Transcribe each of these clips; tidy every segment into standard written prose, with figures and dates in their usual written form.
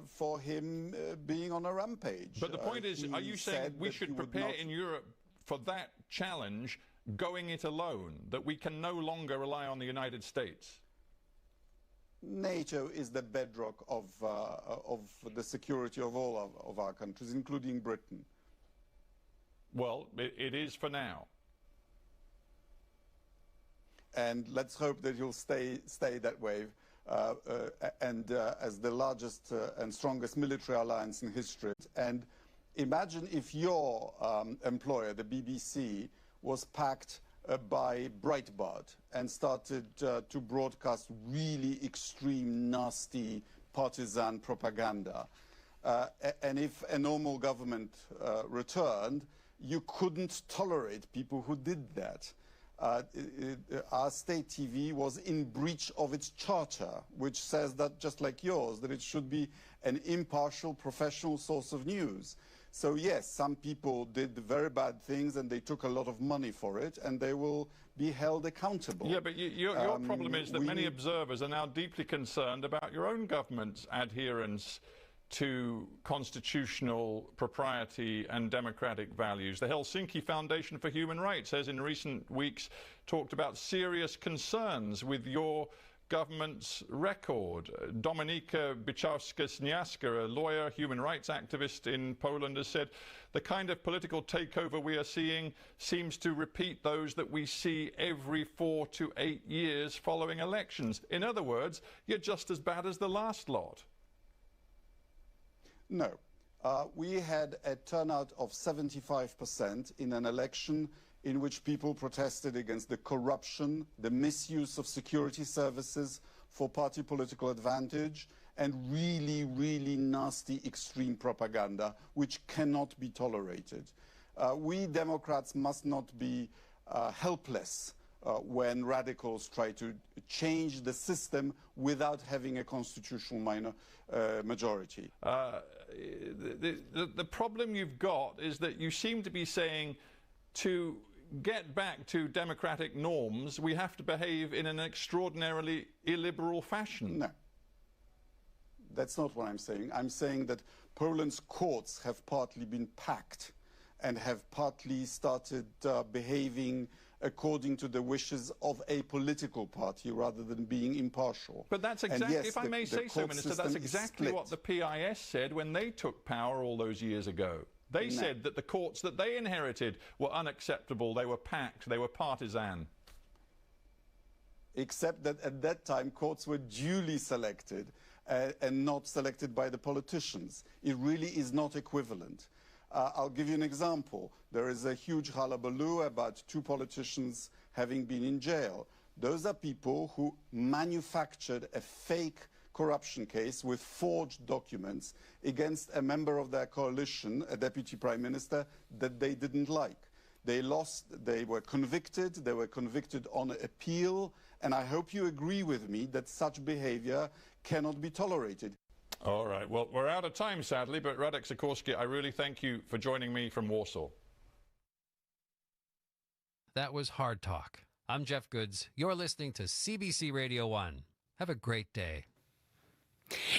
for him being on a rampage. But the point is, are you saying we should prepare in Europe for that challenge, going it alone, that we can no longer rely on the United States? NATO is the bedrock of the security of all of our countries, including Britain. Well, it is for now. And let's hope that you'll stay that way. As the largest and strongest military alliance in history. And imagine if your employer, the BBC, was packed by Breitbart and started to broadcast really extreme, nasty, partisan propaganda. And if a normal government returned, you couldn't tolerate people who did that. Our state TV was in breach of its charter, which says that, just like yours, that it should be an impartial, professional source of news. So yes, some people did very bad things and they took a lot of money for it, and they will be held accountable. Yeah, but your problem is that many observers are now deeply concerned about your own government's adherence to constitutional propriety and democratic values. The Helsinki Foundation for Human Rights has in recent weeks talked about serious concerns with your government's record. Dominika Bichowska-Sniaska, a lawyer, human rights activist in Poland, has said the kind of political takeover we are seeing seems to repeat those that we see every 4 to 8 years following elections. In other words, you're just as bad as the last lot. No. We had a turnout of 75% in an election in which people protested against the corruption, the misuse of security services for party political advantage, and really, really nasty extreme propaganda, which cannot be tolerated. We Democrats must not be helpless when radicals try to change the system without having a constitutional majority. The problem you've got is that you seem to be saying to get back to democratic norms, we have to behave in an extraordinarily illiberal fashion. No. That's not what I'm saying. I'm saying that Poland's courts have partly been packed and have partly started behaving according to the wishes of a political party rather than being impartial. But that's exactly, yes, if I may say so, Minister, that's exactly what the PIS said when they took power all those years ago. They said that the courts that they inherited were unacceptable, they were packed, they were partisan. Except that at that time courts were duly selected and not selected by the politicians. It really is not equivalent. I'll give you an example. There is a huge hullabaloo about 2 politicians having been in jail. Those are people who manufactured a fake corruption case with forged documents against a member of their coalition, a deputy prime minister, that they didn't like. They lost, they were convicted on appeal, and I hope you agree with me that such behavior cannot be tolerated. All right, well, we're out of time, sadly, but Radek Sikorski, I really thank you for joining me from Warsaw. That was Hard Talk. I'm Jeff Goods. You're listening to CBC Radio 1. Have a great day.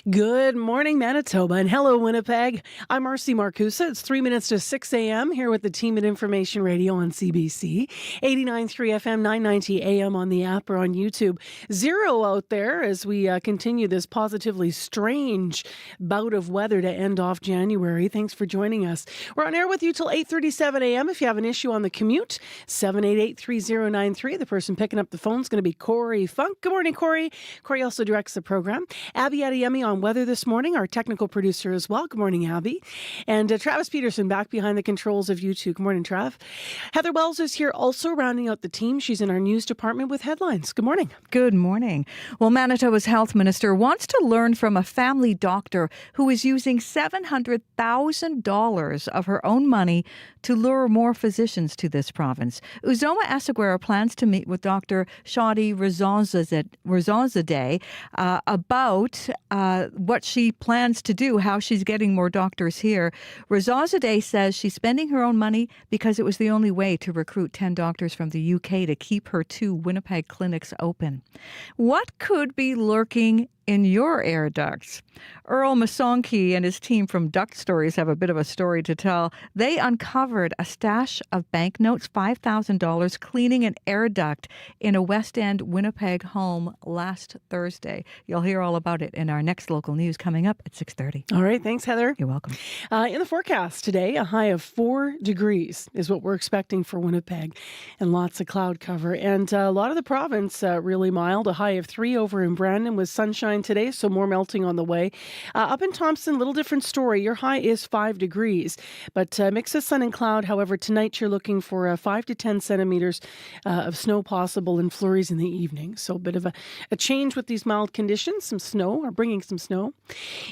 Good morning, Manitoba, and hello, Winnipeg. I'm Marcy Marcusa. It's 3 minutes to 6 a.m. here with the team at Information Radio on CBC. 89.3 FM, 990 AM on the app or on YouTube. 0 out there as we continue this positively strange bout of weather to end off January. Thanks for joining us. We're on air with you till 8:37 a.m. If you have an issue on the commute, 788-3093. The person picking up the phone is going to be Corey Funk. Good morning, Corey. Corey also directs the program. Abby Adeyemi on weather this morning, our technical producer as well. Good morning, Abby. And Travis Peterson back behind the controls of YouTube. Good morning, Trav. Heather Wells is here also rounding out the team. She's in our news department with headlines. Good morning. Good morning. Well, Manitoba's health minister wants to learn from a family doctor who is using $700,000 of her own money to lure more physicians to this province. Uzoma Asagwera plans to meet with Dr. Shadi Razanzadeh about what she plans to do, how she's getting more doctors here. Razanzadeh says she's spending her own money because it was the only way to recruit 10 doctors from the UK to keep her 2 Winnipeg clinics open. What could be lurking in your air ducts? Earl Masonki and his team from Duct Stories have a bit of a story to tell. They uncovered a stash of banknotes, $5,000, cleaning an air duct in a West End Winnipeg home last Thursday. You'll hear all about it in our next local news coming up at 6:30. All right. Thanks, Heather. You're welcome. In the forecast today, a high of 4 degrees is what we're expecting for Winnipeg, and lots of cloud cover. And a lot of the province really mild, a high of 3 over in Brandon with sunshine today, so more melting on the way. Up in Thompson, little different story. Your high is 5 degrees, but mix of sun and cloud. However, tonight you're looking for 5 to 10 centimeters of snow possible in flurries in the evening. So a bit of a change with these mild conditions, some snow, or bringing some snow.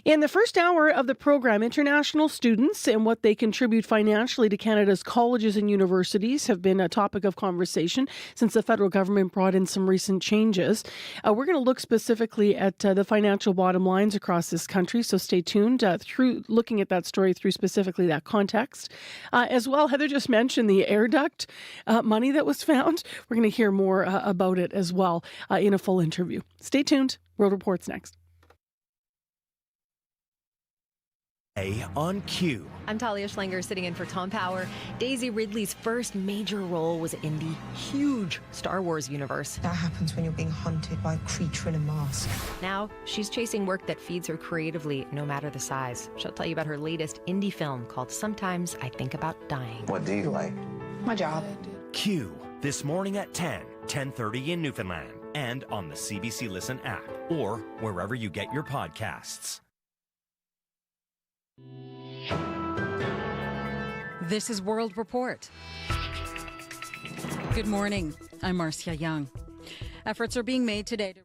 In the first hour of the program, international students and what they contribute financially to Canada's colleges and universities have been a topic of conversation since the federal government brought in some recent changes. We're going to look specifically at the financial bottom lines across this country, so stay tuned through looking at that story through specifically that context. As well, Heather just mentioned the air duct money that was found. We're going to hear more about it as well in a full interview. Stay tuned. World Report's next. On cue. I'm Talia Schlanger sitting in for Tom Power. Daisy Ridley's first major role was in the huge Star Wars universe. That happens when you're being hunted by a creature in a mask. Now, she's chasing work that feeds her creatively, no matter the size. She'll tell you about her latest indie film called Sometimes I Think About Dying. What do you like? My job. Q, this morning at 10:30 in Newfoundland, and on the CBC Listen app, or wherever you get your podcasts. This is World Report. Good morning. I'm Marcia Young. Efforts are being made today to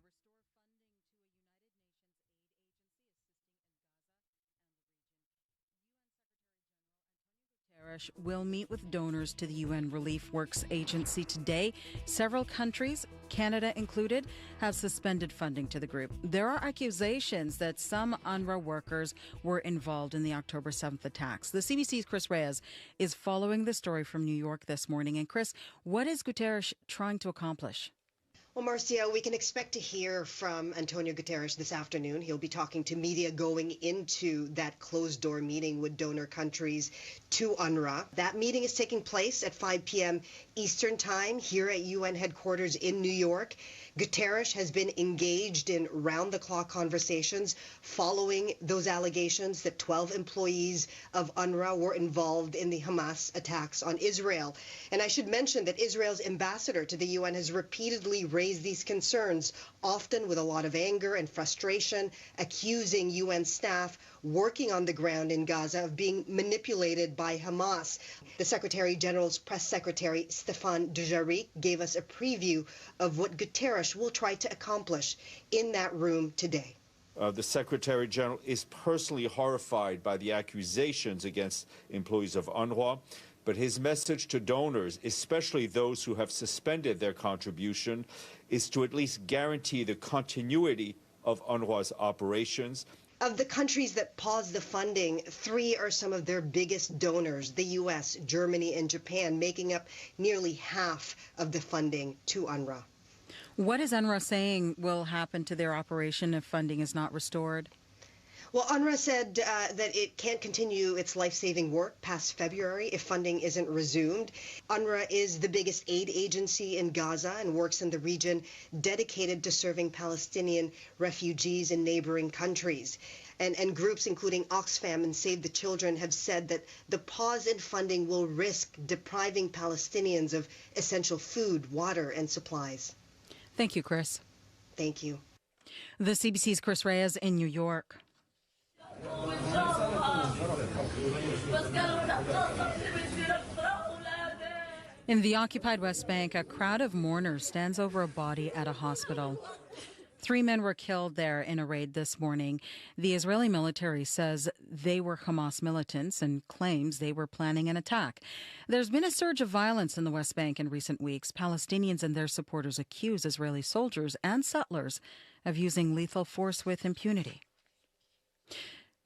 will meet with donors to the UN Relief Works Agency today. Several countries, Canada included, have suspended funding to the group. There are accusations that some UNRWA workers were involved in the October 7th attacks. The CBC's Chris Reyes is following the story from New York this morning. And Chris, what is Guterres trying to accomplish? Well, Marcia, we can expect to hear from Antonio Guterres this afternoon. He'll be talking to media going into that closed-door meeting with donor countries to UNRWA. That meeting is taking place at 5 p.m. Eastern Time here at UN headquarters in New York. Guterres has been engaged in round-the-clock conversations following those allegations that 12 employees of UNRWA were involved in the Hamas attacks on Israel. And I should mention that Israel's ambassador to the UN has repeatedly raised these concerns, often with a lot of anger and frustration, accusing UN staff working on the ground in Gaza of being manipulated by Hamas. The Secretary General's press secretary, Stéphane Dujarric, gave us a preview of what Guterres will try to accomplish in that room today. The Secretary General is personally horrified by the accusations against employees of UNRWA, but his message to donors, especially those who have suspended their contribution, is to at least guarantee the continuity of UNRWA's operations. Of the countries that paused the funding, 3 are some of their biggest donors, the U.S., Germany, and Japan, making up nearly half of the funding to UNRWA. What is UNRWA saying will happen to their operation if funding is not restored? Well, UNRWA said that it can't continue its life-saving work past February if funding isn't resumed. UNRWA is the biggest aid agency in Gaza and works in the region dedicated to serving Palestinian refugees in neighboring countries. And groups including Oxfam and Save the Children have said that the pause in funding will risk depriving Palestinians of essential food, water, and supplies. Thank you, Chris. Thank you. The CBC's Chris Reyes in New York. In the occupied West Bank, a crowd of mourners stands over a body at a hospital. 3 men were killed there in a raid this morning. The Israeli military says they were Hamas militants and claims they were planning an attack. There's been a surge of violence in the West Bank in recent weeks. Palestinians and their supporters accuse Israeli soldiers and settlers of using lethal force with impunity.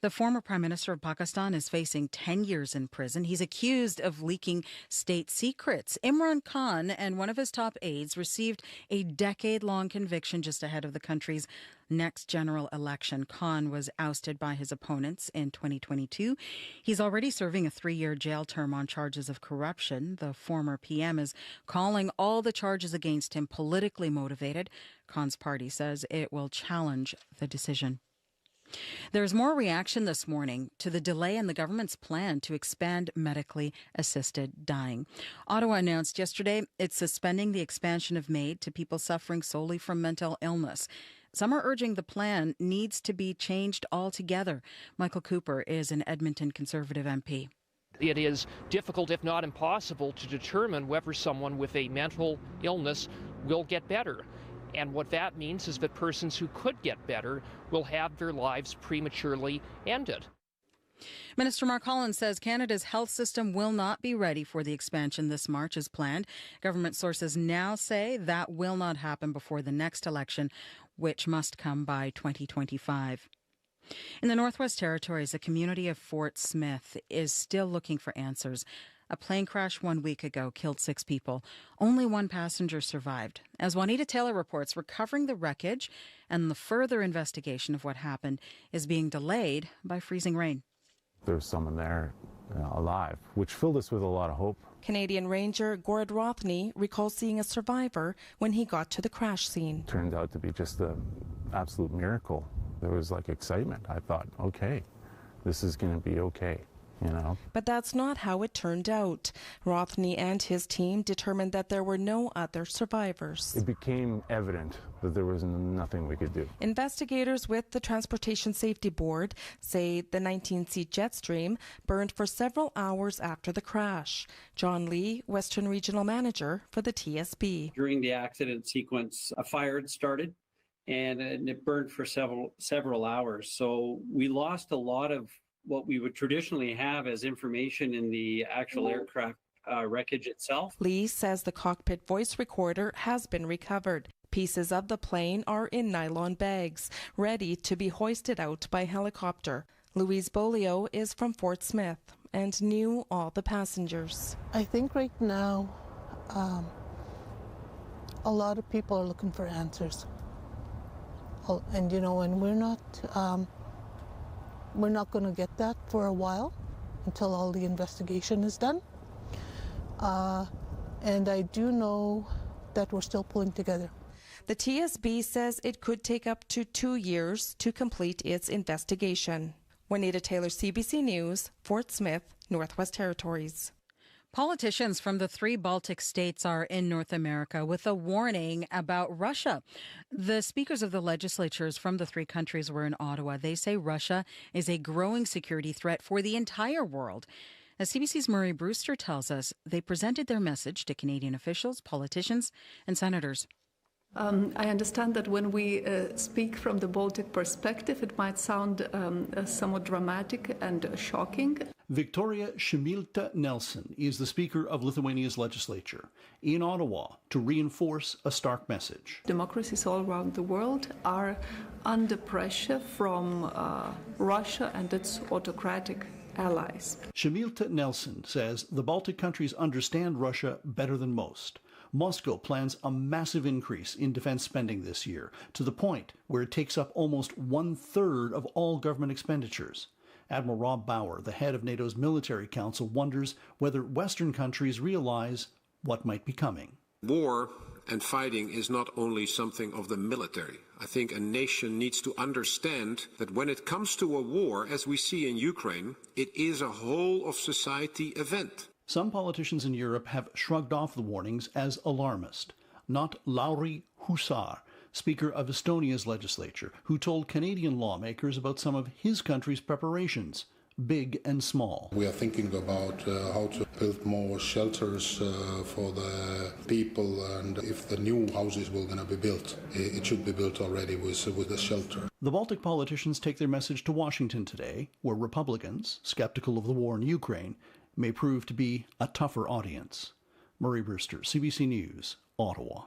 The former Prime Minister of Pakistan is facing 10 years in prison. He's accused of leaking state secrets. Imran Khan and one of his top aides received a decade-long conviction just ahead of the country's next general election. Khan was ousted by his opponents in 2022. He's already serving a 3-year jail term on charges of corruption. The former PM is calling all the charges against him politically motivated. Khan's party says it will challenge the decision. There's more reaction this morning to the delay in the government's plan to expand medically assisted dying. Ottawa announced yesterday it's suspending the expansion of MAID to people suffering solely from mental illness. Some are urging the plan needs to be changed altogether. Michael Cooper is an Edmonton Conservative MP. It is difficult, if not impossible, to determine whether someone with a mental illness will get better. And what that means is that persons who could get better will have their lives prematurely ended. Minister Mark Holland says Canada's health system will not be ready for the expansion this March as planned. Government sources now say that will not happen before the next election, which must come by 2025. In the Northwest Territories, the community of Fort Smith is still looking for answers. A plane crash 1 week ago killed 6 people. Only 1 passenger survived. As Juanita Taylor reports, recovering the wreckage and the further investigation of what happened is being delayed by freezing rain. There was someone there alive, which filled us with a lot of hope. Canadian Ranger Gord Rothney recalls seeing a survivor when he got to the crash scene. It turned out to be just an absolute miracle. There was like excitement. I thought, okay, this is going to be okay. You know. But that's not how it turned out. Rothney and his team determined that there were no other survivors. It became evident that there was nothing we could do. Investigators with the Transportation Safety Board say the 19-seat jet stream burned for several hours after the crash. John Lee, Western Regional Manager for the TSB. During the accident sequence, a fire had started and it burned for several hours. So we lost a lot of what we would traditionally have as information in the actual aircraft wreckage itself. Lee says the cockpit voice recorder has been recovered. Pieces of the plane are in nylon bags, ready to be hoisted out by helicopter. Louise Bolio is from Fort Smith and knew all the passengers. I think right now a lot of people are looking for answers. And you know, and we're not going to get that for a while until all the investigation is done. And I do know that we're still pulling together. The TSB says it could take up to 2 years to complete its investigation. Juanita Taylor, CBC News, Fort Smith, Northwest Territories. Politicians from the 3 Baltic states are in North America with a warning about Russia. The speakers of the legislatures from the 3 countries were in Ottawa. They say Russia is a growing security threat for the entire world. As CBC's Murray Brewster tells us, they presented their message to Canadian officials, politicians, and senators. I understand that when we speak from the Baltic perspective, it might sound somewhat dramatic and shocking. Victoria Šimilta-Nelson is the Speaker of Lithuania's legislature in Ottawa to reinforce a stark message. Democracies all around the world are under pressure from Russia and its autocratic allies. Šimilta-Nelson says the Baltic countries understand Russia better than most. Moscow plans a massive increase in defense spending this year, to the point where it takes up almost 1/3 of all government expenditures. Admiral Rob Bauer, the head of NATO's military council, wonders whether Western countries realize what might be coming. War and fighting is not only something of the military. I think a nation needs to understand that when it comes to a war, as we see in Ukraine, it is a whole of society event. Some politicians in Europe have shrugged off the warnings as alarmist. Not Lauri Hussar, Speaker of Estonia's legislature, who told Canadian lawmakers about some of his country's preparations, big and small. We are thinking about how to build more shelters for the people, and if the new houses were going to be built, it should be built already with a shelter. The Baltic politicians take their message to Washington today, where Republicans, skeptical of the war in Ukraine, may prove to be a tougher audience. Murray Brewster, CBC News, Ottawa.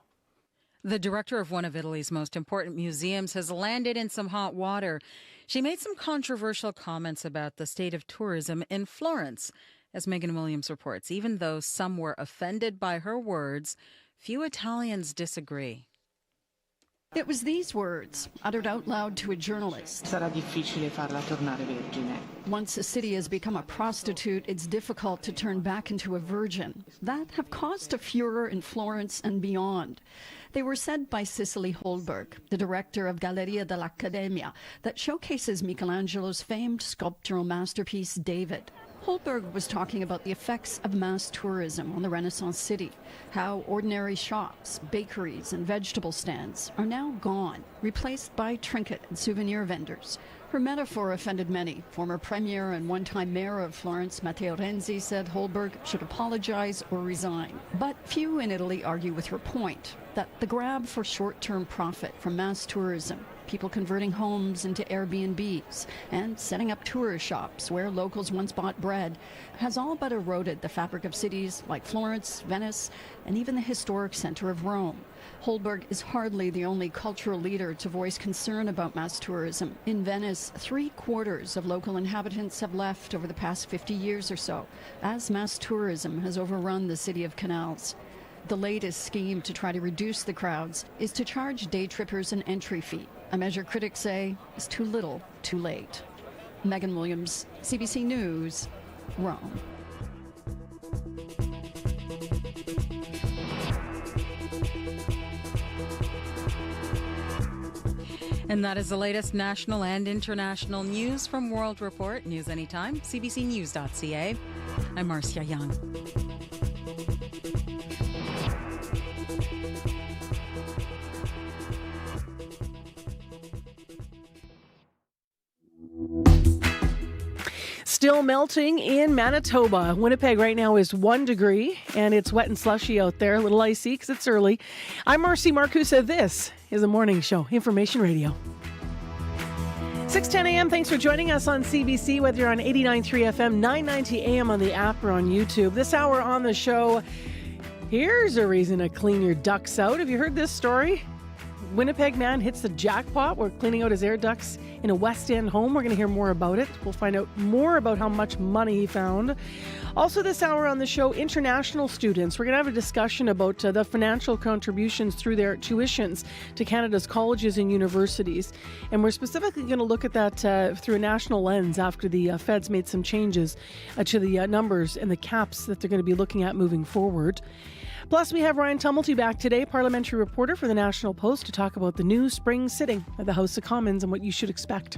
The director of one of Italy's most important museums has landed in some hot water. She made some controversial comments about the state of tourism in Florence. As Megan Williams reports, even though some were offended by her words, few Italians disagree. It was these words, uttered out loud to a journalist. Sarà difficile farla tornare vergine. Once a city has become a prostitute, it's difficult to turn back into a virgin. That have caused a furor in Florence and beyond. They were said by Cicely Holberg, the director of Galleria dell'Accademia, that showcases Michelangelo's famed sculptural masterpiece, David. Holberg was talking about the effects of mass tourism on the Renaissance city, how ordinary shops, bakeries, and vegetable stands are now gone, replaced by trinket and souvenir vendors. Her metaphor offended many. Former Premier and one-time Mayor of Florence, Matteo Renzi, said Holberg should apologize or resign. But few in Italy argue with her point, that the grab for short-term profit from mass tourism, people converting homes into Airbnbs and setting up tourist shops where locals once bought bread, has all but eroded the fabric of cities like Florence, Venice, and even the historic center of Rome. Holberg is hardly the only cultural leader to voice concern about mass tourism. In Venice, 3/4 of local inhabitants have left over the past 50 years or so, as mass tourism has overrun the city of canals. The latest scheme to try to reduce the crowds is to charge day trippers an entry fee, a measure critics say is too little, too late. Megan Williams, CBC News, Rome. And that is the latest national and international news from World Report. News anytime, cbcnews.ca. I'm Marcia Young. Still melting in Manitoba. Winnipeg right now is 1 degree, and it's wet and slushy out there. A little icy because it's early. I'm Marcy Marcusa. This is the Morning Show, Information Radio. 6:10 a.m. Thanks for joining us on CBC, whether you're on 89.3 FM, 990 AM on the app or on YouTube. This hour on the show, here's a reason to clean your ducts out. Have you heard this story? Winnipeg man hits the jackpot. We're cleaning out his air ducts in a West End home. We're going to hear more about it. We'll find out more about how much money he found. Also this hour on the show, international students. We're going to have a discussion about the financial contributions through their tuitions to Canada's colleges and universities. And we're specifically going to look at that through a national lens after the feds made some changes to the numbers and the caps that they're going to be looking at moving forward. Plus, we have Ryan Tumulty back today, parliamentary reporter for the National Post, to talk about the new spring sitting at the House of Commons and what you should expect.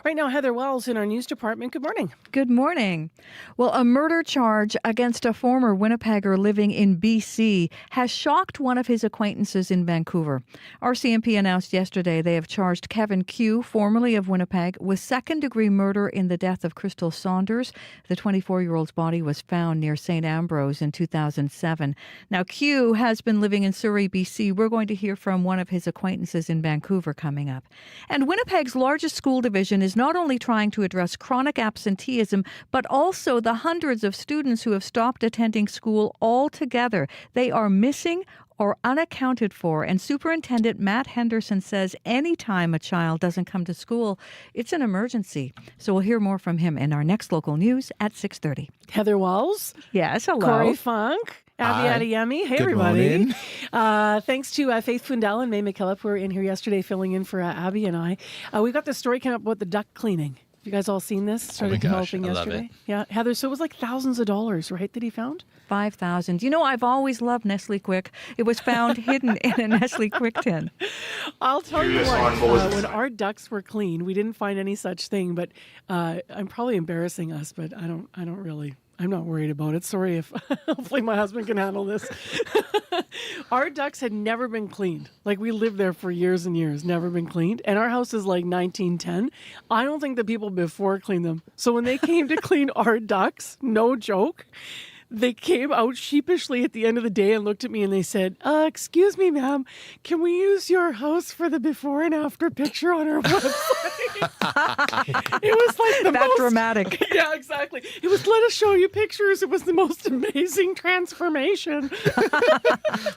Right now, Heather Wells in our news department. Good morning. Good morning. Well, a murder charge against a former Winnipegger living in BC has shocked one of his acquaintances in Vancouver. RCMP announced yesterday they have charged Kevin Q, formerly of Winnipeg, with second-degree murder in the death of Crystal Saunders. The 24-year-old's body was found near St. Ambrose in 2007. Now, Q has been living in Surrey, BC. We're going to hear from one of his acquaintances in Vancouver coming up. And Winnipeg's largest school division is not only trying to address chronic absenteeism, but also the hundreds of students who have stopped attending school altogether. They are missing or unaccounted for. And Superintendent Matt Henderson says anytime a child doesn't come to school, it's an emergency. So we'll hear more from him in our next local news at 6:30. Heather Wells. Yes, hello. Corey Funk. Abby Adeyemi. Hey, Good everybody. morning. Thanks to Faith Fundell and May McKillop, who were in here yesterday filling in for Abby and I. We got this story coming up about the duct cleaning. Have you guys all seen this? Started developing yesterday. Love it. Yeah, Heather, so it was like thousands of dollars, right, that he found? 5,000. You know, I've always loved Nestle Quick. It was found hidden in a Nestle Quick tin. I'll tell you what, when our ducts were clean, we didn't find any such thing, but I'm probably embarrassing us, but I'm not worried about it. Sorry if hopefully my husband can handle this. Our ducts had never been cleaned. Like, we lived there for years and years, never been cleaned. And our house is like 1910. I don't think the people before cleaned them. So when they came to clean our ducts, no joke, They came out sheepishly at the end of the day and looked at me and they said, excuse me, ma'am, can we use your house for the before and after picture on our website? It was like the most dramatic. Yeah, exactly. It was, let us show you pictures. It was the most amazing transformation.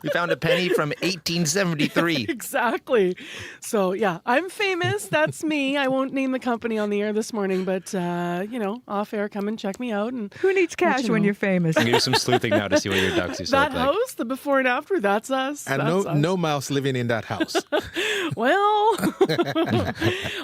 We found a penny from 1873. Exactly. So, yeah, I'm famous. That's me. I won't name the company on the air this morning, but, off air, come and check me out. And who needs cash when you're famous? I'm going to do some sleuthing now to see what your ducks used to that look like. house, the before and after, that's us. And that's us. no mouse living in that house. Well,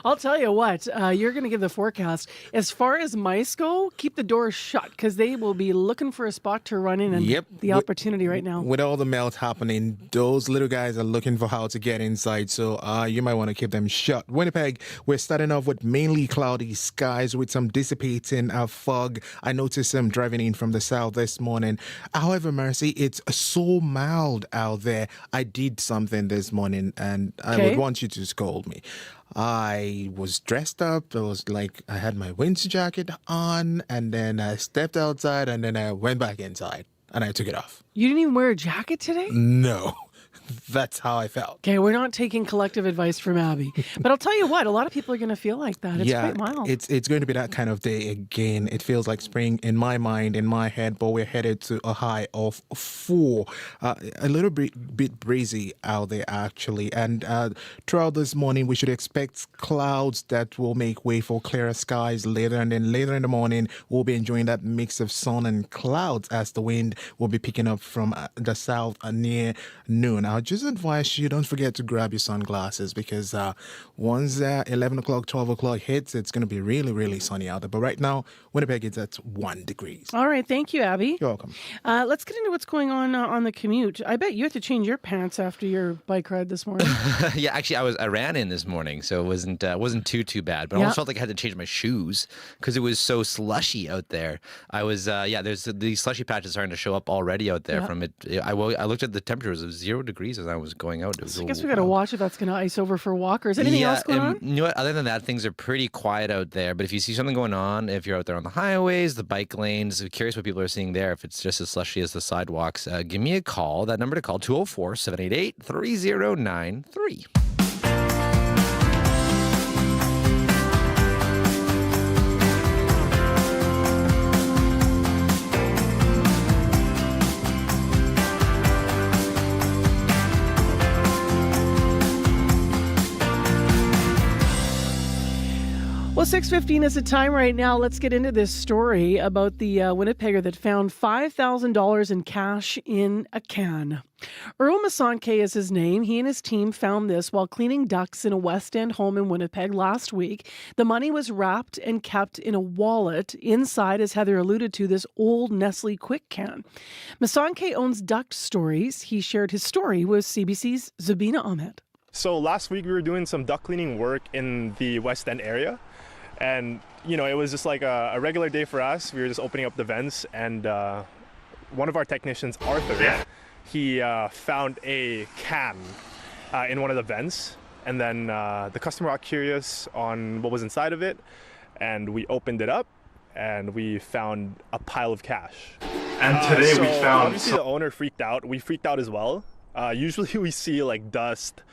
I'll tell you what, you're going to give the forecast. As far as mice go, keep the doors shut because they will be looking for a spot to run in and the opportunity right now. With all the melt happening, those little guys are looking for how to get inside, so you might want to keep them shut. Winnipeg, we're starting off with mainly cloudy skies with some dissipating fog. I noticed them driving in from the south this morning. However, Mercy, it's so mild out there. I did something this morning, and I would want you to scold me. I was dressed up. I had my winter jacket on, and then I stepped outside, and then I went back inside, and I took it off. You didn't even wear a jacket today? No. That's how I felt. Okay, we're not taking collective advice from Abby. But I'll tell you what, a lot of people are going to feel like that. It's quite mild. It's going to be that kind of day again. It feels like spring in my mind, in my head, but we're headed to a high of 4. A little bit breezy out there, actually. And throughout this morning, we should expect clouds that will make way for clearer skies later. And then later in the morning, we'll be enjoying that mix of sun and clouds as the wind will be picking up from the south near noon. I'll just advise you, don't forget to grab your sunglasses because once 11 o'clock, 12 o'clock hits, it's going to be really, really sunny out there. But right now, Winnipeg is at 1 degree. All right. Thank you, Abby. You're welcome. Let's get into what's going on the commute. I bet you had to change your pants after your bike ride this morning. Yeah, actually, I ran in this morning, so it wasn't too bad. But I almost felt like I had to change my shoes because it was so slushy out there. I was there's these slushy patches starting to show up already out there from it. I looked at the temperatures; it was 0 degrees as I was going out. I guess we got to watch if that's going to ice over for walkers. Anything else going on? You know what? Other than that, things are pretty quiet out there. But if you see something going on, if you're out there on the highways, the bike lanes, I'm curious what people are seeing there. If it's just as slushy as the sidewalks, give me a call. That number to call, 204-788-3093. Well, 6:15 is the time right now. Let's get into this story about the Winnipegger that found $5,000 in cash in a can. Earl Masonke is his name. He and his team found this while cleaning ducks in a West End home in Winnipeg last week. The money was wrapped and kept in a wallet inside, as Heather alluded to, this old Nestle Quick can. Masonke owns Duck Stories. He shared his story with CBC's Zabina Ahmed. So last week we were doing some duck cleaning work in the West End area. And, it was just like a regular day for us. We were just opening up the vents, and one of our technicians, Arthur, he found a can in one of the vents. And then the customer got curious on what was inside of it, and we opened it up, and we found a pile of cash. And today we found... Obviously the owner freaked out. We freaked out as well. Usually we see like dust,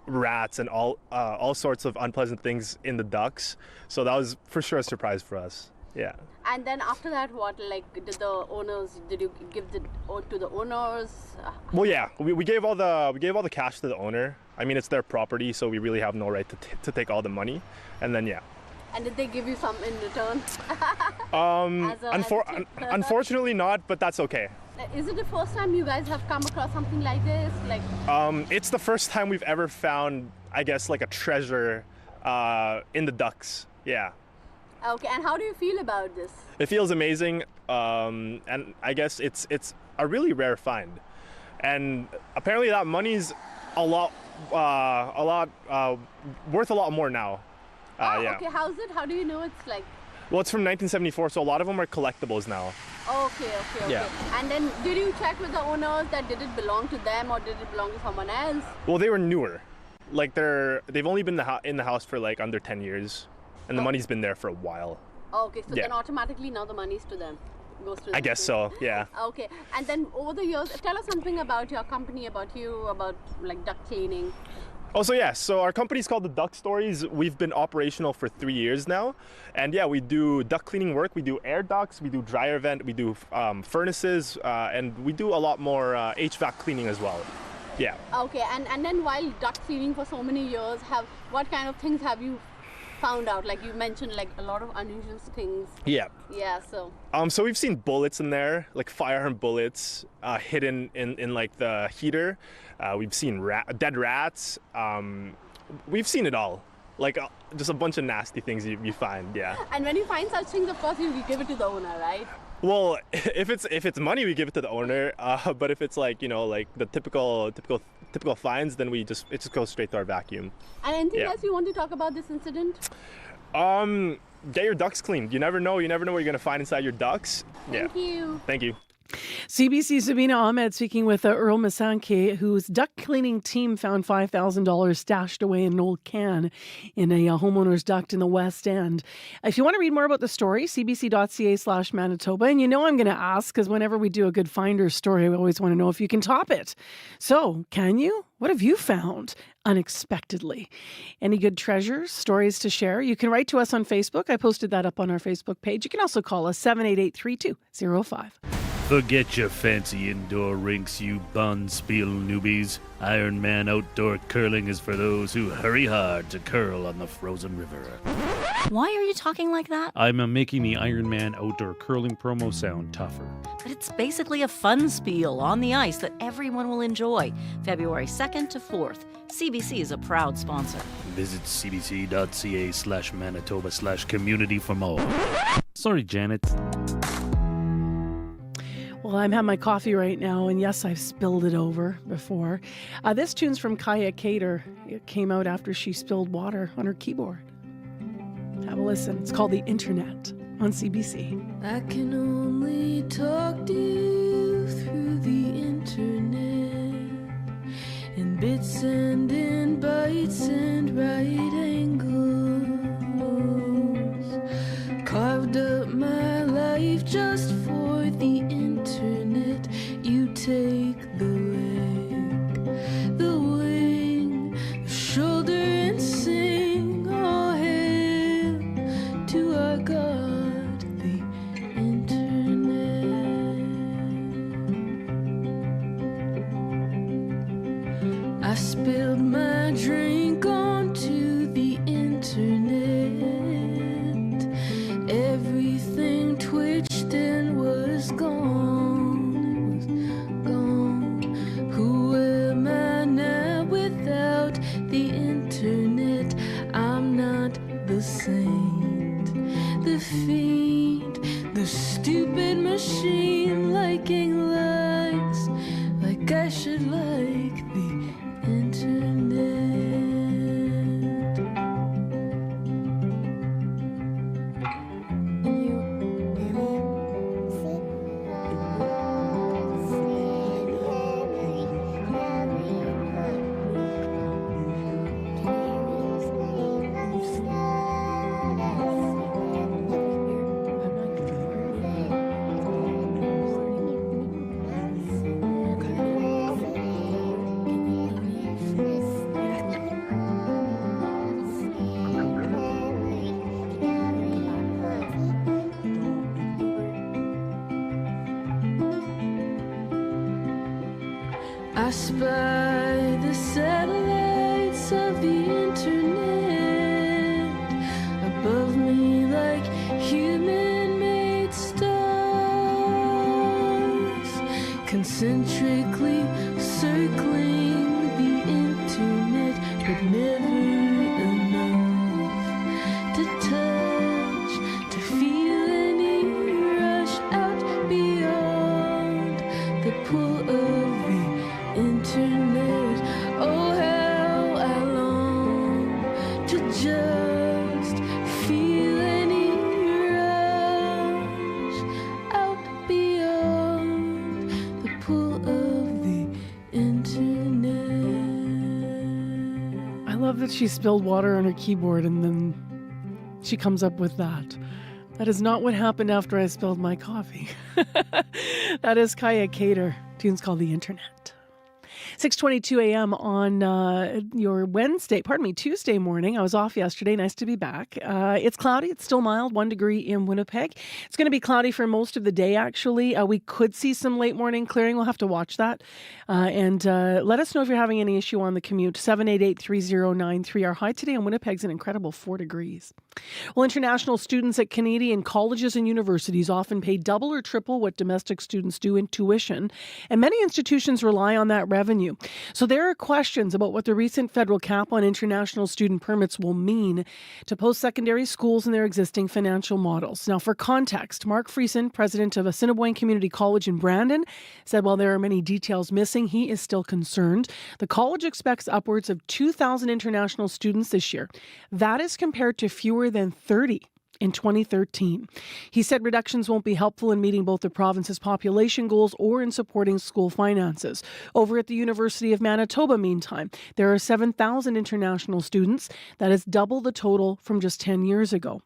rats, and all sorts of unpleasant things in the ducks, so that was for sure a surprise for us. Yeah. And then after that, what did you give to the owners? Well, yeah, we gave all the cash to the owner. I mean, it's their property, so we really have no right to take all the money. And then and did they give you some in return? Unfortunately not, but that's okay. Is it the first time you guys have come across something like this? It's the first time we've ever found, I guess, like a treasure in the ducks. Yeah. Okay, and how do you feel about this? It feels amazing, and I guess it's a really rare find. And apparently that money's worth a lot more now. Okay, how's it? How do you know it's like? Well, it's from 1974, so a lot of them are collectibles now. Okay. Yeah. And then did you check with the owners that did it belong to them or did it belong to someone else? Well, they were newer. Like they've only been in the house for like under 10 years, and the money's been there for a while. Okay, so then automatically now the money's to them. goes to. I guess so. Yeah. Okay, and then over the years, tell us something about your company, about you, about like duct cleaning. Oh, so yeah, so our company's called the Duct Stories. We've been operational for 3 years now. And yeah, we do duct cleaning work. We do air ducts, we do dryer vent, we do furnaces, and we do a lot more HVAC cleaning as well. Yeah. Okay, and then while duct cleaning for so many years, what kind of things have you found out? Like you mentioned, like a lot of unusual things. Yeah. Yeah, so. So we've seen bullets in there, like firearm bullets, hidden in like the heater. We've seen dead rats. We've seen it all. Like just a bunch of nasty things you find, yeah. And when you find such things, of course, you give it to the owner, right? Well, if it's money, we give it to the owner. But if it's like like the typical finds, then it just goes straight to our vacuum. And anything else you want to talk about this incident? Get your ducts cleaned. You never know. You never know what you're gonna find inside your ducts. Thank you. Thank you. CBC Sabina Ahmed speaking with Earl Masanke, whose duct cleaning team found $5,000 stashed away in an old can in a homeowner's duct in the West End. If you want to read more about the story, cbc.ca/Manitoba. And I'm going to ask, because whenever we do a good finder story, we always want to know if you can top it. So, can you? What have you found unexpectedly? Any good treasures, stories to share? You can write to us on Facebook. I posted that up on our Facebook page. You can also call us 788-3205. Forget your fancy indoor rinks, you Bonspiel newbies. Ironman outdoor curling is for those who hurry hard to curl on the frozen river. Why are you talking like that? I'm making the Ironman outdoor curling promo sound tougher. But it's basically a fun spiel on the ice that everyone will enjoy. February 2nd to 4th. CBC is a proud sponsor. Visit cbc.ca/Manitoba/community for more. Sorry, Janet. Well, I'm having my coffee right now, and yes, I've spilled it over before. This tune's from Kaya Cater. It came out after she spilled water on her keyboard. Have a listen. It's called The Internet on CBC. I can only talk to you through the internet, in bits and in bytes and right angles. Carved up my life just for the internet. You take the leg, the wing, the shoulder, and sing all hail to our God, the internet. I spilled my drink onto the internet. Everything twitched and was gone, Who am I now without the internet? I'm not the saint, the fiend, the stupid machine liking likes, like I should like the internet. I spy the satellites of the internet above me like human-made stars, concentrically circling the internet, but never enough to touch, to feel any rush out beyond the pull of the internet. Oh, how I long to just feel any rush out beyond the pull of the internet. I love that she spilled water on her keyboard and then she comes up with that. That is not what happened after I spilled my coffee. That is Kaya Cater. Tune's called The Internet. 6:22 a.m. on your Tuesday morning. I was off yesterday. Nice to be back. It's cloudy. It's still mild, 1 degree in Winnipeg. It's going to be cloudy for most of the day, actually. We could see some late morning clearing. We'll have to watch that. And let us know if you're having any issue on the commute. 788-3093. Our high today in Winnipeg's an incredible 4 degrees. Well, international students at Canadian colleges and universities often pay double or triple what domestic students do in tuition, and many institutions rely on that revenue. So there are questions about what the recent federal cap on international student permits will mean to post-secondary schools and their existing financial models. Now, for context, Mark Friesen, president of Assiniboine Community College in Brandon, said while there are many details missing, he is still concerned. The college expects upwards of 2,000 international students this year. That is compared to fewer than 30 in 2013. He said reductions won't be helpful in meeting both the province's population goals or in supporting school finances. Over at the University of Manitoba, meantime, there are 7,000 international students. That is double the total from just 10 years ago.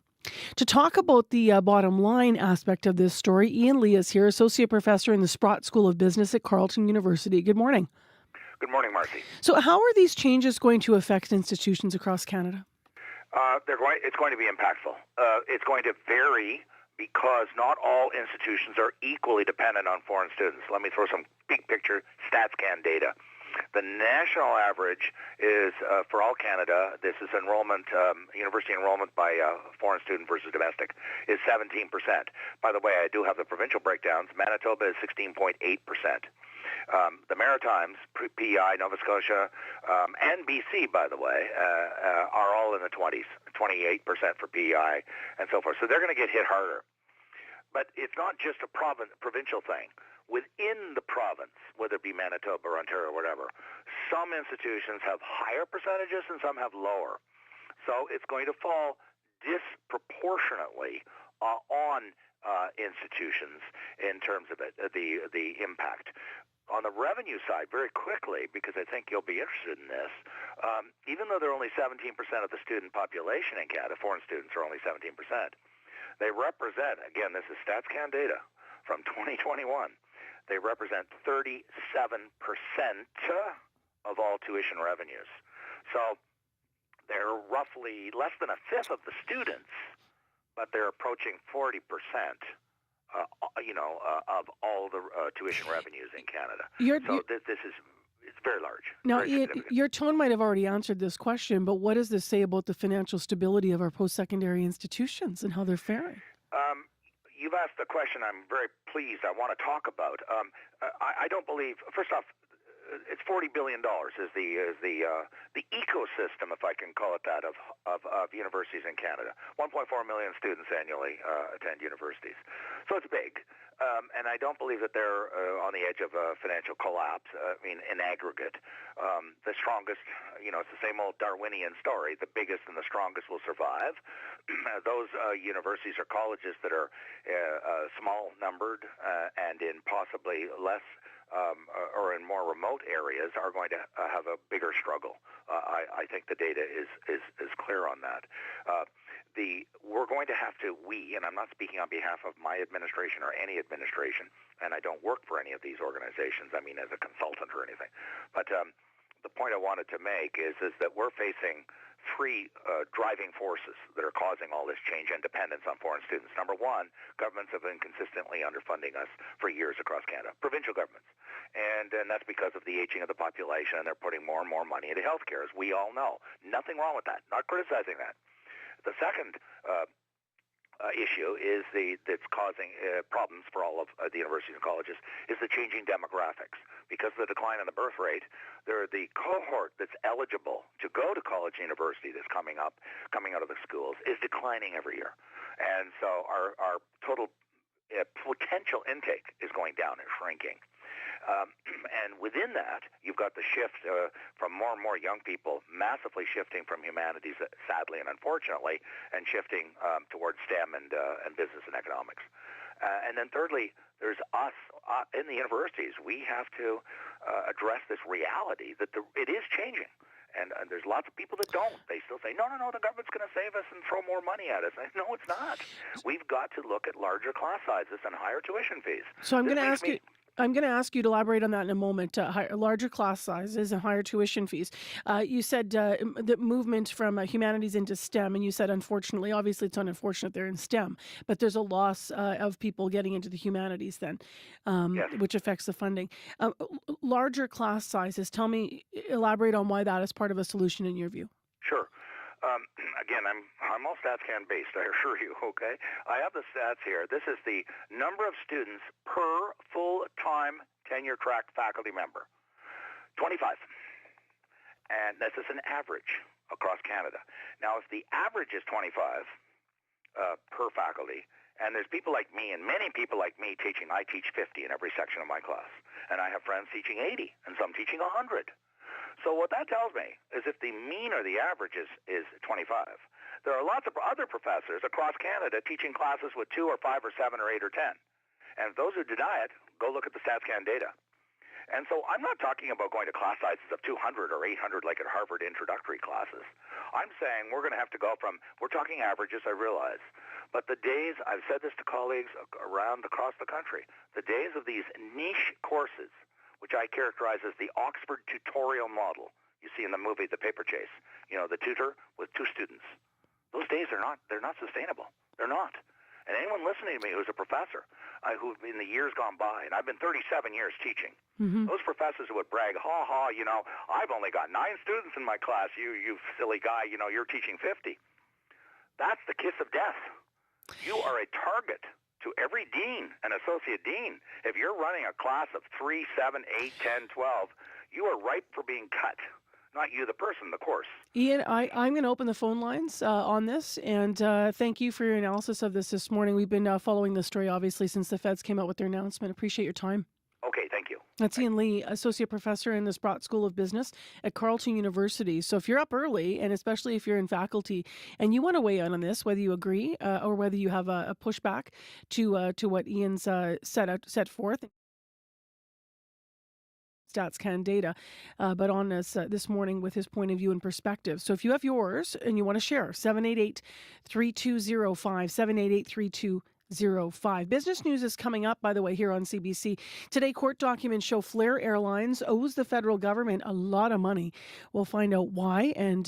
To talk about the bottom line aspect of this story, Ian Lee is here, associate professor in the Sprott School of Business at Carleton University. Good morning. Good morning, Marcy. So how are these changes going to affect institutions across Canada? It's going to be impactful. It's going to vary because not all institutions are equally dependent on foreign students. Let me throw some big picture StatsCan data. The national average is, for all Canada, this is enrollment, university enrollment by foreign student versus domestic, is 17%. By the way, I do have the provincial breakdowns. Manitoba is 16.8%. The Maritimes, PEI, Nova Scotia, and BC, by the way, are all in the 20s, 28% for PEI, and so forth. So they're going to get hit harder. But it's not just a provincial thing. Within the province, whether it be Manitoba or Ontario or whatever, some institutions have higher percentages and some have lower. So it's going to fall disproportionately on institutions in terms of the impact. On the revenue side, very quickly, because I think you'll be interested in this, even though they're only 17% of the student population in Canada, foreign students are only 17%, they represent, again, this is StatsCan data from 2021, they represent 37% of all tuition revenues. So they're roughly less than a fifth of the students, but they're approaching 40%. Of all the tuition revenues in Canada. It's very large. Now, Ian, your tone might have already answered this question, but what does this say about the financial stability of our post-secondary institutions and how they're faring? You've asked a question I'm very pleased I want to talk about. I don't believe, first off, it's $40 billion is the ecosystem, if I can call it that, of universities in Canada. 1.4 million students annually attend universities. So it's big. And I don't believe that they're on the edge of a financial collapse. In aggregate. The strongest, it's the same old Darwinian story. The biggest and the strongest will survive. Those universities or colleges that are small numbered and in possibly less or in more remote areas are going to have a bigger struggle. I think the data is clear on that. We're going to have to, and I'm not speaking on behalf of my administration or any administration, and I don't work for any of these organizations, as a consultant or anything, but the point I wanted to make is that we're facing three driving forces that are causing all this change and dependence on foreign students. Number one, governments have been consistently underfunding us for years across Canada, provincial governments. And that's because of the aging of the population, and they're putting more and more money into healthcare, as we all know. Nothing wrong with that. Not criticizing that. The second issue is that's causing problems for all of the universities and colleges is the changing demographics. Because of the decline in the birth rate, the cohort that's eligible to go to college and university that's coming out of the schools is declining every year. And so our total potential intake is going down and shrinking. And within that, you've got the shift from more and more young people massively shifting from humanities, sadly and unfortunately, and shifting towards STEM and business and economics. And then thirdly, there's us in the universities. We have to address this reality that it is changing. And there's lots of people that don't. They still say, no, the government's going to save us and throw more money at us. No, it's not. We've got to look at larger class sizes and higher tuition fees. So I'm going to ask you. I'm going to ask you to elaborate on that in a moment. Larger class sizes and higher tuition fees. You said the movement from humanities into STEM, and you said, unfortunately, obviously it's unfortunate they're in STEM, but there's a loss of people getting into the humanities then, which affects the funding. Larger class sizes. Elaborate on why that is part of a solution in your view. Sure. Again, I'm all StatsCan based, I assure you, okay? I have the stats here. This is the number of students per full-time tenure-track faculty member. 25. And this is an average across Canada. Now, if the average is 25 per faculty, and there's people like me and many people like me teaching, I teach 50 in every section of my class, and I have friends teaching 80 and some teaching 100. So what that tells me is if the mean or the average is 25, there are lots of other professors across Canada teaching classes with 2 or 5 or 7 or 8 or 10. And those who deny it, go look at the StatsCan data. And so I'm not talking about going to class sizes of 200 or 800 like at Harvard introductory classes. I'm saying we're going to have to go from, we're talking averages, I realize, but the days, I've said this to colleagues across the country, the days of these niche courses, which I characterize as the Oxford tutorial model. You see in the movie The Paper Chase, the tutor with 2 students. Those days they're not sustainable. They're not. And anyone listening to me who's a professor, who in the years gone by, and I've been 37 years teaching, those professors who would brag, I've only got 9 students in my class, you silly guy, you're teaching 50. That's the kiss of death. You are a target to every dean and associate dean. If you're running a class of 3, 7, 8, 10, 12, you are ripe for being cut. Not you, the person, the course. Ian, I'm going to open the phone lines on this, and thank you for your analysis of this morning. We've been following the story, obviously, since the feds came out with their announcement. Appreciate your time. Okay, thank you. That's Ian Lee, Associate Professor in the Sprott School of Business at Carleton University. So if you're up early, and especially if you're in faculty, and you want to weigh in on this, whether you agree or whether you have a pushback to what Ian's set forth, StatsCan data, but on this morning with his point of view and perspective. So if you have yours and you want to share, 788-3205, 788-3205. Business news is coming up, by the way, here on CBC. Today, court documents show Flair Airlines owes the federal government a lot of money. We'll find out why and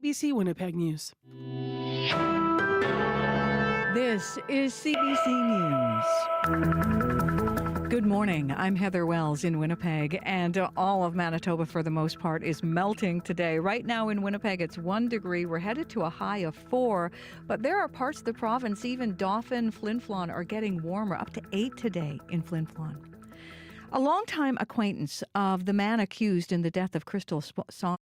CBC Winnipeg News. This is CBC News. Good morning. I'm Heather Wells in Winnipeg, and all of Manitoba, for the most part, is melting today. Right now in Winnipeg, it's 1 degree. We're headed to a high of 4, but there are parts of the province, even Dauphin, Flin Flon, are getting warmer, up to 8 today in Flin Flon. A longtime acquaintance of the man accused in the death of Crystal Saunders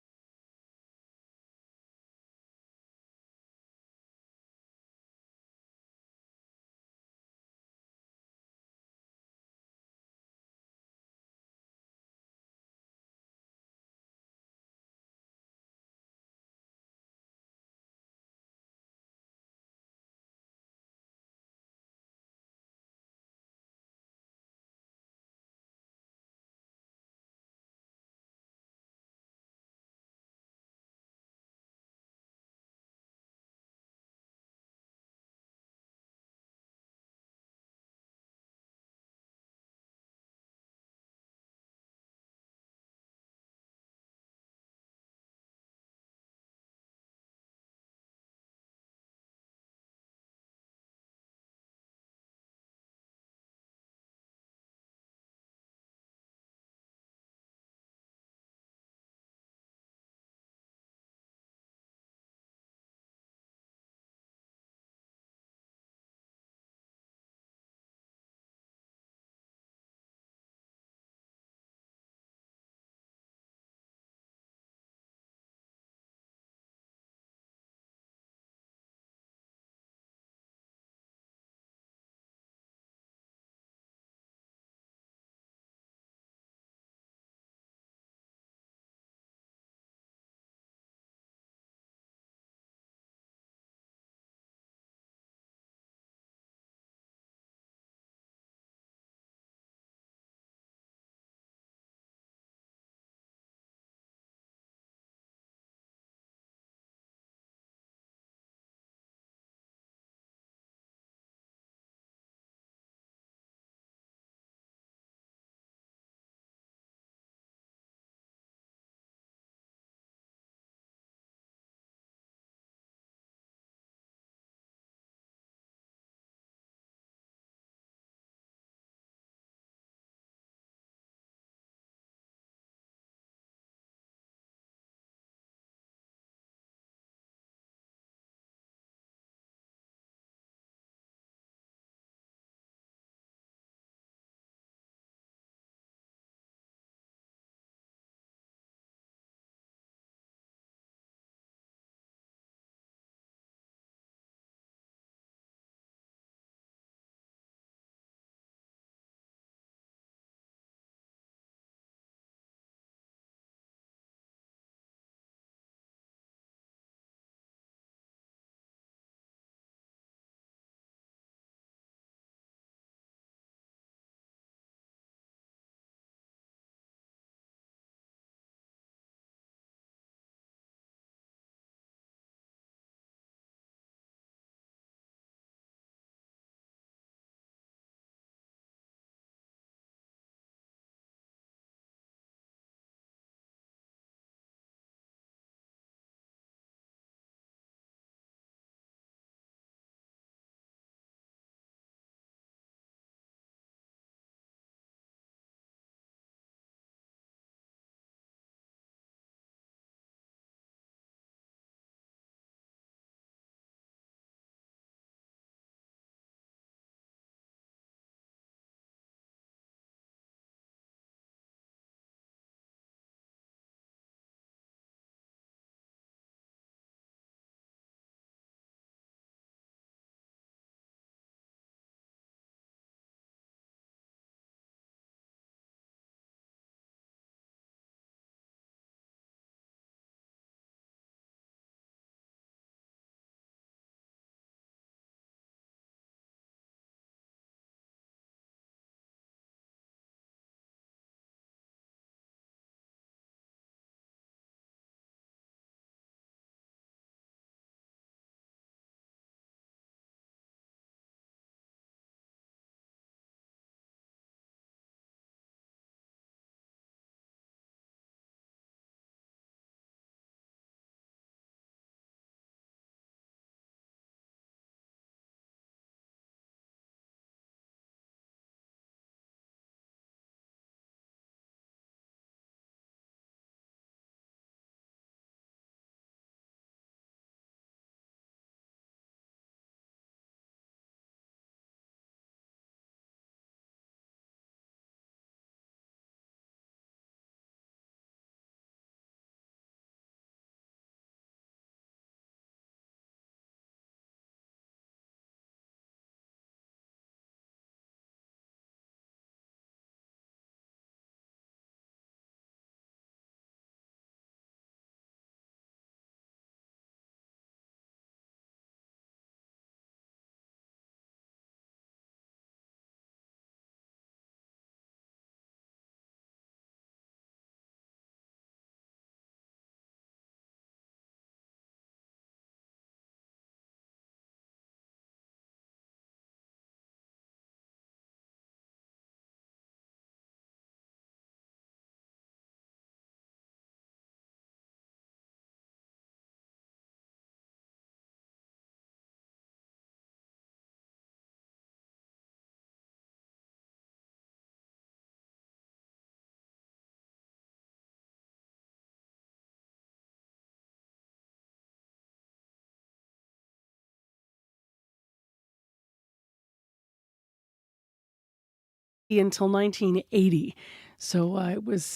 until 1980. So it was.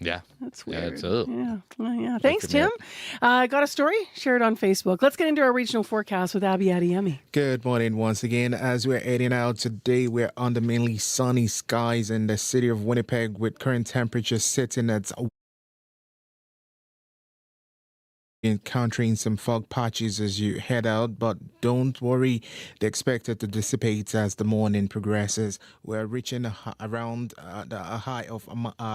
Yeah. That's weird. Yeah, yeah. Well, yeah. Thanks, Tim. Got a story? Share it on Facebook. Let's get into our regional forecast with Abby Adiemi. Good morning once again. As we're heading out today, we're under mainly sunny skies in the city of Winnipeg with current temperatures sitting at encountering some fog patches as you head out, but don't worry, they're expected to dissipate as the morning progresses. We're reaching around a high of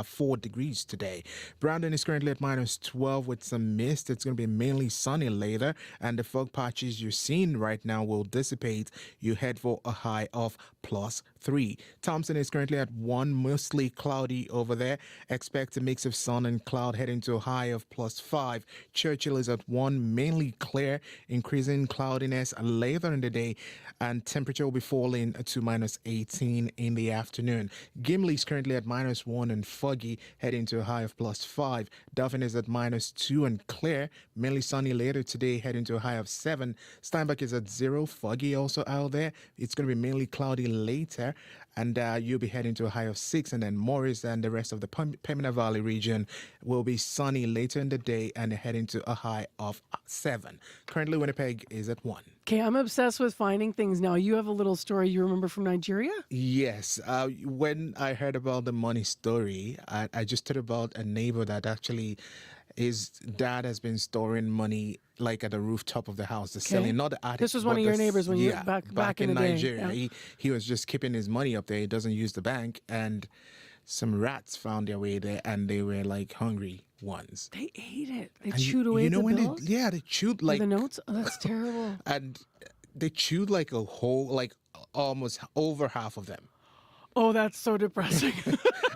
4 degrees today. Brandon is currently at -12 with some mist. It's going to be mainly sunny later, and the fog patches you're seeing right now will dissipate. You head for a high of +3. Thompson is currently at 1, mostly cloudy over there. Expect a mix of sun and cloud heading to a high of +5. Churchill is at 1, mainly clear, increasing cloudiness later in the day, and temperature will be falling to -18 in the afternoon. Gimli is currently at -1 and foggy, heading to a high of +5. Dauphin is at -2 and clear, mainly sunny later today, heading to a high of 7. Steinbach is at 0, foggy also out there. It's going to be mainly cloudy later, and you'll be heading to a high of 6. And then Morris and the rest of the Pembina Valley region will be sunny later in the day and heading to a high of 7. Currently, Winnipeg is at 1. Okay, I'm obsessed with finding things now. You have a little story you remember from Nigeria? Yes. When I heard about the money story, I just thought about a neighbor that actually his dad has been storing money like at the rooftop of the house, the ceiling, not the attic. This was one of your neighbors when you were back in the Nigeria. Day. Yeah. He was just keeping his money up there. He doesn't use the bank, and some rats found their way there, and they were like hungry ones. They ate it. They chewed away the bills? They chewed like the notes. Oh, that's terrible. And they chewed like a whole, like almost over half of them. Oh, that's so depressing.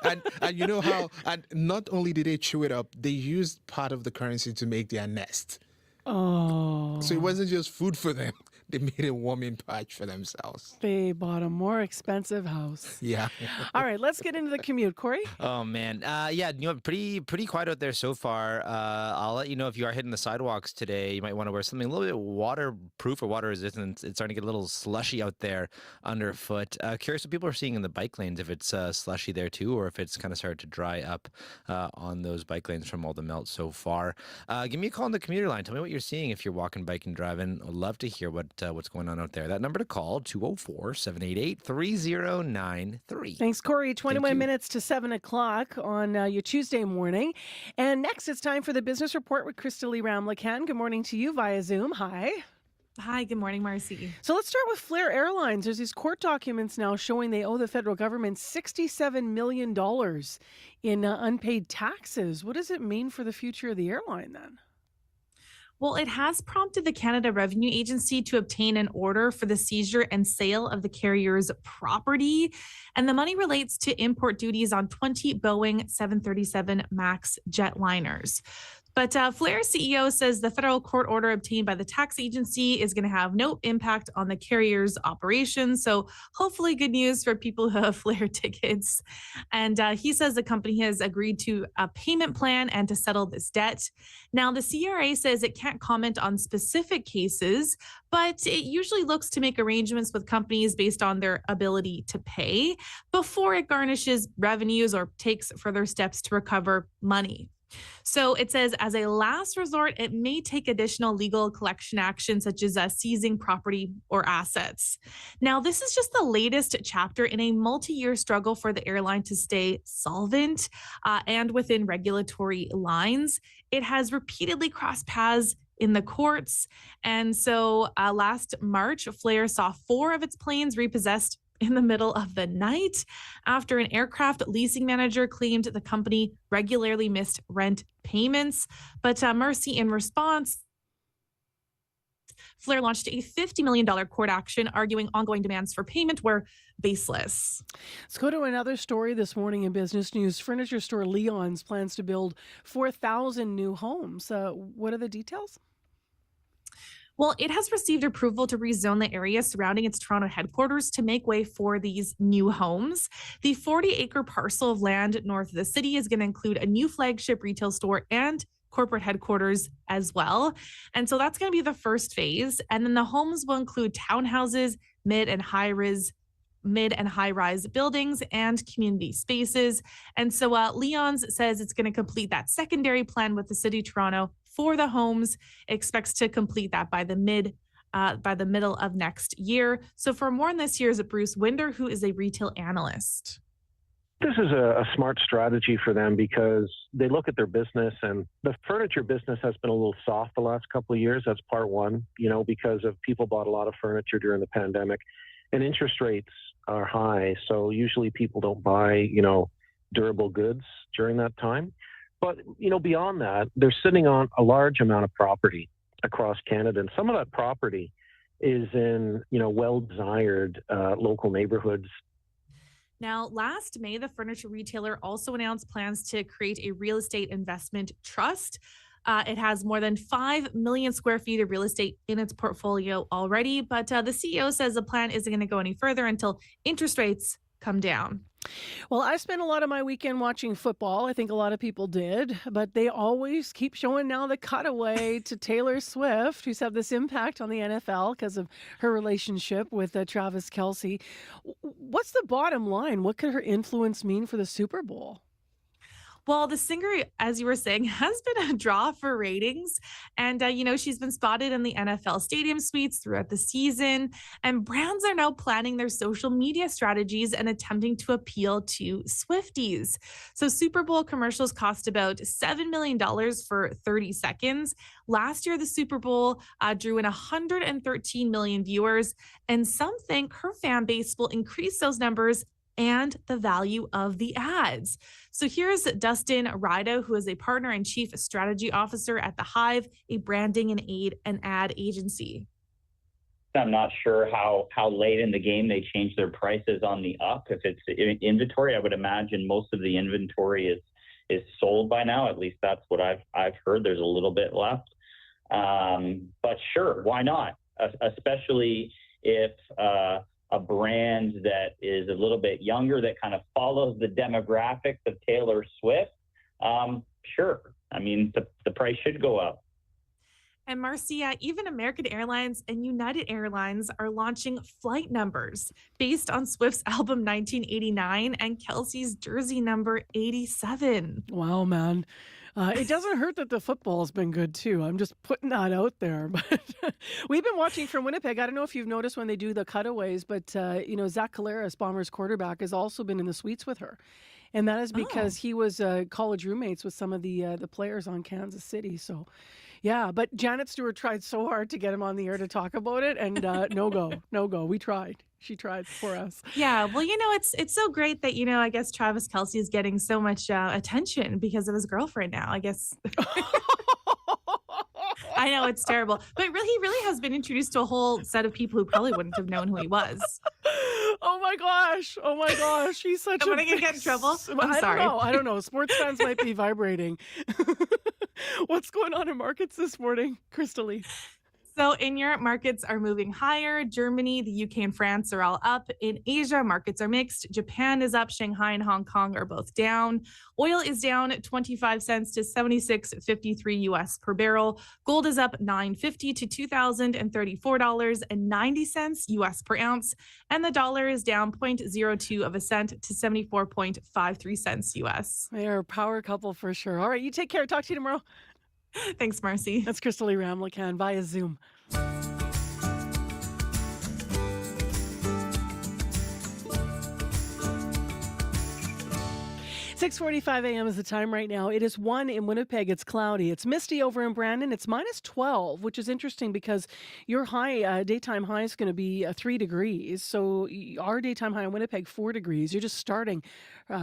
and you know how, and not only did they chew it up, they used part of the currency to make their nest. Oh. So it wasn't just food for them. They made a warming patch for themselves. They bought a more expensive house. Yeah. All right, let's get into the commute, Corey. Oh man, yeah, pretty quiet out there so far. I'll let you know if you are hitting the sidewalks today. You might want to wear something a little bit waterproof or water resistant. It's starting to get a little slushy out there underfoot. Curious what people are seeing in the bike lanes, if it's slushy there too, or if it's kind of started to dry up on those bike lanes from all the melt so far. Give me a call on the commuter line. Tell me what you're seeing if you're walking, biking, driving. I'd love to hear what's going on out there. That number to call, 204-788-3093. Thanks, Corey. 21 minutes to 7 o'clock on your Tuesday morning. And next, it's time for the Business Report with Crystalie Ramlakan. Good morning to you via Zoom. Hi. Hi, good morning, Marcy. So let's start with Flair Airlines. There's these court documents now showing they owe the federal government $67 million in unpaid taxes. What does it mean for the future of the airline then? Well, it has prompted the Canada Revenue Agency to obtain an order for the seizure and sale of the carrier's property. And the money relates to import duties on 20 Boeing 737 MAX jetliners. But Flair's CEO says the federal court order obtained by the tax agency is going to have no impact on the carrier's operations. So hopefully good news for people who have Flair tickets. And he says the company has agreed to a payment plan and to settle this debt. Now, the CRA says it can't comment on specific cases, but it usually looks to make arrangements with companies based on their ability to pay before it garnishes revenues or takes further steps to recover money. So it says, as a last resort, it may take additional legal collection action, such as seizing property or assets. Now, this is just the latest chapter in a multi-year struggle for the airline to stay solvent and within regulatory lines. It has repeatedly crossed paths in the courts. And so last March, Flair saw 4 of its planes repossessed in the middle of the night after an aircraft leasing manager claimed the company regularly missed rent payments. But Mercy, in response, Flair launched a $50 million court action arguing ongoing demands for payment were baseless. Let's go to another story this morning in business news. Furniture store Leon's plans to build 4,000 new homes. What are the details? Well, it has received approval to rezone the area surrounding its Toronto headquarters to make way for these new homes. The 40-acre parcel of land north of the city is going to include a new flagship retail store and corporate headquarters as well. And so that's going to be the first phase. And then the homes will include townhouses, mid and high-rise buildings, and community spaces. And so Leon's says it's going to complete that secondary plan with the City of Toronto for the homes. Expects to complete that by the middle of next year. So for more on this, here's Bruce Winder, who is a retail analyst. This is a smart strategy for them because they look at their business, and the furniture business has been a little soft the last couple of years. That's part one, because of people bought a lot of furniture during the pandemic, and interest rates are high. So usually people don't buy, durable goods during that time. But, beyond that, they're sitting on a large amount of property across Canada. And some of that property is in, well-desired local neighborhoods. Now, last May, the furniture retailer also announced plans to create a real estate investment trust. It has more than 5 million square feet of real estate in its portfolio already, but the CEO says the plan isn't going to go any further until interest rates come down. Well, I spent a lot of my weekend watching football. I think a lot of people did, but they always keep showing now the cutaway to Taylor Swift, who's had this impact on the NFL because of her relationship with Travis Kelce. What's the bottom line? What could her influence mean for the Super Bowl? Well, the singer, as you were saying, has been a draw for ratings. And, she's been spotted in the NFL stadium suites throughout the season. And brands are now planning their social media strategies and attempting to appeal to Swifties. So Super Bowl commercials cost about $7 million for 30 seconds. Last year, the Super Bowl drew in 113 million viewers. And some think her fan base will increase those numbers and the value of the ads. So here's Dustin Rido, who is a partner and chief strategy officer at The Hive, a branding and ad agency. I'm not sure how late in the game they change their prices on the up. If it's inventory, I would imagine most of the inventory is sold by now. At least that's what I've heard. There's a little bit left. But sure, why not? Especially if a brand that is a little bit younger that kind of follows the demographics of Taylor Swift, sure. I mean, the price should go up. And Marcia, even American Airlines and United Airlines are launching flight numbers based on Swift's album 1989 and Kelsey's jersey number 87. Wow, man. It doesn't hurt that the football's been good, too. I'm just putting that out there. But we've been watching from Winnipeg. I don't know if you've noticed when they do the cutaways, but, Zach Collaros, Bombers quarterback, has also been in the suites with her. And that is because he was college roommates with some of the players on Kansas City. So, yeah. But Janet Stewart tried so hard to get him on the air to talk about it. And no go. We tried. She tried for us. Yeah. Well, it's so great that, I guess Travis Kelce is getting so much attention because of his girlfriend now, I guess. I know it's terrible, but he really has been introduced to a whole set of people who probably wouldn't have known who he was. Oh my gosh. He's such I'm going to get in trouble. I'm sorry. I don't know. Sports fans might be vibrating. What's going on in markets this morning, Crystalie? So in Europe, markets are moving higher. Germany, the UK, and France are all up. In Asia, markets are mixed. Japan is up. Shanghai and Hong Kong are both down. Oil is down 25 cents to $76.53 US per barrel. Gold is up $9.50 to $2,034.90 US per ounce. And the dollar is down 0.02 of a cent to 74.53 cents US. They are a power couple for sure. All right, you take care. Talk to you tomorrow. Thanks, Marcy. That's Crystalie Ramlakan via Zoom. 6:45 a.m. is the time right now. It is 1 in Winnipeg. It's cloudy. It's misty over in Brandon. It's minus 12, which is interesting because your high, daytime high is going to be 3 degrees. So our daytime high in Winnipeg, 4 degrees. You're just starting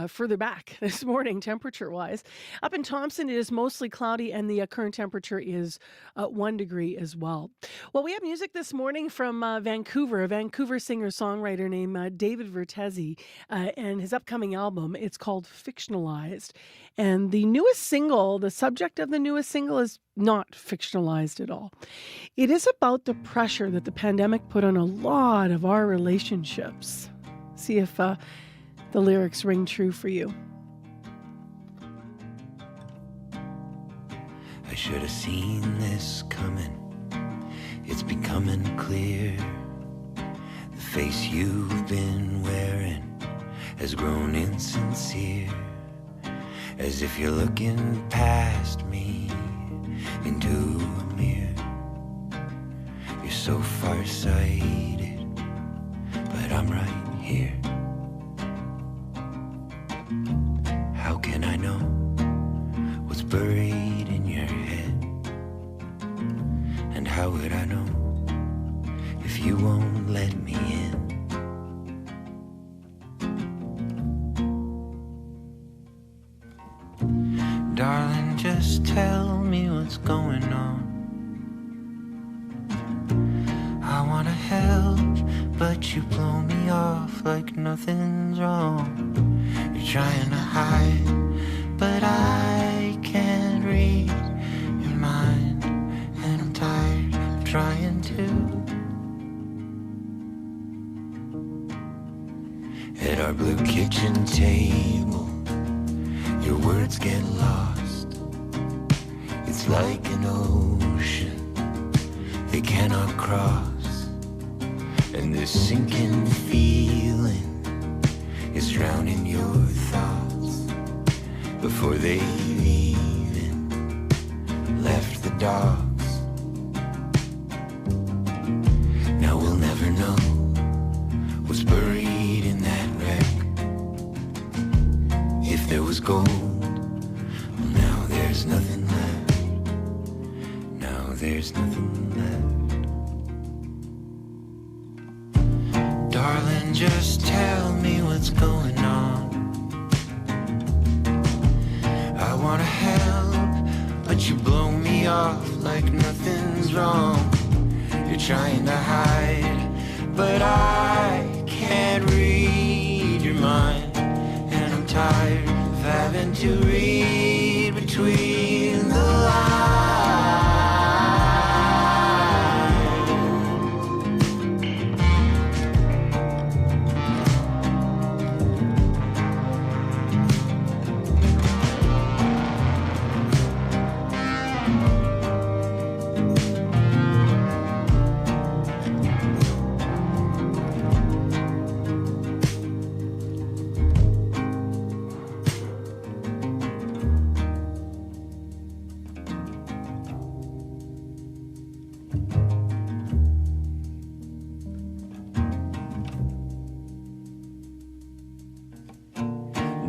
further back this morning, temperature-wise. Up in Thompson, it is mostly cloudy, and the current temperature is 1 degree as well. Well, we have music this morning from Vancouver, a Vancouver singer-songwriter named David Vertesi, and his upcoming album. It's called Fictionalized. And the newest single, the subject of the newest single is not fictionalized at all. It is about the pressure that the pandemic put on a lot of our relationships. See if the lyrics ring true for you. I should have seen this coming. It's becoming clear. The face you've been wearing has grown insincere, as if you're looking past me into a mirror. You're so far-sighted, but I'm right here. How can I know what's buried in your head? And how would I know if you won't let me in? Darling, just tell me what's going on. I wanna help, but you blow me off like nothing's wrong. You're trying to hide, but I can't read your mind, and I'm tired of trying to. At our blue kitchen table, your words get lost. It's like an ocean they cannot cross, and this sinking feeling is drowning your thoughts before they've even left the docks. Now we'll never know what's buried in that wreck. If there was gold, well, now there's nothing left. Now there's nothing left. Darling, just tell me what's going on. I wanna help, but you blow me off like nothing's wrong. You're trying to hide, but I can't read your mind, and I'm tired of having to read between the lines.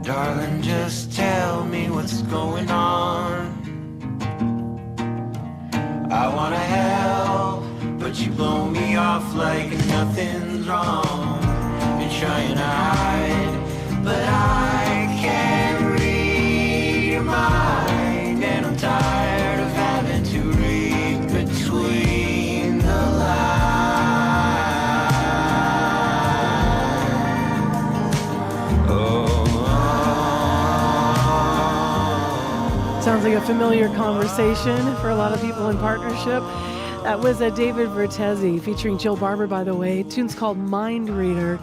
Darling, just tell me what's going on. I wanna help, but you blow me off like nothing's wrong. You're trying to hide, but I can't read your mind, and I'm tired of having to read between the lines. Sounds like a familiar conversation for a lot of people in partnership. That was David Vertesi featuring Jill Barber, by the way. Tune's called Mind Reader.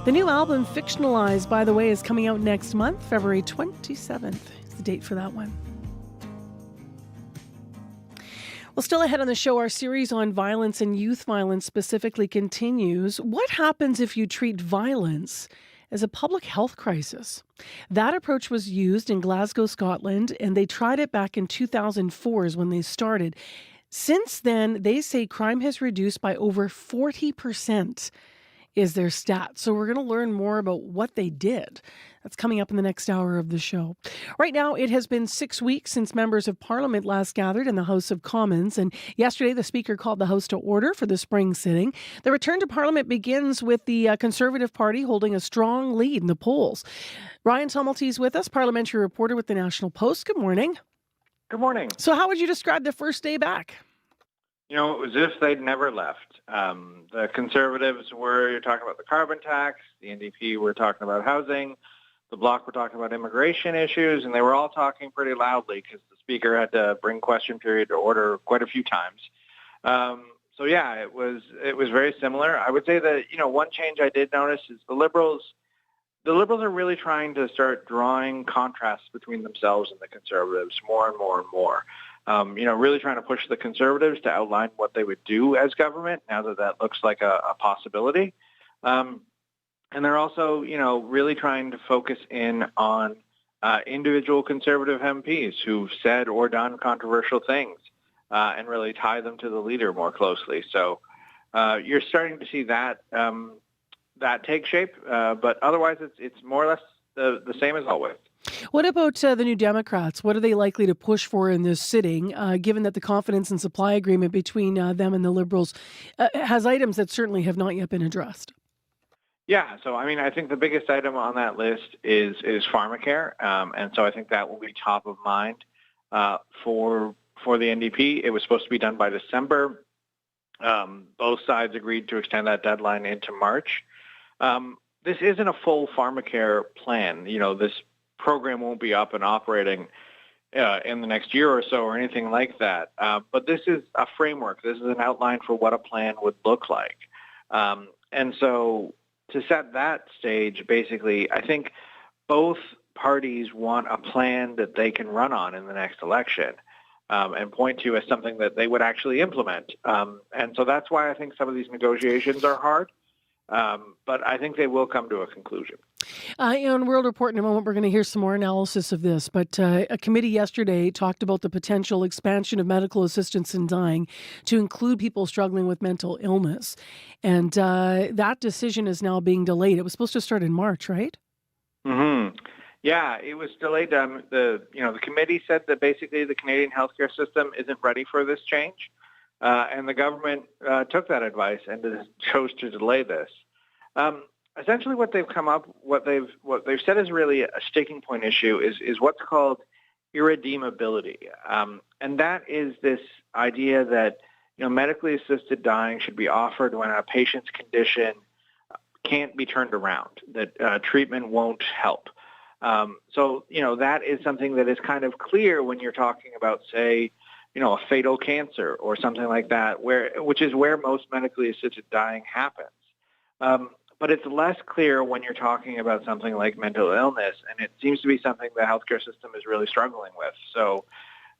The new album, Fictionalized, by the way, is coming out next month, February 27th. It's the date for that one. Well, still ahead on the show, our series on violence and youth violence specifically continues. What happens if you treat violence as a public health crisis? That approach was used in Glasgow, Scotland, and they tried it back in 2004 is when they started. Since then, they say crime has reduced by over 40% is their stat. So we're going to learn more about what they did. That's coming up in the next hour of the show. Right now, it has been 6 weeks since members of Parliament last gathered in the House of Commons. And yesterday, the Speaker called the House to order for the spring sitting. The return to Parliament begins with the Conservative Party holding a strong lead in the polls. Ryan Tumulty is with us, parliamentary reporter with the National Post. Good morning. Good morning. So how would you describe the first day back? You know, it was as if they'd never left. The Conservatives were talking about the carbon tax. The NDP were talking about housing. The Bloc were talking about immigration issues, and they were all talking pretty loudly because the Speaker had to bring question period to order quite a few times. So yeah, it was very similar. I would say that, you know, one change I did notice is the Liberals are really trying to start drawing contrasts between themselves and the Conservatives more and more and more. really trying to push the Conservatives to outline what they would do as government now that looks like a possibility. And they're also, really trying to focus in on individual Conservative MPs who've said or done controversial things and really tie them to the leader more closely. So you're starting to see that take shape, but otherwise it's more or less the same as always. What about the New Democrats? What are they likely to push for in this sitting, given that the confidence and supply agreement between them and the Liberals has items that certainly have not yet been addressed? Yeah, so I think the biggest item on that list is pharmacare, and so I think that will be top of mind for the NDP. It was supposed to be done by December. Both sides agreed to extend that deadline into March. This isn't a full pharmacare plan. This program won't be up and operating in the next year or so or anything like that. But this is a framework. This is an outline for what a plan would look like. And so to set that stage, basically, I think both parties want a plan that they can run on in the next election and point to as something that they would actually implement. And so that's why I think some of these negotiations are hard. But I think they will come to a conclusion. On World Report in a moment, we're going to hear some more analysis of this. But a committee yesterday talked about the potential expansion of medical assistance in dying to include people struggling with mental illness. And that decision is now being delayed. It was supposed to start in March, right? Mm-hmm. Yeah, it was delayed. The committee said that basically the Canadian healthcare system isn't ready for this change. And the government took that advice and chose to delay this. Essentially, what they've said is really a sticking point issue is what's called irredeemability, and that is this idea that medically assisted dying should be offered when a patient's condition can't be turned around, that treatment won't help. So that is something that is kind of clear when you're talking about, say, a fatal cancer or something like that, which is where most medically assisted dying happens. But it's less clear when you're talking about something like mental illness, and it seems to be something the healthcare system is really struggling with. So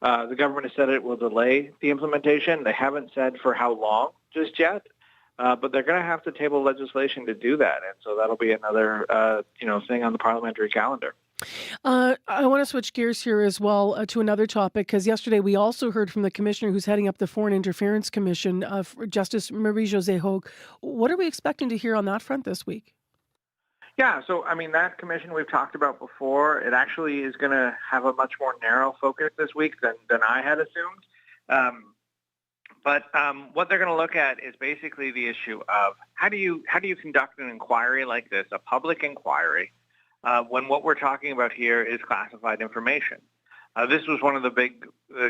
the government has said it will delay the implementation. They haven't said for how long just yet, but they're going to have to table legislation to do that, and so that'll be another thing on the parliamentary calendar. I want to switch gears here as well to another topic, because yesterday we also heard from the commissioner who's heading up the Foreign Interference Commission, Justice Marie-Josée Hogue. What are we expecting to hear on that front this week? Yeah, so that commission we've talked about before, it actually is going to have a much more narrow focus this week than I had assumed. But what they're going to look at is basically the issue of how do you conduct an inquiry like this, a public inquiry, when what we're talking about here is classified information. This was one of the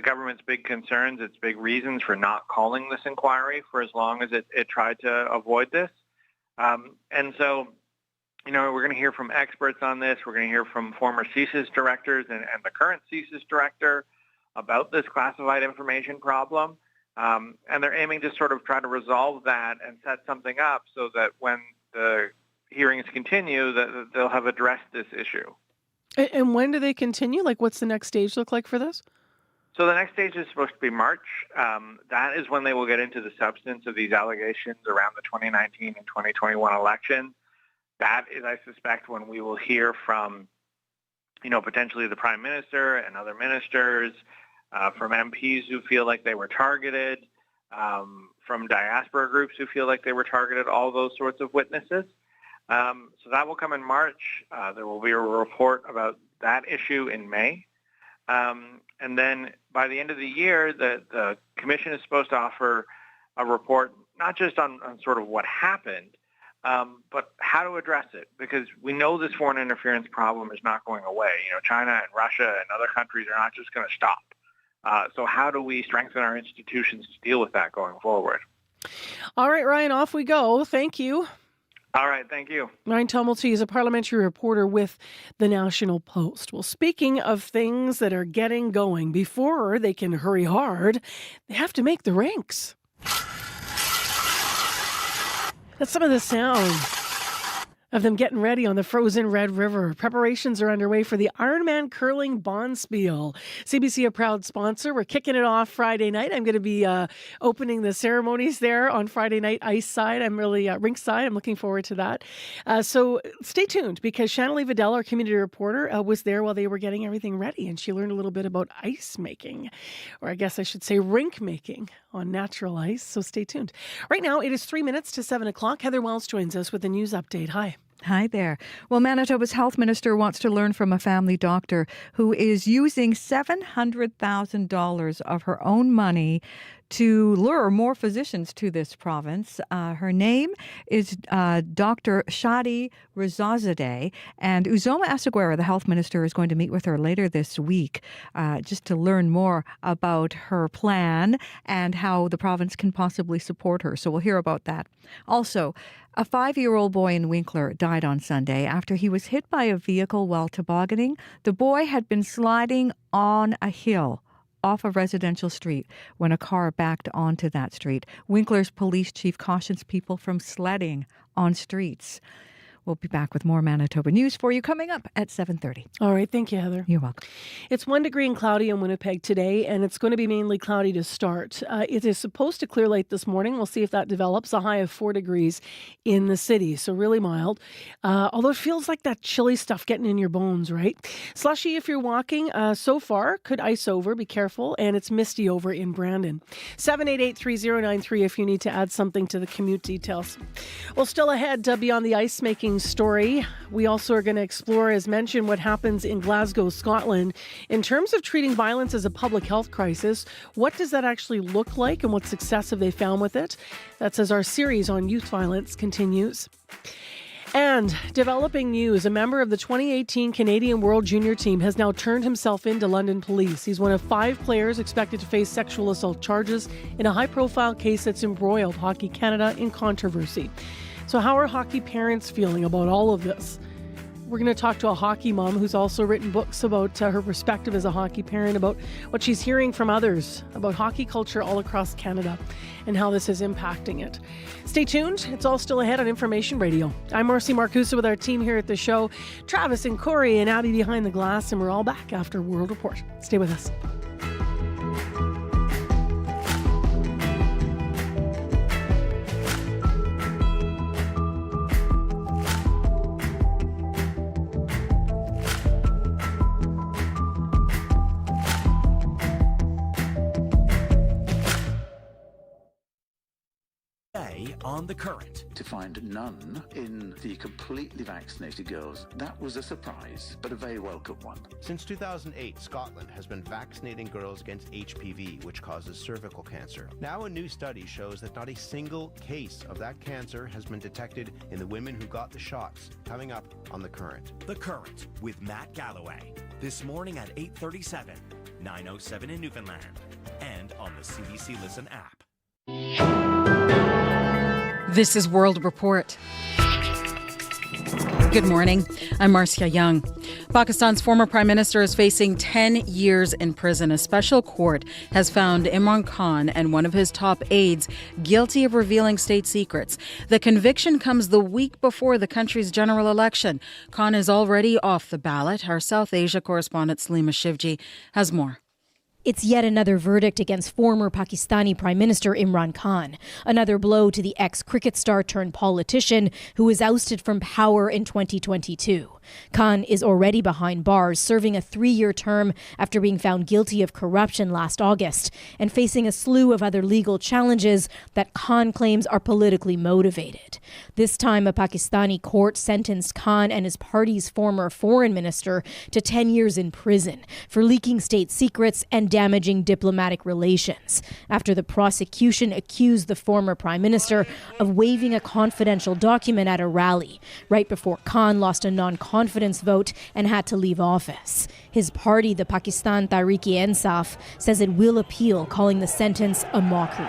government's big concerns, its big reasons for not calling this inquiry for as long as it tried to avoid this. And so, we're going to hear from experts on this. We're going to hear from former CSIS directors and the current CSIS director about this classified information problem. And they're aiming to sort of try to resolve that and set something up so that when the hearings continue, that they'll have addressed this issue. And when do they continue? Like, what's the next stage look like for this? So the next stage is supposed to be March. That is when they will get into the substance of these allegations around the 2019 and 2021 election. That is, I suspect, when we will hear from, potentially the Prime Minister and other ministers, from MPs who feel like they were targeted, from diaspora groups who feel like they were targeted, all those sorts of witnesses. So that will come in March. There will be a report about that issue in May. And then by the end of the year, the commission is supposed to offer a report, not just on sort of what happened, but how to address it. Because we know this foreign interference problem is not going away. China and Russia and other countries are not just going to stop. So how do we strengthen our institutions to deal with that going forward? All right, Ryan, off we go. Thank you. All right, thank you. Ryan Tumulty is a parliamentary reporter with the National Post. Well, speaking of things that are getting going, before they can hurry hard, they have to make the ranks. That's some of the sound of them getting ready on the frozen Red River. Preparations are underway for the Ironman Curling Bonspiel. CBC, a proud sponsor. We're kicking it off Friday night. I'm going to be opening the ceremonies there on Friday night, ice side. I'm really rink side. I'm looking forward to that. So stay tuned, because Shanley Vidal, our community reporter, was there while they were getting everything ready, and she learned a little bit about ice making, or I guess I should say rink making on natural ice. So stay tuned. Right now, it is 3 minutes to 7 o'clock. Heather Wells joins us with a news update. Hi. Hi there. Well, Manitoba's health minister wants to learn from a family doctor who is using $700,000 of her own money to lure more physicians to this province. Her name is Dr. Shadi Rezazadeh, and Uzoma Asseguera, the health minister, is going to meet with her later this week just to learn more about her plan and how the province can possibly support her. So we'll hear about that. Also, a 5-year-old boy in Winkler died on Sunday after he was hit by a vehicle while tobogganing. The boy had been sliding on a hill off a residential street when a car backed onto that street. Winkler's police chief cautions people from sledding on streets. We'll be back with more Manitoba news for you coming up at 7:30. All right. Thank you, Heather. You're welcome. It's 1 degree and cloudy in Winnipeg today, and it's going to be mainly cloudy to start. It is supposed to clear late this morning. We'll see if that develops. A high of 4 degrees in the city, so really mild. Although it feels like that chilly stuff getting in your bones, right? Slushy if you're walking. So far, could ice over. Be careful. And it's misty over in Brandon. 788-3093 if you need to add something to the commute details. Well, still ahead beyond the ice making story, we also are going to explore, as mentioned, what happens in Glasgow, Scotland. In terms of treating violence as a public health crisis, what does that actually look like, and what success have they found with it? That's as our series on youth violence continues. And developing news, a member of the 2018 Canadian World Junior team has now turned himself in to London police. He's one of 5 players expected to face sexual assault charges in a high-profile case that's embroiled Hockey Canada in controversy. So how are hockey parents feeling about all of this? We're going to talk to a hockey mom who's also written books about her perspective as a hockey parent, about what she's hearing from others about hockey culture all across Canada and how this is impacting it. Stay tuned. It's all still ahead on Information Radio. I'm Marcy Marcusa with our team here at the show, Travis and Corey and Abby behind the glass, and we're all back after World Report. Stay with us. On the current. To find none in the completely vaccinated girls, that was a surprise, but a very welcome one. Since 2008, Scotland has been vaccinating girls against HPV, which causes cervical cancer. Now a new study shows that not a single case of that cancer has been detected in the women who got the shots. Coming up on The Current. The Current with Matt Galloway. This morning at 8:37, 9:07 in Newfoundland, and on the CBC Listen app. This is World Report. Good morning. I'm Marcia Young. Pakistan's former prime minister is facing 10 years in prison. A special court has found Imran Khan and one of his top aides guilty of revealing state secrets. The conviction comes the week before the country's general election. Khan is already off the ballot. Our South Asia correspondent Salima Shivji has more. It's yet another verdict against former Pakistani Prime Minister Imran Khan. Another blow to the ex-cricket star turned politician who was ousted from power in 2022. Khan is already behind bars, serving a 3-year term after being found guilty of corruption last August and facing a slew of other legal challenges that Khan claims are politically motivated. This time, a Pakistani court sentenced Khan and his party's former foreign minister to 10 years in prison for leaking state secrets and damaging diplomatic relations, after the prosecution accused the former prime minister of waving a confidential document at a rally right before Khan lost a non-confidence vote and had to leave office. His party, the Pakistan Tehreek-e-Insaf, says it will appeal, calling the sentence a mockery.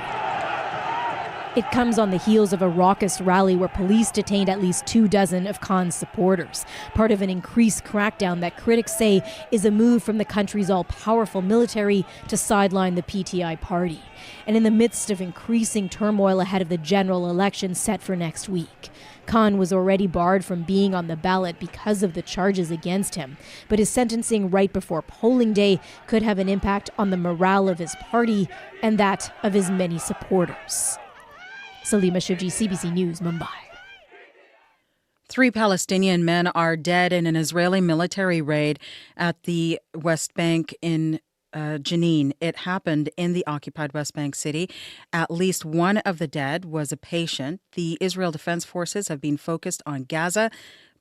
It comes on the heels of a raucous rally where police detained at least 24 of Khan's supporters, part of an increased crackdown that critics say is a move from the country's all-powerful military to sideline the PTI party. And in the midst of increasing turmoil ahead of the general election set for next week. Khan was already barred from being on the ballot because of the charges against him, but his sentencing right before polling day could have an impact on the morale of his party and that of his many supporters. Salima Shivji, CBC News, Mumbai. 3 Palestinian men are dead in an Israeli military raid at the West Bank in Jenin. It happened in the occupied West Bank city. At least one of the dead was a patient. The Israel Defense Forces have been focused on Gaza,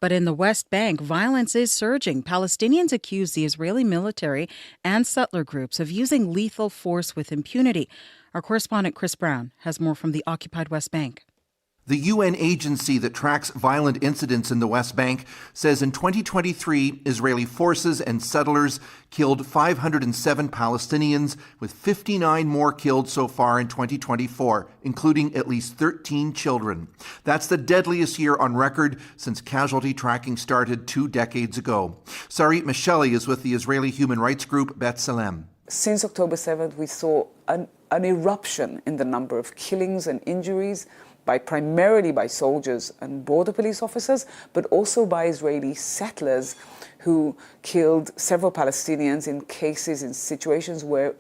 but in the West Bank, violence is surging. Palestinians accuse the Israeli military and settler groups of using lethal force with impunity. Our correspondent Chris Brown has more from the occupied West Bank. The UN agency that tracks violent incidents in the West Bank says in 2023, Israeli forces and settlers killed 507 Palestinians, with 59 more killed so far in 2024, including at least 13 children. That's the deadliest year on record since casualty tracking started 2 decades ago. Sarit Misheli is with the Israeli human rights group B'Tselem. Since October 7th, we saw an eruption in the number of killings and injuries primarily by soldiers and border police officers, but also by Israeli settlers who killed several Palestinians in situations where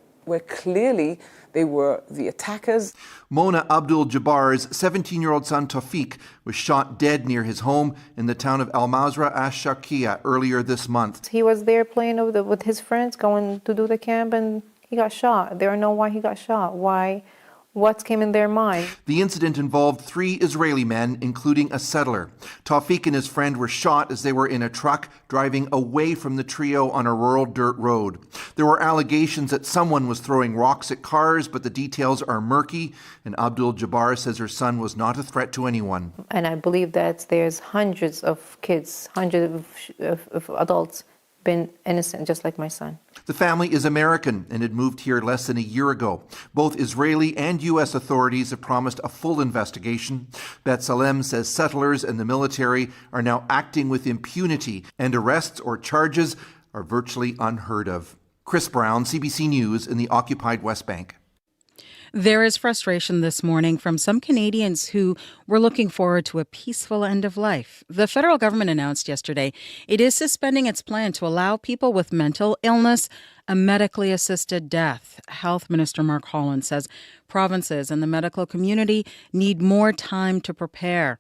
clearly they were the attackers. Mona Abdul-Jabbar's 17-year-old son Tawfiq was shot dead near his home in the town of Al-Mazra Ash-Shakia earlier this month. He was there playing with his friends, going to do the camp, and he got shot. They don't know why he got shot. What came in their mind? The incident involved 3 Israeli men, including a settler. Tawfiq and his friend were shot as they were in a truck driving away from the trio on a rural dirt road. There were allegations that someone was throwing rocks at cars, but the details are murky, and Abdul Jabbar says her son was not a threat to anyone. And I believe that there's hundreds of kids, hundreds of adults been innocent, just like my son. The family is American and had moved here less than a year ago. Both Israeli and U.S. authorities have promised a full investigation. B'Tselem says settlers and the military are now acting with impunity, and arrests or charges are virtually unheard of. Chris Brown, CBC News in the occupied West Bank. There is frustration this morning from some Canadians who were looking forward to a peaceful end of life. The federal government announced yesterday it is suspending its plan to allow people with mental illness a medically assisted death. Health Minister Mark Holland says provinces and the medical community need more time to prepare.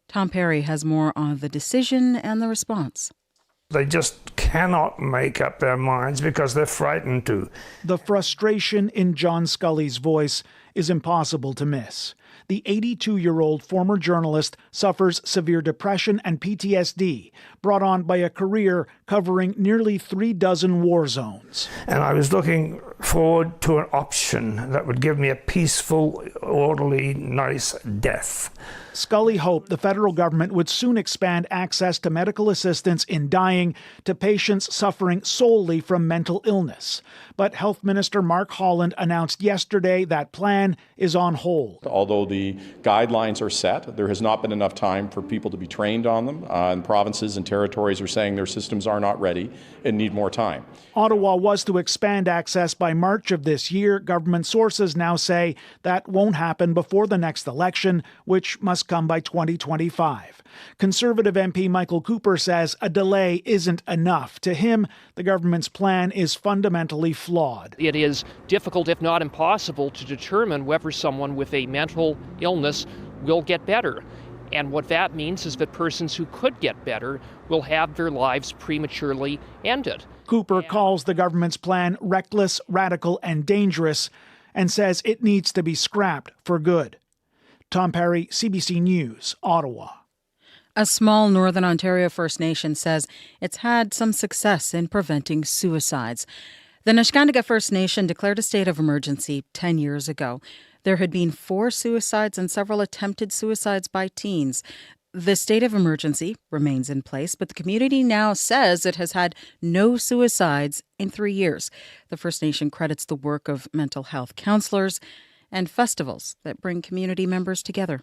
Tom Perry has more on the decision and the response. They just cannot make up their minds because they're frightened to. The frustration in John Scully's voice is impossible to miss. The 82-year-old former journalist suffers severe depression and PTSD, brought on by a career covering nearly 36 war zones. And I was looking forward to an option that would give me a peaceful, orderly, nice death. Scully hoped the federal government would soon expand access to medical assistance in dying to patients suffering solely from mental illness. But Health Minister Mark Holland announced yesterday that plan is on hold. Although the guidelines are set, there has not been enough time for people to be trained on them. And provinces and territories are saying their systems are not ready and need more time. Ottawa was to expand access by March of this year. Government sources now say that won't happen before the next election, which must come by 2025. Conservative MP Michael Cooper says a delay isn't enough. To him, the government's plan is fundamentally flawed. It is difficult, if not impossible, to determine whether someone with a mental illness will get better. And what that means is that persons who could get better will have their lives prematurely ended. Cooper calls the government's plan reckless, radical, and dangerous, and says it needs to be scrapped for good. Tom Perry, CBC News, Ottawa. A small Northern Ontario First Nation says it's had some success in preventing suicides. The Niskandiga First Nation declared a state of emergency 10 years ago. There had been 4 suicides and several attempted suicides by teens. The state of emergency remains in place, but the community now says it has had no suicides in 3 years. The First Nation credits the work of mental health counselors and festivals that bring community members together.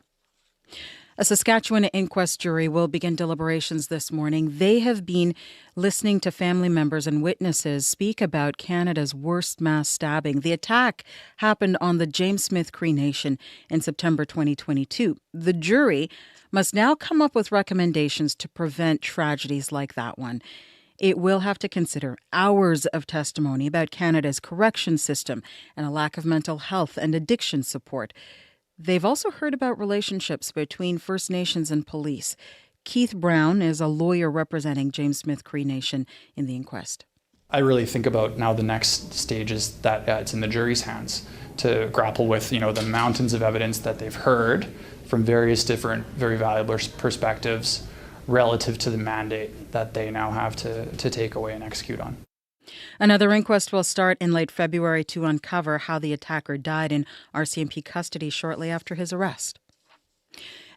A Saskatchewan inquest jury will begin deliberations this morning. They have been listening to family members and witnesses speak about Canada's worst mass stabbing. The attack happened on the James Smith Cree Nation in September 2022. The jury must now come up with recommendations to prevent tragedies like that one. It will have to consider hours of testimony about Canada's correction system and a lack of mental health and addiction support. They've also heard about relationships between First Nations and police. Keith Brown is a lawyer representing James Smith Cree Nation in the inquest. I really think about now the next stage is that it's in the jury's hands to grapple with, the mountains of evidence that they've heard from various different, very valuable perspectives relative to the mandate that they now have to take away and execute on. Another inquest will start in late February to uncover how the attacker died in RCMP custody shortly after his arrest.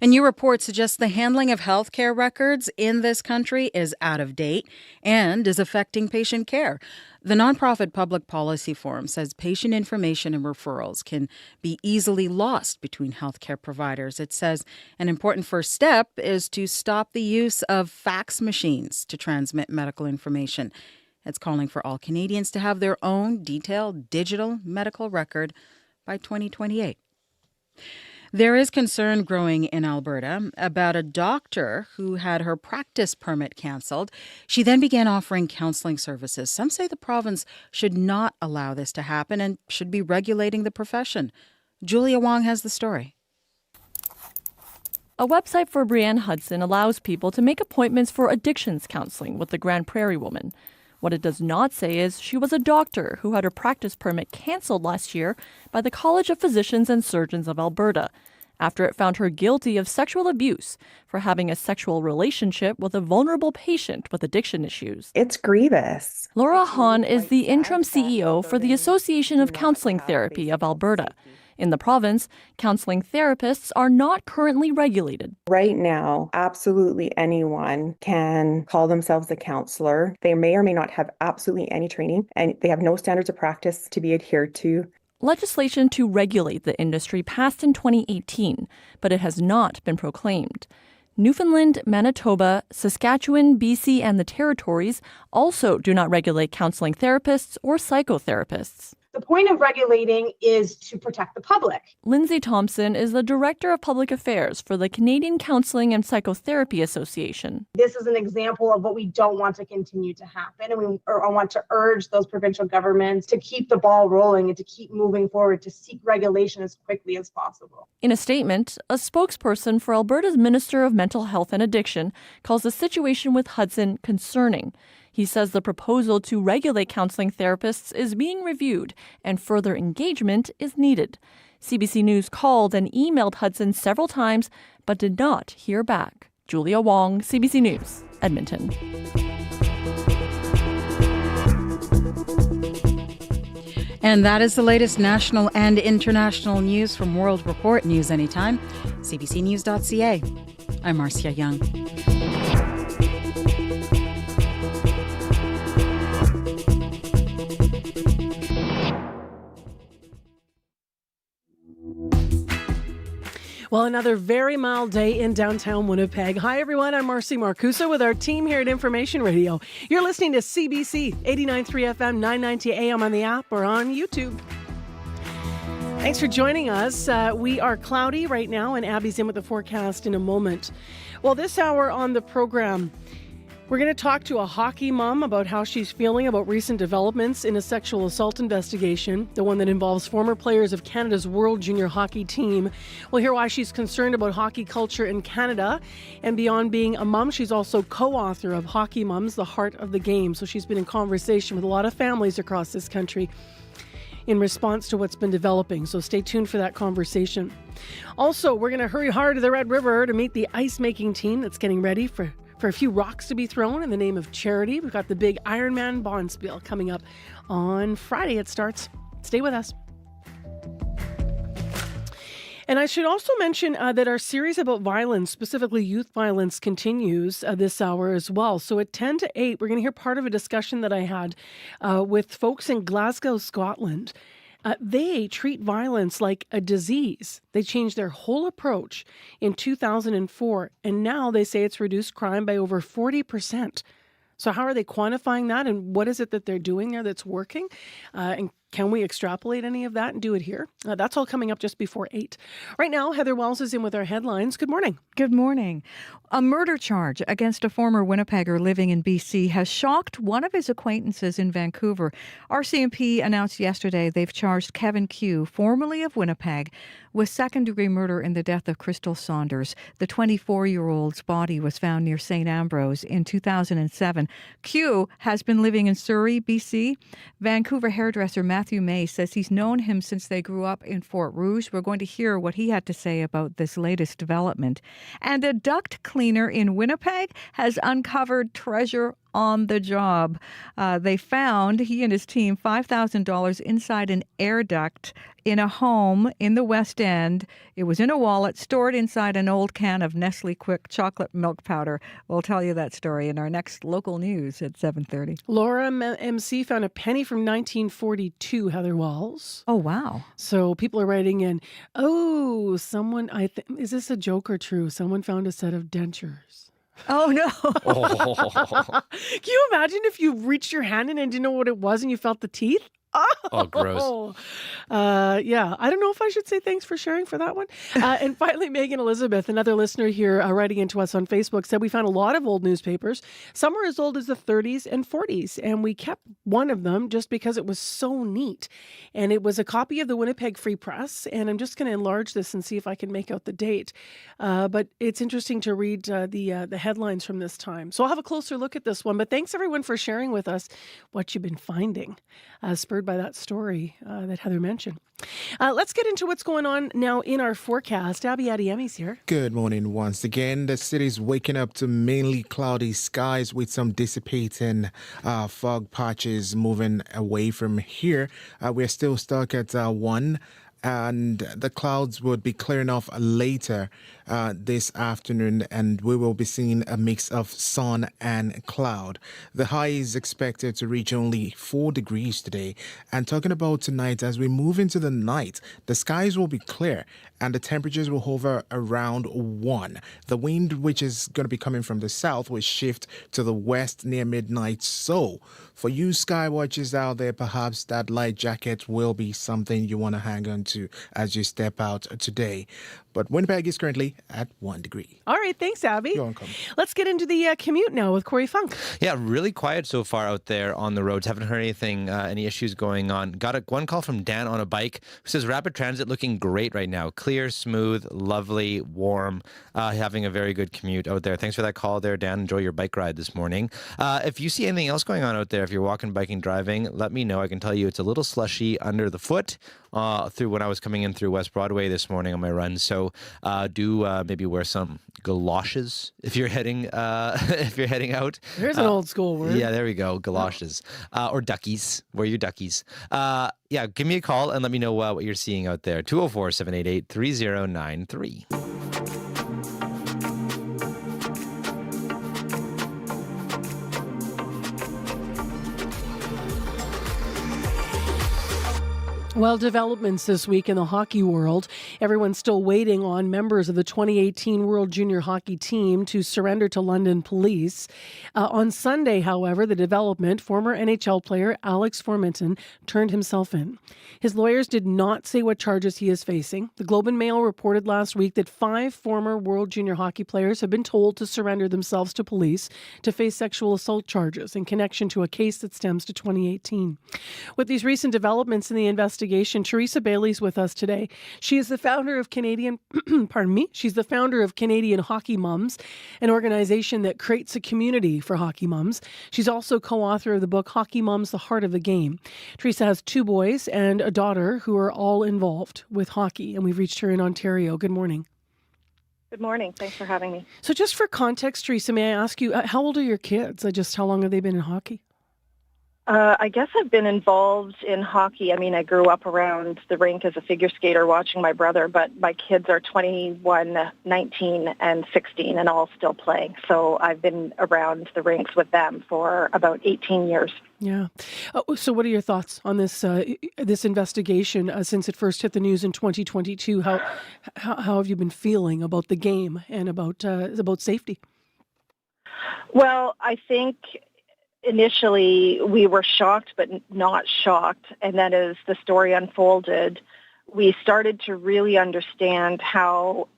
A new report suggests the handling of healthcare records in this country is out of date and is affecting patient care. The nonprofit Public Policy Forum says patient information and referrals can be easily lost between healthcare providers. It says an important first step is to stop the use of fax machines to transmit medical information. It's calling for all Canadians to have their own detailed digital medical record by 2028. There is concern growing in Alberta about a doctor who had her practice permit cancelled. She then began offering counselling services. Some say the province should not allow this to happen and should be regulating the profession. Julia Wong has the story. A website for Brianne Hudson allows people to make appointments for addictions counselling with the Grand Prairie woman. What it does not say is she was a doctor who had her practice permit cancelled last year by the College of Physicians and Surgeons of Alberta after it found her guilty of sexual abuse for having a sexual relationship with a vulnerable patient with addiction issues. It's grievous. Laura Hahn is the interim CEO for the Association of Counselling Therapy of Alberta. In the province, counseling therapists are not currently regulated. Right now, absolutely anyone can call themselves a counselor. They may or may not have absolutely any training, and they have no standards of practice to be adhered to. Legislation to regulate the industry passed in 2018, but it has not been proclaimed. Newfoundland, Manitoba, Saskatchewan, BC, and the Territories also do not regulate counseling therapists or psychotherapists. The point of regulating is to protect the public. Lindsay Thompson is the Director of Public Affairs for the Canadian Counselling and Psychotherapy Association. This is an example of what we don't want to continue to happen, and we want to urge those provincial governments to keep the ball rolling and to keep moving forward to seek regulation as quickly as possible. In a statement, a spokesperson for Alberta's Minister of Mental Health and Addiction calls the situation with Hudson concerning. He says the proposal to regulate counseling therapists is being reviewed and further engagement is needed. CBC News called and emailed Hudson several times but did not hear back. Julia Wong, CBC News, Edmonton. And that is the latest national and international news from World Report. News anytime, cbcnews.ca. I'm Marcia Young. Well, another very mild day in downtown Winnipeg. Hi, everyone. I'm Marcy Marcusa with our team here at Information Radio. You're listening to CBC 89.3 FM, 990 AM on the app or on YouTube. Thanks for joining us. We are cloudy right now, and Abby's in with the forecast in a moment. Well, this hour on the program, we're going to talk to a hockey mom about how she's feeling about recent developments in a sexual assault investigation, the one that involves former players of Canada's World Junior Hockey team. We'll hear why she's concerned about hockey culture in Canada. And beyond being a mom, she's also co-author of Hockey Moms, The Heart of the Game. So she's been in conversation with a lot of families across this country in response to what's been developing. So stay tuned for that conversation. Also, we're going to hurry hard to the Red River to meet the ice-making team that's getting ready for a few rocks to be thrown in the name of charity. We've got the big Ironman Bonspiel coming up on Friday. It starts. Stay with us. And I should also mention that our series about violence, specifically youth violence, continues this hour as well. So at 10 to 8, we're going to hear part of a discussion that I had with folks in Glasgow, Scotland, They treat violence like a disease. They changed their whole approach in 2004, and now they say it's reduced crime by over 40%. So how are they quantifying that, and what is it that they're doing there that's working? And can we extrapolate any of that and do it here? That's all coming up just before 8. Right now, Heather Wells is in with our headlines. Good morning. Good morning. A murder charge against a former Winnipegger living in BC has shocked one of his acquaintances in Vancouver. RCMP announced yesterday they've charged Kevin Q, formerly of Winnipeg, with second-degree murder in the death of Crystal Saunders. The 24-year-old's body was found near St. Ambrose in 2007. Q has been living in Surrey, BC. Vancouver hairdresser Matthew May says he's known him since they grew up in Fort Rouge. We're going to hear what he had to say about this latest development. And a duct cleaner in Winnipeg has uncovered treasure on the job. They found, he and his team, $5,000 inside an air duct in a home in the West End. It was in a wallet stored inside an old can of Nestle Quick chocolate milk powder. We'll tell you that story in our next local news at 7:30. Laura MC found a penny from 1942, Heather Walls. Oh, wow. So people are writing in, oh, someone, is this a joke or true? Someone found a set of dentures. Oh, no. Can you imagine if you reached your hand in and didn't know what it was and you felt the teeth? Oh, gross. Yeah, I don't know if I should say thanks for sharing for that one. And finally, Megan Elizabeth, another listener here writing into us on Facebook, said we found a lot of old newspapers. Some are as old as the 30s and 40s, and we kept one of them just because it was so neat. And it was a copy of the Winnipeg Free Press, and I'm just going to enlarge this and see if I can make out the date. But it's interesting to read the headlines from this time. So I'll have a closer look at this one. But thanks, everyone, for sharing with us what you've been finding, spurred by that story that Heather mentioned. Let's get into what's going on now in our forecast. Abby Adiemi's here. Good morning once again. The city's waking up to mainly cloudy skies with some dissipating fog patches moving away from here. We're still stuck at 1. And the clouds would be clearing off later this afternoon, and we will be seeing a mix of sun and cloud. The high is expected to reach only 4 degrees today. And talking about tonight, as we move into the night, the skies will be clear and the temperatures will hover around 1. The wind, which is going to be coming from the south, will shift to the west near midnight. So for you sky watchers out there, perhaps that light jacket will be something you want to hang on to as you step out today. But Winnipeg is currently at 1 degree. All right, thanks, Abby. You're welcome. Let's get into the commute now with Corey Funk. Yeah, really quiet so far out there on the roads. Haven't heard anything, any issues going on. Got one call from Dan on a bike who says rapid transit looking great right now. Clear, smooth, lovely, warm, having a very good commute out there. Thanks for that call there, Dan. Enjoy your bike ride this morning. If you see anything else going on out there, if you're walking, biking, driving, let me know. I can tell you it's a little slushy under the foot through when I was coming in through West Broadway this morning on my run. So do maybe wear some galoshes if you're heading out. There's an old school word. Yeah, there we go. Galoshes or duckies. Wear your duckies. Yeah, give me a call and let me know what you're seeing out there. 204-788-3093. Well, developments this week in the hockey world. Everyone's still waiting on members of the 2018 World Junior Hockey Team to surrender to London police. On Sunday, however, the development, former NHL player Alex Formenton turned himself in. His lawyers did not say what charges he is facing. The Globe and Mail reported last week that 5 former World Junior Hockey players have been told to surrender themselves to police to face sexual assault charges in connection to a case that stems to 2018. With these recent developments in the investigation, Teresa Bailey's with us today. She is the founder of She's the founder of Canadian Hockey Mums, an organization that creates a community for hockey mums. She's also co-author of the book Hockey Mums: The Heart of the Game. Teresa has 2 boys and a daughter who are all involved with hockey, and we've reached her in Ontario. Good morning. Good morning. Thanks for having me. So just for context, Teresa, may I ask you, how old are your kids? How long have they been in hockey? I guess I've been involved in hockey. I mean, I grew up around the rink as a figure skater watching my brother, but my kids are 21, 19, and 16 and all still playing. So I've been around the rinks with them for about 18 years. Yeah. So what are your thoughts on this this investigation since it first hit the news in 2022? How have you been feeling about the game and about safety? Well, I think initially we were shocked but not shocked. And then as the story unfolded, we started to really understand how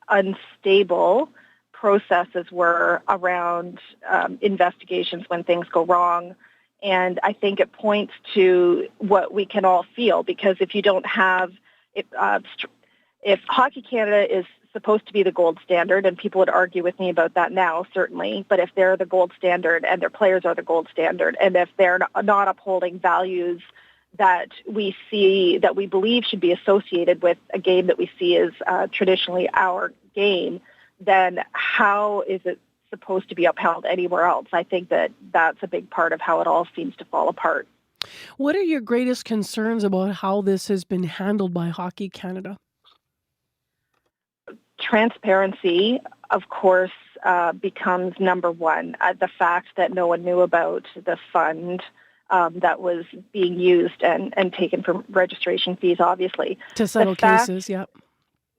unstable processes were around investigations when things go wrong. And I think it points to what we can all feel, because if you don't have, if Hockey Canada is supposed to be the gold standard, and people would argue with me about that now, certainly, but if they're the gold standard and their players are the gold standard, and if they're not upholding values that we see, that we believe should be associated with a game that we see as traditionally our game, then how is it supposed to be upheld anywhere else? I think that that's a big part of how it all seems to fall apart. What are your greatest concerns about how this has been handled by Hockey Canada? Transparency, of course, becomes number one. The fact that no one knew about the fund that was being used and taken from registration fees, obviously. To settle cases, yeah.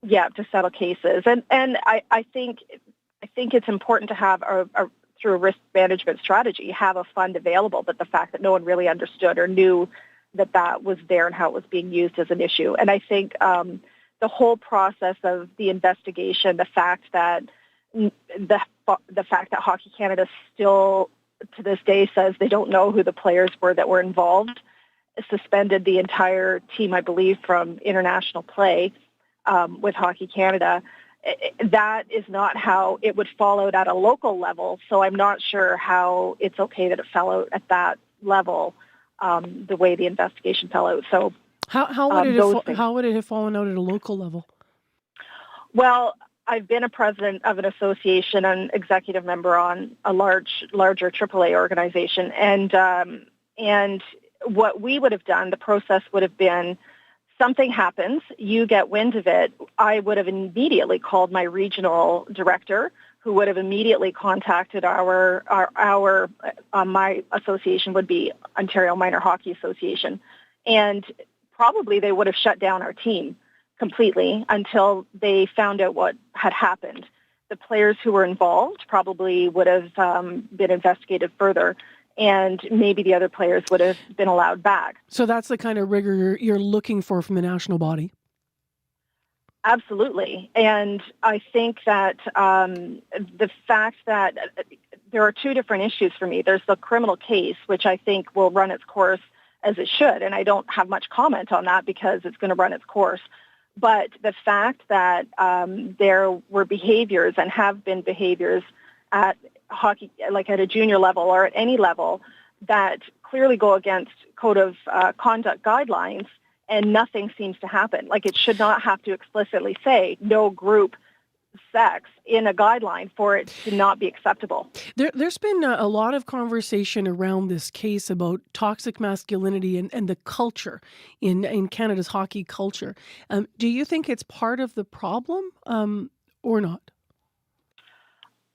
Yeah, to settle cases. And I think it's important to have through a risk management strategy, have a fund available, but the fact that no one really understood or knew that was there and how it was being used as an issue. And I think the whole process of the investigation, the fact that Hockey Canada still to this day says they don't know who the players were that were involved, suspended the entire team, I believe, from international play with Hockey Canada. That is not how it would fall out at a local level. So I'm not sure how it's okay that it fell out at that level, the way the investigation fell out. So how would it have fallen out at a local level? Well, I've been a president of an association and executive member on a larger AAA organization, and what we would have done, the process would have been, something happens, you get wind of it. I would have immediately called my regional director, who would have immediately contacted my association would be Ontario Minor Hockey Association, and probably they would have shut down our team completely until they found out what had happened. The players who were involved probably would have been investigated further, and maybe the other players would have been allowed back. So that's the kind of rigor you're looking for from the national body? Absolutely. And I think that the fact that there are two different issues for me. There's the criminal case, which I think will run its course as it should, and I don't have much comment on that because it's going to run its course. But the fact that there were behaviors and have been behaviors at hockey, like at a junior level or at any level, that clearly go against code of conduct guidelines, and nothing seems to happen. Like, it should not have to explicitly say no group sex in a guideline for it to not be acceptable. There's been a lot of conversation around this case about toxic masculinity and the culture in Canada's hockey culture. Do you think it's part of the problem or not?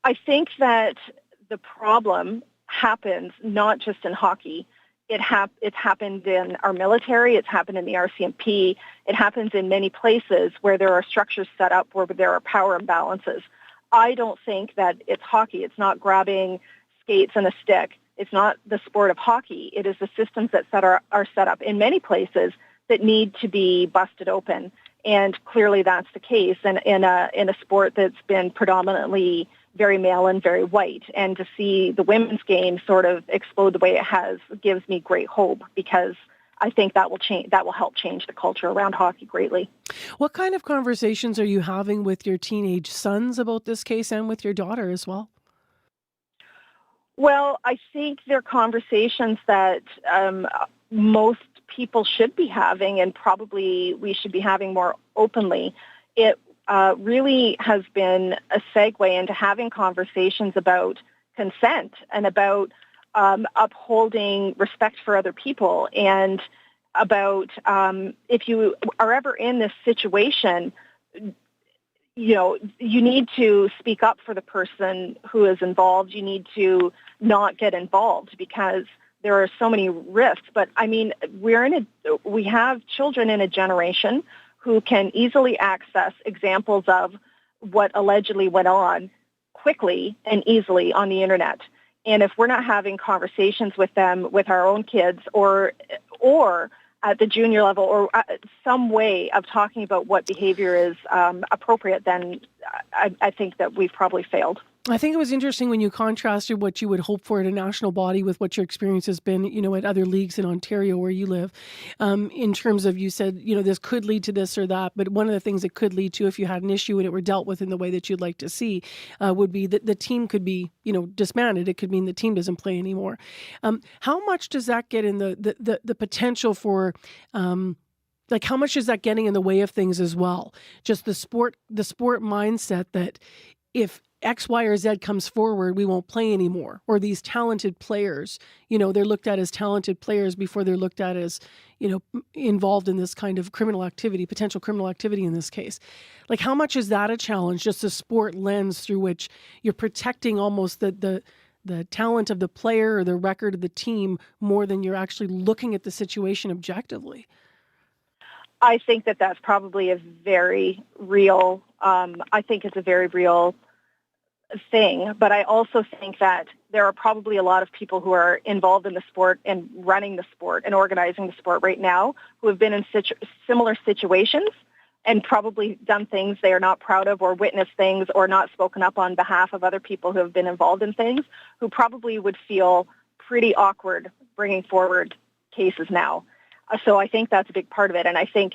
I think that the problem happens not just in hockey. It's happened in our military. It's happened in the RCMP. It happens in many places where there are structures set up where there are power imbalances. I don't think that it's hockey. It's not grabbing skates and a stick. It's not the sport of hockey. It is the systems that are set up in many places that need to be busted open. And clearly that's the case in a sport that's been predominantly very male and very white. And to see the women's game sort of explode the way it has gives me great hope, because I think that will change. That will help change the culture around hockey greatly. What kind of conversations are you having with your teenage sons about this case, and with your daughter as well? Well, I think they're conversations that most people should be having, and probably we should be having more openly. It really has been a segue into having conversations about consent and about upholding respect for other people, and about if you are ever in this situation, you need to speak up for the person who is involved. You need to not get involved because there are so many risks. But I mean, we have children in a generation who can easily access examples of what allegedly went on quickly and easily on the internet. And if we're not having conversations with them, with our own kids, or at the junior level, or some way of talking about what behavior is appropriate, then I think that we've probably failed. I think it was interesting when you contrasted what you would hope for at a national body with what your experience has been, at other leagues in Ontario where you live, in terms of, you said, this could lead to this or that. But one of the things it could lead to, if you had an issue and it were dealt with in the way that you'd like to see, would be that the team could be, disbanded. It could mean the team doesn't play anymore. How much does that get in the potential for, how much is that getting in the way of things as well? Just the sport mindset that if X, Y, or Z comes forward, we won't play anymore. Or these talented players, they're looked at as talented players before they're looked at as, involved in this kind of criminal activity, potential criminal activity in this case. How much is that a challenge, just a sport lens through which you're protecting almost the talent of the player or the record of the team more than you're actually looking at the situation objectively? I think that that's probably a very real, thing, but I also think that there are probably a lot of people who are involved in the sport and running the sport and organizing the sport right now who have been in similar situations and probably done things they are not proud of, or witnessed things, or not spoken up on behalf of other people who have been involved in things, who probably would feel pretty awkward bringing forward cases now. So I think that's a big part of it. And I think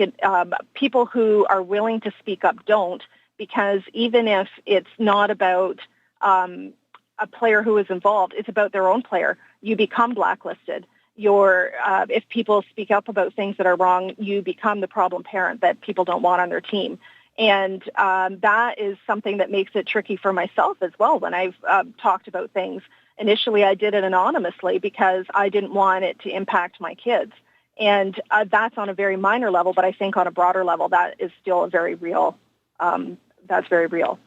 people who are willing to speak up don't, because even if it's not about a player who is involved, it's about their own player. You become blacklisted. If people speak up about things that are wrong, you become the problem parent that people don't want on their team. And that is something that makes it tricky for myself as well. When I've talked about things, initially I did it anonymously because I didn't want it to impact my kids. And that's on a very minor level, but I think on a broader level, that is still a very real. That's very real.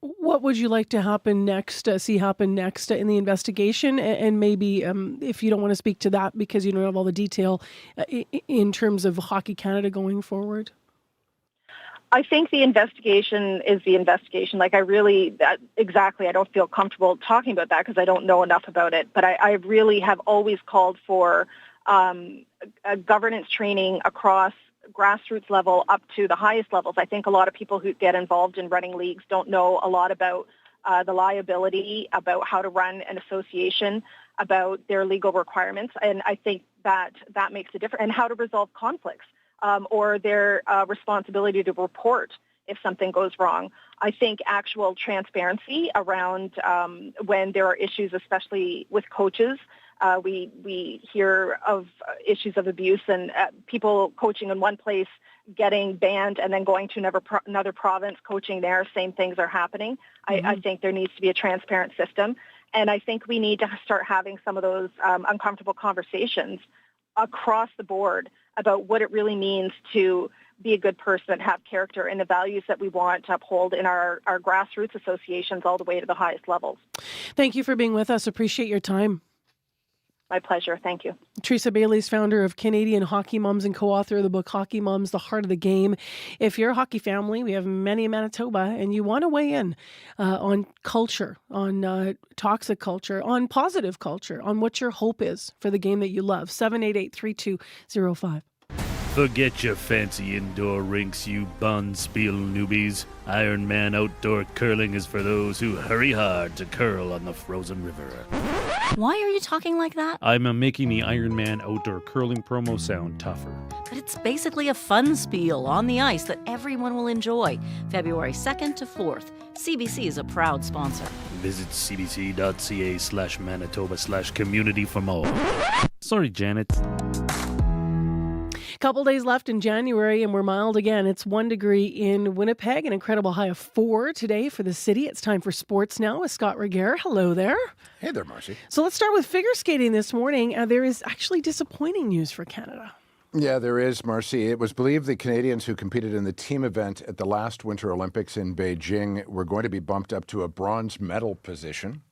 What would you like to happen next? See happen next in the investigation, and maybe if you don't want to speak to that because you don't have all the detail in terms of Hockey Canada going forward. I think the investigation is the investigation. I don't feel comfortable talking about that because I don't know enough about it. But I really have always called for a governance training across grassroots level up to the highest levels. I think a lot of people who get involved in running leagues don't know a lot about the liability, about how to run an association, about their legal requirements. And I think that makes a difference, and how to resolve conflicts or their responsibility to report if something goes wrong. I think actual transparency around when there are issues, especially with coaches. We hear of issues of abuse and people coaching in one place getting banned and then going to another province coaching there. Same things are happening. Mm-hmm. I think there needs to be a transparent system. And I think we need to start having some of those uncomfortable conversations across the board about what it really means to be a good person and have character and the values that we want to uphold in our grassroots associations all the way to the highest levels. Thank you for being with us. Appreciate your time. My pleasure. Thank you. Teresa Bailey's founder of Canadian Hockey Moms and co-author of the book Hockey Moms, The Heart of the Game. If you're a hockey family, we have many in Manitoba, and you want to weigh in on culture, on toxic culture, on positive culture, on what your hope is for the game that you love. 788-3205. Forget your fancy indoor rinks, you Bonspiel newbies. Ironman Outdoor Curling is for those who hurry hard to curl on the frozen river. Why are you talking like that? I'm making the Ironman Outdoor Curling promo sound tougher. But it's basically a fun spiel on the ice that everyone will enjoy. February 2nd to 4th. CBC is a proud sponsor. Visit cbc.ca/Manitoba/community for more. Sorry, Janet. Couple days left in January and we're mild again. It's 1 degree in Winnipeg, an incredible high of 4 today for the city. It's time for sports now with Scott Reguer. Hello there. Hey there, Marcy. So let's start with figure skating this morning. There is actually disappointing news for Canada. Yeah, there is, Marcy. It was believed the Canadians who competed in the team event at the last Winter Olympics in Beijing were going to be bumped up to a bronze medal position.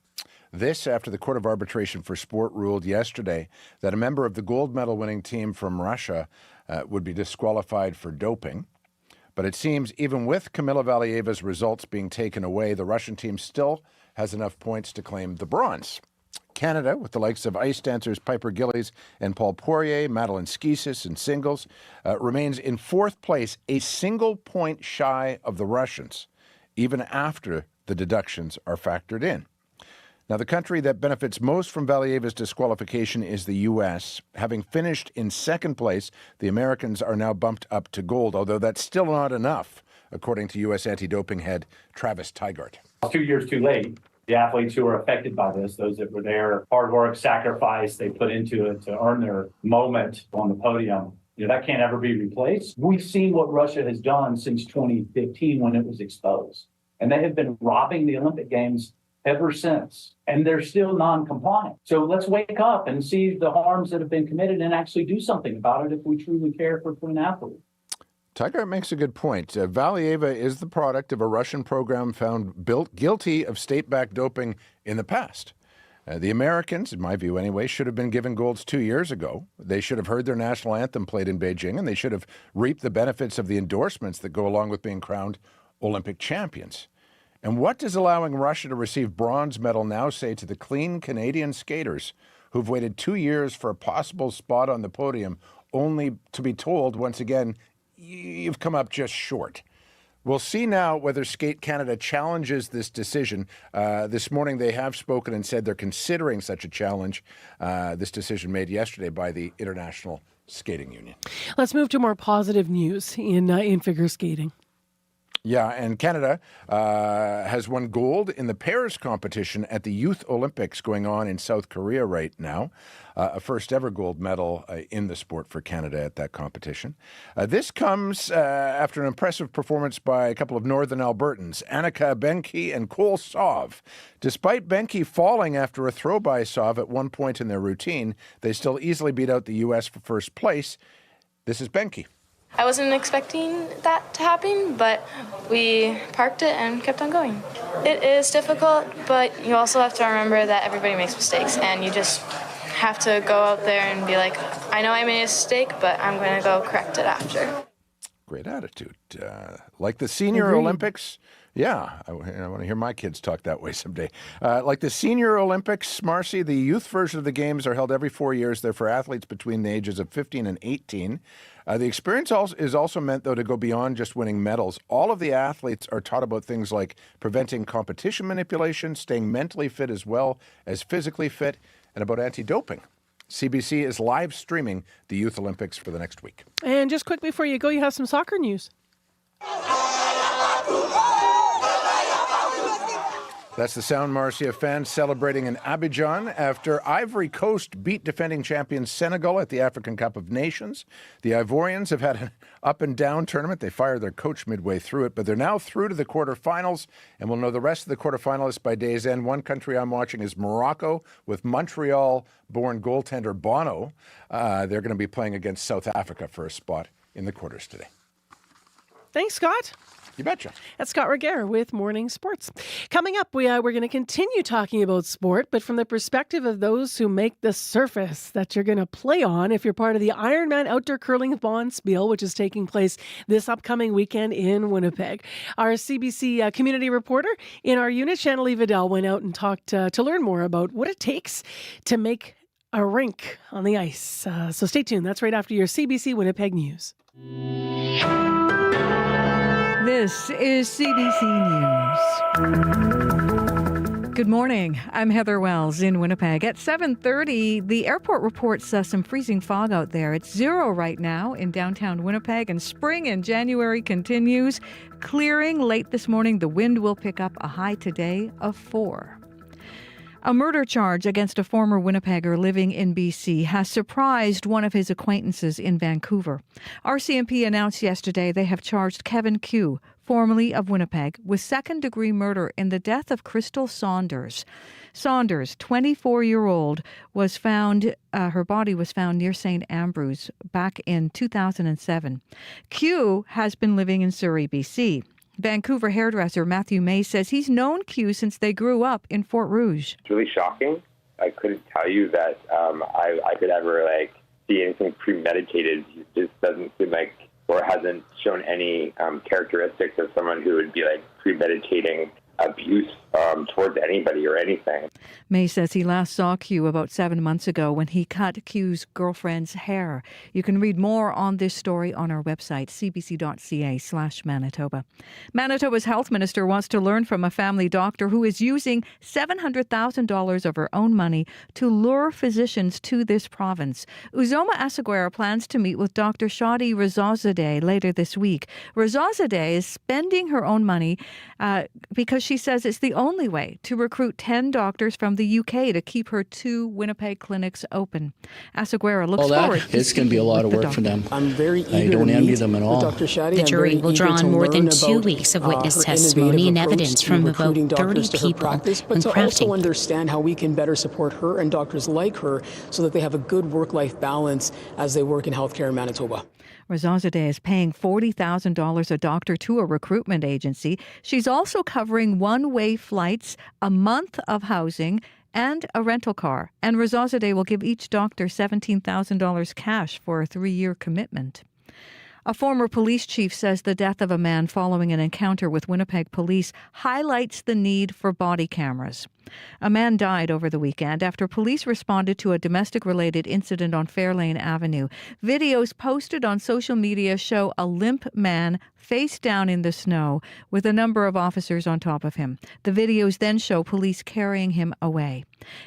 This after the Court of Arbitration for Sport ruled yesterday that a member of the gold medal winning team from Russia would be disqualified for doping. But it seems even with Kamila Valieva's results being taken away, the Russian team still has enough points to claim the bronze. Canada, with the likes of ice dancers Piper Gillies and Paul Poirier, Madeline Skeesis in singles, remains in 4th place, a single point shy of the Russians, even after the deductions are factored in. Now, the country that benefits most from Valieva's disqualification is the U.S. Having finished in 2nd place, the Americans are now bumped up to gold, although that's still not enough, according to U.S. anti-doping head Travis Tygart. 2 years too late. The athletes who are affected by this, those that were there, hard work, sacrifice they put into it to earn their moment on the podium, that can't ever be replaced. We've seen what Russia has done since 2015 when it was exposed. And they have been robbing the Olympic Games ever since, and they're still non-compliant. So let's wake up and see the harms that have been committed and actually do something about it if we truly care for an athlete. Tygart makes a good point. Valieva is the product of a Russian program found guilty of state-backed doping in the past. The Americans, in my view anyway, should have been given golds 2 years ago. They should have heard their national anthem played in Beijing, and they should have reaped the benefits of the endorsements that go along with being crowned Olympic champions. And what does allowing Russia to receive bronze medal now say to the clean Canadian skaters who've waited 2 years for a possible spot on the podium, only to be told once again, you've come up just short? We'll see now whether Skate Canada challenges this decision. This morning they have spoken and said they're considering such a challenge, this decision made yesterday by the International Skating Union. Let's move to more positive news in figure skating. Yeah, and Canada has won gold in the pairs competition at the Youth Olympics going on in South Korea right now. A first ever gold medal in the sport for Canada at that competition. This comes after an impressive performance by a couple of Northern Albertans, Annika Benke and Cole Sov. Despite Benke falling after a throw by Sov at one point in their routine, they still easily beat out the U.S. for first place. This is Benke. I wasn't expecting that to happen, but we parked it and kept on going. It is difficult, but you also have to remember that everybody makes mistakes, and you just have to go out there and be like, I know I made a mistake, but I'm going to go correct it after. Great attitude. Like the Senior Olympics. Yeah, I want to hear my kids talk that way someday. Like the Senior Olympics, Marcy, the youth version of the games are held every 4 years. They're for athletes between the ages of 15 and 18. The experience is also meant, though, to go beyond just winning medals. All of the athletes are taught about things like preventing competition manipulation, staying mentally fit as well as physically fit, and about anti-doping. CBC is live streaming the Youth Olympics for the next week. And just quick before you go, you have some soccer news. That's the sound, Marcy, of fans celebrating in Abidjan after Ivory Coast beat defending champions Senegal at the African Cup of Nations. The Ivorians have had an up-and-down tournament. They fired their coach midway through it, but they're now through to the quarterfinals, and we'll know the rest of the quarterfinalists by day's end. One country I'm watching is Morocco with Montreal-born goaltender Bono. They're going to be playing against South Africa for a spot in the quarters today. Thanks, Scott. You betcha. That's Scott Reguer with Morning Sports. Coming up, we're going to continue talking about sport, but from the perspective of those who make the surface that you're going to play on if you're part of the Ironman Outdoor Curling Bonspiel, which is taking place this upcoming weekend in Winnipeg. Our CBC community reporter in our unit, Shanalee Vidal, went out and talked to learn more about what it takes to make a rink on the ice. So stay tuned. That's right after your CBC Winnipeg News. This is CBC News. Good morning. I'm Heather Wells in Winnipeg. At 7:30, the airport reports some freezing fog out there. It's 0 right now in downtown Winnipeg, and spring in January continues. Clearing late this morning. The wind will pick up, a high today of 4. A murder charge against a former Winnipegger living in BC has surprised one of his acquaintances in Vancouver. RCMP announced yesterday they have charged Kevin Q, formerly of Winnipeg, with second-degree murder in the death of Crystal Saunders. Saunders, 24-year-old, was found, her body was found near St. Ambrose back in 2007. Q has been living in Surrey, BC. Vancouver hairdresser Matthew May says he's known Q since they grew up in Fort Rouge. It's really shocking. I couldn't tell you that I could ever see anything premeditated. He just doesn't seem like, or hasn't shown any characteristics of someone who would be premeditating abuse towards anybody or anything. May says he last saw Q about 7 months ago when he cut Q's girlfriend's hair. You can read more on this story on our website, cbc.ca/Manitoba. Manitoba's health minister wants to learn from a family doctor who is using $700,000 of her own money to lure physicians to this province. Uzoma Asaguera plans to meet with Dr. Shadi Rezazadeh later this week. Rezazadeh is spending her own money because she says it's the only way to recruit 10 doctors from the UK to keep her 2 Winnipeg clinics open. Asaguera looks forward to it's going to be a lot of work for them. I'm very eager I don't to envy meet them at all. Dr. Shadi. The jury will draw on more than 2 weeks of witness testimony and evidence from about 30 people but to also understand how we can better support her and doctors like her so that they have a good work-life balance as they work in healthcare in Manitoba. Rezazadeh is paying $40,000 a doctor to a recruitment agency. She's also covering one-way flights, a month of housing, and a rental car. And Rezazadeh will give each doctor $17,000 cash for a 3-year commitment. A former police chief says the death of a man following an encounter with Winnipeg police highlights the need for body cameras. A man died over the weekend after police responded to a domestic-related incident on Fairlane Avenue. Videos posted on social media show a limp man face down in the snow with a number of officers on top of him. The videos then show police carrying him away.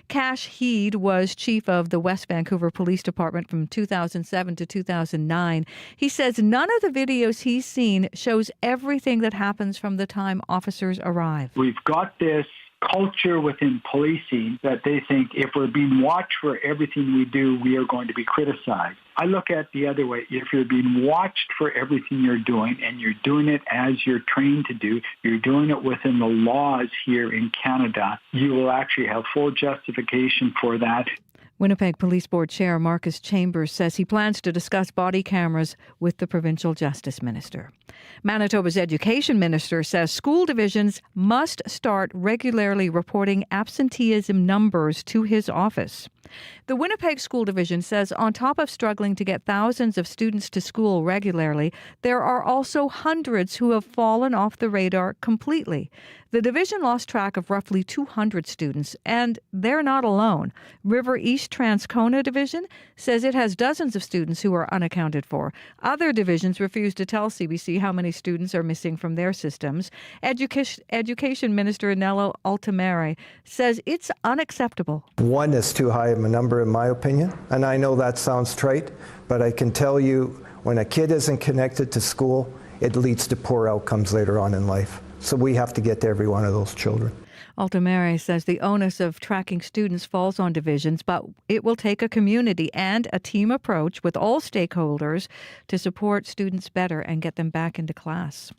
Cash Heed was chief of the West Vancouver Police Department from 2007 to 2009. He says none of the videos he's seen shows everything that happens from the time officers arrive. We've got this culture within policing that they think if we're being watched for everything we do, we are going to be criticized. I look at the other way. If you're being watched for everything you're doing and you're doing it as you're trained to do, you're doing it within the laws here in Canada, you will actually have full justification for that. Winnipeg Police Board Chair Marcus Chambers says he plans to discuss body cameras with the Provincial Justice Minister. Manitoba's Education Minister says school divisions must start regularly reporting absenteeism numbers to his office. The Winnipeg School Division says on top of struggling to get thousands of students to school regularly, there are also hundreds who have fallen off the radar completely. The division lost track of roughly 200 students, and they're not alone. River East Transcona Division says it has dozens of students who are unaccounted for. Other divisions refuse to tell CBC how many students are missing from their systems. Education Minister Nello Altamare says it's unacceptable. One is too high of a number, in my opinion, and I know that sounds trite, but I can tell you when a kid isn't connected to school, it leads to poor outcomes later on in life. So we have to get to every one of those children. Altamare says the onus of tracking students falls on divisions, but it will take a community and a team approach with all stakeholders to support students better and get them back into class.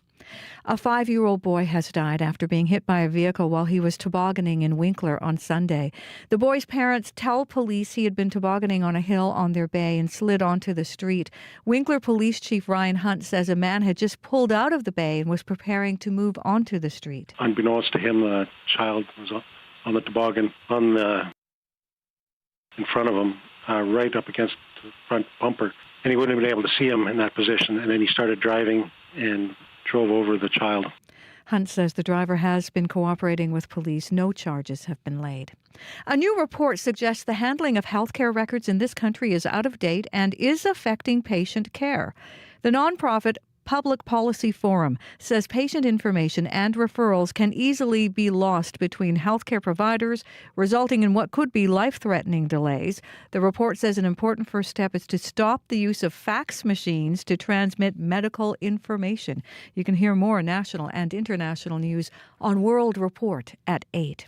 A 5-year-old boy has died after being hit by a vehicle while he was tobogganing in Winkler on Sunday. The boy's parents tell police he had been tobogganing on a hill on their bay and slid onto the street. Winkler Police Chief Ryan Hunt says a man had just pulled out of the bay and was preparing to move onto the street. Unbeknownst to him, a child was on the toboggan in front of him, right up against the front bumper. And he wouldn't have been able to see him in that position. And then he started driving and drove over the child. Hunt says the driver has been cooperating with police. No charges have been laid. A new report suggests the handling of healthcare records in this country is out of date and is affecting patient care. The nonprofit Public Policy Forum says patient information and referrals can easily be lost between healthcare providers, resulting in what could be life-threatening delays. The report says an important first step is to stop the use of fax machines to transmit medical information. You can hear more national and international news on World Report at 8.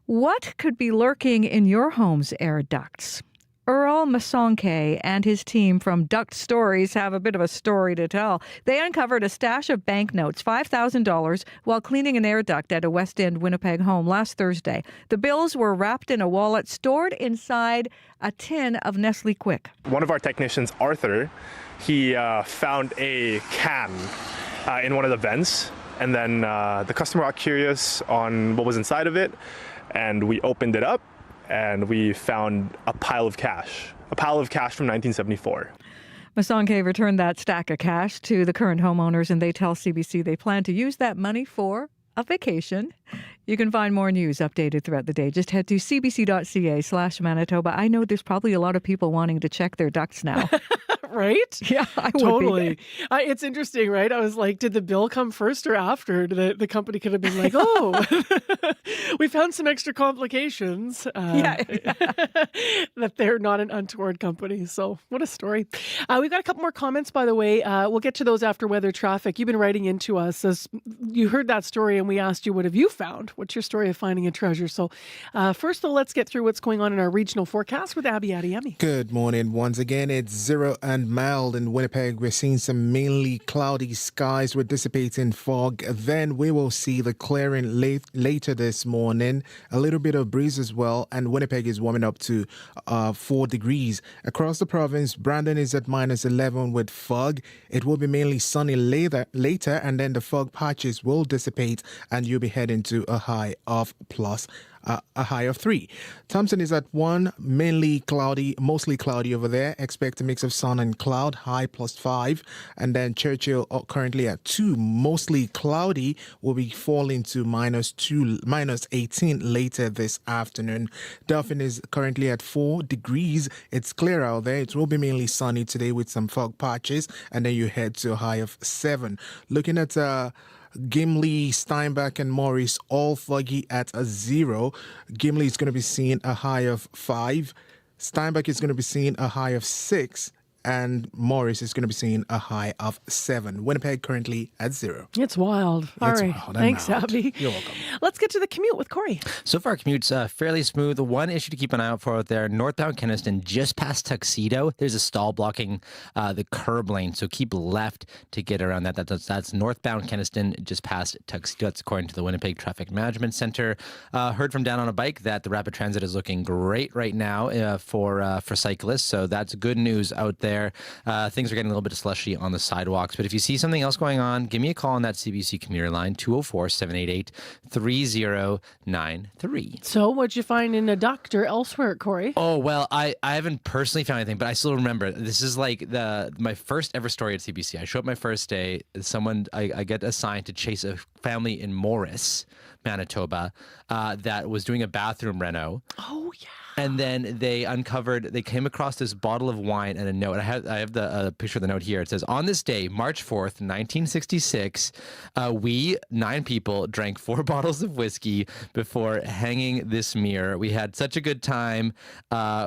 What could be lurking in your home's air ducts? Earl Masonke and his team from Duct Stories have a bit of a story to tell. They uncovered a stash of banknotes, $5,000, while cleaning an air duct at a West End Winnipeg home last Thursday. The bills were wrapped in a wallet stored inside a tin of Nestle Quick. One of our technicians, Arthur, he found a can in one of the vents, and then the customer got curious on what was inside of it, and we opened it up, and we found a pile of cash from 1974. Masonke returned that stack of cash to the current homeowners, and they tell CBC they plan to use that money for a vacation. You can find more news updated throughout the day. Just head to cbc.ca/Manitoba. I know there's probably a lot of people wanting to check their ducts now. Right? Yeah, I would totally. be. It's interesting, right? I was like, did the bill come first or after? The company could have been like, oh, we found some extra complications. That they're not an untoward company. So what a story. We've got a couple more comments, by the way. We'll get to those after weather traffic. You've been writing into us as you heard that story and we asked you, what have you found? What's your story of finding a treasure? So first, though, let's get through what's going on in our regional forecast with Abby Adiemi. Good morning. Once again, it's 0 and mild in Winnipeg. We're seeing some mainly cloudy skies with dissipating fog. Then we will see the clearing later this morning. A little bit of breeze as well. And Winnipeg is warming up to 4 degrees. Across the province, Brandon is at -11 with fog. It will be mainly sunny later, and then the fog patches will dissipate and you'll be heading to a high of a high of 3. Thompson is at 1, mainly cloudy, mostly cloudy over there. Expect a mix of sun and cloud, high +5. And then Churchill currently at 2, mostly cloudy, will be falling to -18 later this afternoon. Dauphin is currently at 4 degrees. It's clear out there. It will be mainly sunny today with some fog patches, and then you head to a high of 7. Looking at Gimli, Steinbach, and Morris all foggy at a 0. Gimli is going to be seeing a high of 5. Steinbach is going to be seeing a high of 6. And Morris is going to be seeing a high of 7. Winnipeg currently at 0. It's wild. All right. Thanks, Abby. You're welcome. Let's get to the commute with Corey. So far, commute's fairly smooth. One issue to keep an eye out for out there, northbound Kenaston, just past Tuxedo, there's a stall blocking the curb lane. So keep left to get around that. That's northbound Kenaston, just past Tuxedo. That's according to the Winnipeg Traffic Management Center. Heard from down on a bike that the rapid transit is looking great right now for cyclists. So that's good news out there. Things are getting a little bit slushy on the sidewalks. But if you see something else going on, give me a call on that CBC commuter line, 204-788-3093. So what'd you find in a duct or elsewhere, Corey? Oh, well, I haven't personally found anything, but I still remember. This is like my first ever story at CBC. I show up my first day. I get assigned to chase a family in Morris, Manitoba, that was doing a bathroom reno. Oh, yeah. And then they came across this bottle of wine and a note. I have the picture of the note here. It says, on this day, March 4th, 1966, we, 9 people, drank 4 bottles of whiskey before hanging this mirror. We had such a good time.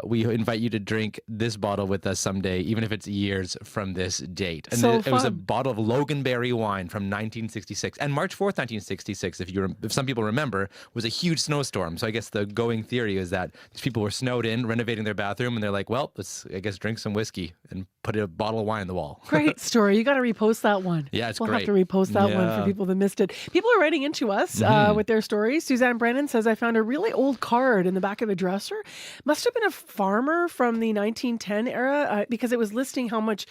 We invite you to drink this bottle with us someday, even if it's years from this date. And it was a bottle of Loganberry wine from 1966. And March 4th, 1966, if some people remember, was a huge snowstorm. So I guess the going theory is that these people were snowed in, renovating their bathroom, and they're like, well, let's, I guess, drink some whiskey and put a bottle of wine on the wall. Great story. You got to repost that one. Yeah, it's we'll great. We'll have to repost that one for people that missed it. People are writing into us with their stories. Suzanne Brennan says, I found a really old card in the back of the dresser. Must have been a farmer from the 1910 era because it was listing how much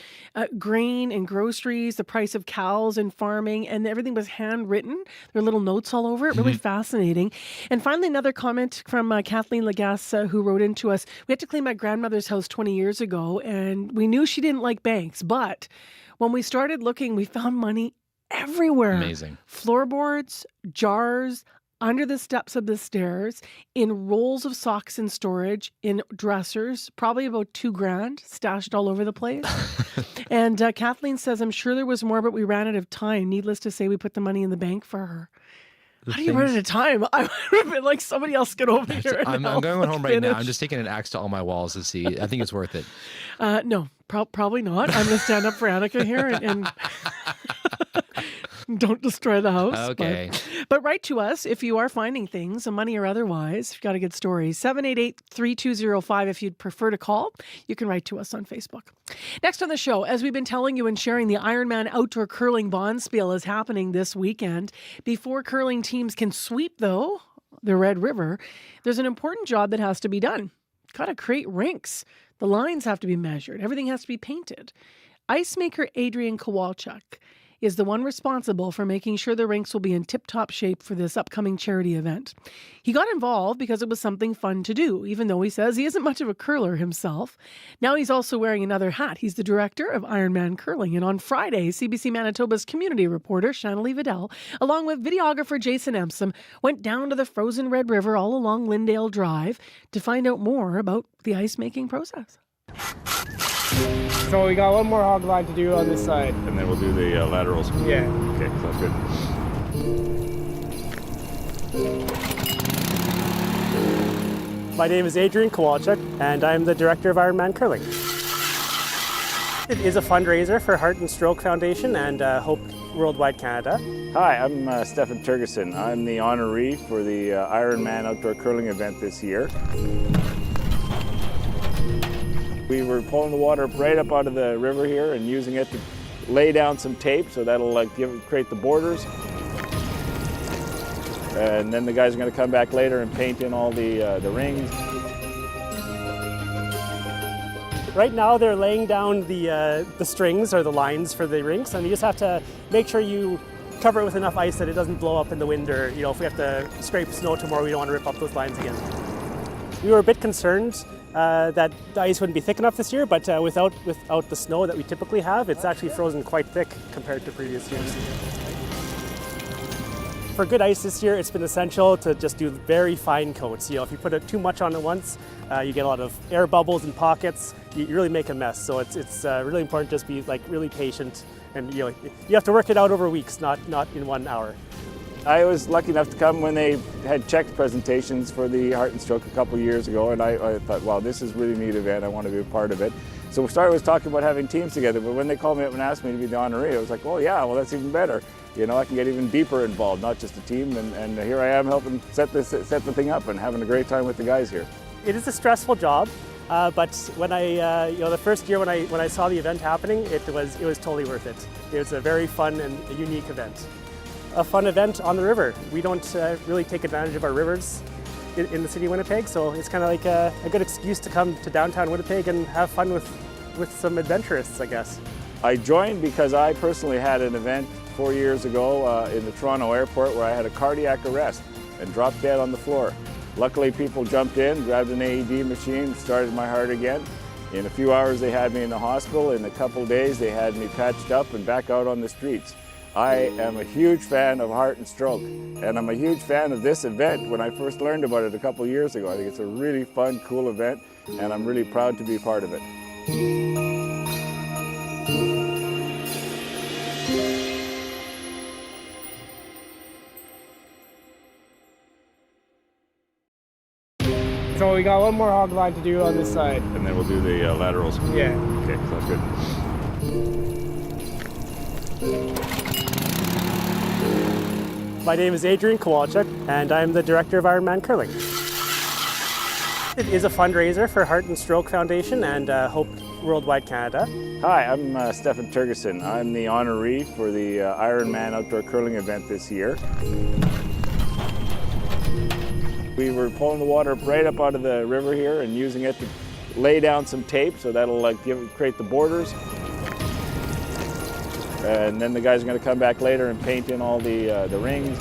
grain and groceries, the price of cows and farming, and everything was handwritten. There were little notes all over it. Really fascinating. And finally, another comment from Kathleen Lagasse, who wrote into us. We had to clean my grandmother's house 20 years ago, and we knew she didn't like banks, but when we started looking, we found money everywhere. Amazing. Floorboards, jars, under the steps of the stairs, in rolls of socks in storage, in dressers, probably about $2,000 stashed all over the place. And Kathleen says, I'm sure there was more, but we ran out of time. Needless to say, we put the money in the bank for her. How do you run out of time? I would have been like, somebody else get over here. I'm going home right now. I'm just taking an axe to all my walls to see. I think it's worth it. No, probably not. I'm going to stand up for Annika here and Don't destroy the house. Okay. But write to us if you are finding things, money or otherwise. If you've got a good story. 788-3205 if you'd prefer to call. You can write to us on Facebook. Next on the show, as we've been telling you and sharing, the Ironman Outdoor Curling Bonspiel is happening this weekend. Before curling teams can sweep, though, the Red River, there's an important job that has to be done. Got to create rinks. The lines have to be measured. Everything has to be painted. Ice maker Adrian Kowalchuk is the one responsible for making sure the rinks will be in tip-top shape for this upcoming charity event. He got involved because it was something fun to do, even though he says he isn't much of a curler himself. Now he's also wearing another hat. He's the director of Ironman Curling. And on Friday, CBC Manitoba's community reporter, Shanley Vidal, along with videographer Jason Empson, went down to the frozen Red River all along Lyndale Drive to find out more about the ice-making process. So we got one more hog line to do on this side. And then we'll do the laterals. Yeah. Okay, sounds good. My name is Adrian Kowalchuk, and I'm the director of Ironman Curling. It is a fundraiser for Heart and Stroke Foundation and Hope Worldwide Canada. Hi, I'm Stefan Turgeson. I'm the honoree for the Ironman Outdoor Curling event this year. We were pulling the water right up out of the river here and using it to lay down some tape, so that'll create the borders. And then the guys are going to come back later and paint in all the rings. Right now they're laying down the strings or the lines for the rinks, and you just have to make sure you cover it with enough ice that it doesn't blow up in the wind, or if we have to scrape snow tomorrow, we don't want to rip up those lines again. We were a bit concerned that the ice wouldn't be thick enough this year, but without the snow that we typically have, it's actually frozen quite thick compared to previous years. For good ice this year, it's been essential to just do very fine coats. If you put it too much on at once, you get a lot of air bubbles and pockets. You really make a mess. So it's really important to just be really patient, and you have to work it out over weeks, not in 1 hour. I was lucky enough to come when they had checked presentations for the Heart and Stroke a couple years ago, and I thought, wow, this is a really neat event. I want to be a part of it. So we started talking about having teams together, but when they called me up and asked me to be the honoree, I was like, oh yeah, well that's even better. I can get even deeper involved, not just a team, and here I am helping set the thing up and having a great time with the guys here. It is a stressful job, but when the first year when I saw the event happening, it was totally worth it. It was a very fun and a unique event. A fun event on the river. We don't really take advantage of our rivers in the city of Winnipeg, so it's kind of like a good excuse to come to downtown Winnipeg and have fun with some adventurists, I guess. I joined because I personally had an event 4 years ago in the Toronto airport where I had a cardiac arrest and dropped dead on the floor. Luckily people jumped in, grabbed an AED machine, started my heart again. In a few hours they had me in the hospital. In a couple of days they had me patched up and back out on the streets. I am a huge fan of Heart and Stroke, and I'm a huge fan of this event. When I first learned about it a couple of years ago, I think it's a really fun, cool event, and I'm really proud to be part of it. So we got one more hog line to do on this side. And then we'll do the laterals. Yeah. Okay, sounds good. My name is Adrian Kowalchuk, and I'm the director of Ironman Curling. It is a fundraiser for Heart and Stroke Foundation and Hope Worldwide Canada. Hi, I'm Stefan Turgeson. I'm the honoree for the Ironman Outdoor Curling event this year. We were pulling the water right up out of the river here and using it to lay down some tape, so that'll create the borders. And then the guys are going to come back later and paint in all the rings.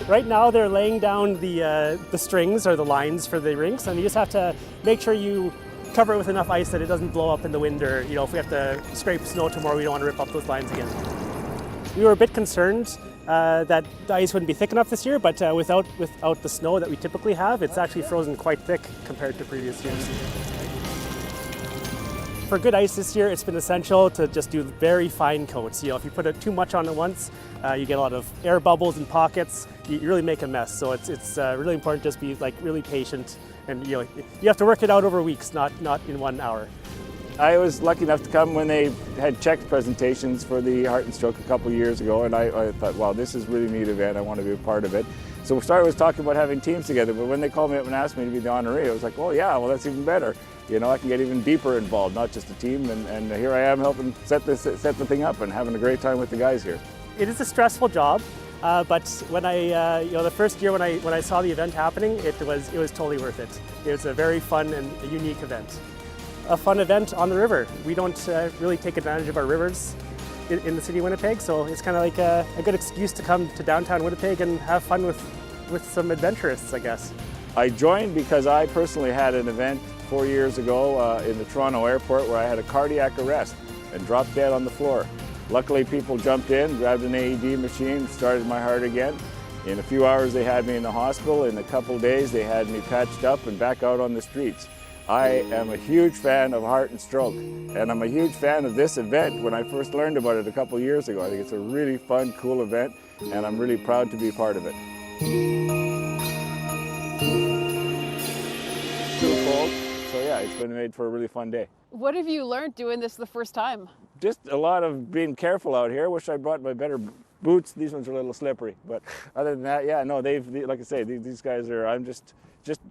Right now they're laying down the strings or the lines for the rinks, and you just have to make sure you cover it with enough ice that it doesn't blow up in the wind, or if we have to scrape snow tomorrow, we don't want to rip up those lines again. We were a bit concerned that the ice wouldn't be thick enough this year, but without the snow that we typically have, it's actually frozen quite thick compared to previous years. For good ice this year, it's been essential to just do very fine coats. If you put it too much on at once, you get a lot of air bubbles and pockets. You really make a mess. So it's really important to just be really patient, and you have to work it out over weeks, not in 1 hour. I was lucky enough to come when they had checked presentations for the Heart and Stroke a couple years ago, and I thought, wow, this is a really neat event. I want to be a part of it. So we started talking about having teams together, but when they called me up and asked me to be the honoree, I was like, oh yeah, well that's even better. You know, I can get even deeper involved, not just a team, and here I am helping set the thing up and having a great time with the guys here. It is a stressful job, but when the first year when I saw the event happening, it was totally worth it. It was a very fun and a unique event. A fun event on the river. We don't really take advantage of our rivers in the city of Winnipeg, so it's kind of like a good excuse to come to downtown Winnipeg and have fun with some adventurists, I guess. I joined because I personally had an event 4 years ago in the Toronto airport where I had a cardiac arrest and dropped dead on the floor. Luckily, people jumped in, grabbed an AED machine, started my heart again. In a few hours, they had me in the hospital. In a couple of days, they had me patched up and back out on the streets. I am a huge fan of Heart and Stroke, and I'm a huge fan of this event when I first learned about it a couple of years ago. I think it's a really fun, cool event, and I'm really proud to be part of it. Too cold, so yeah, it's been made for a really fun day. What have you learned doing this the first time? Just a lot of being careful out here. Wish I brought my better boots. These ones are a little slippery, but other than that, yeah, no, like I say, these guys are, I'm just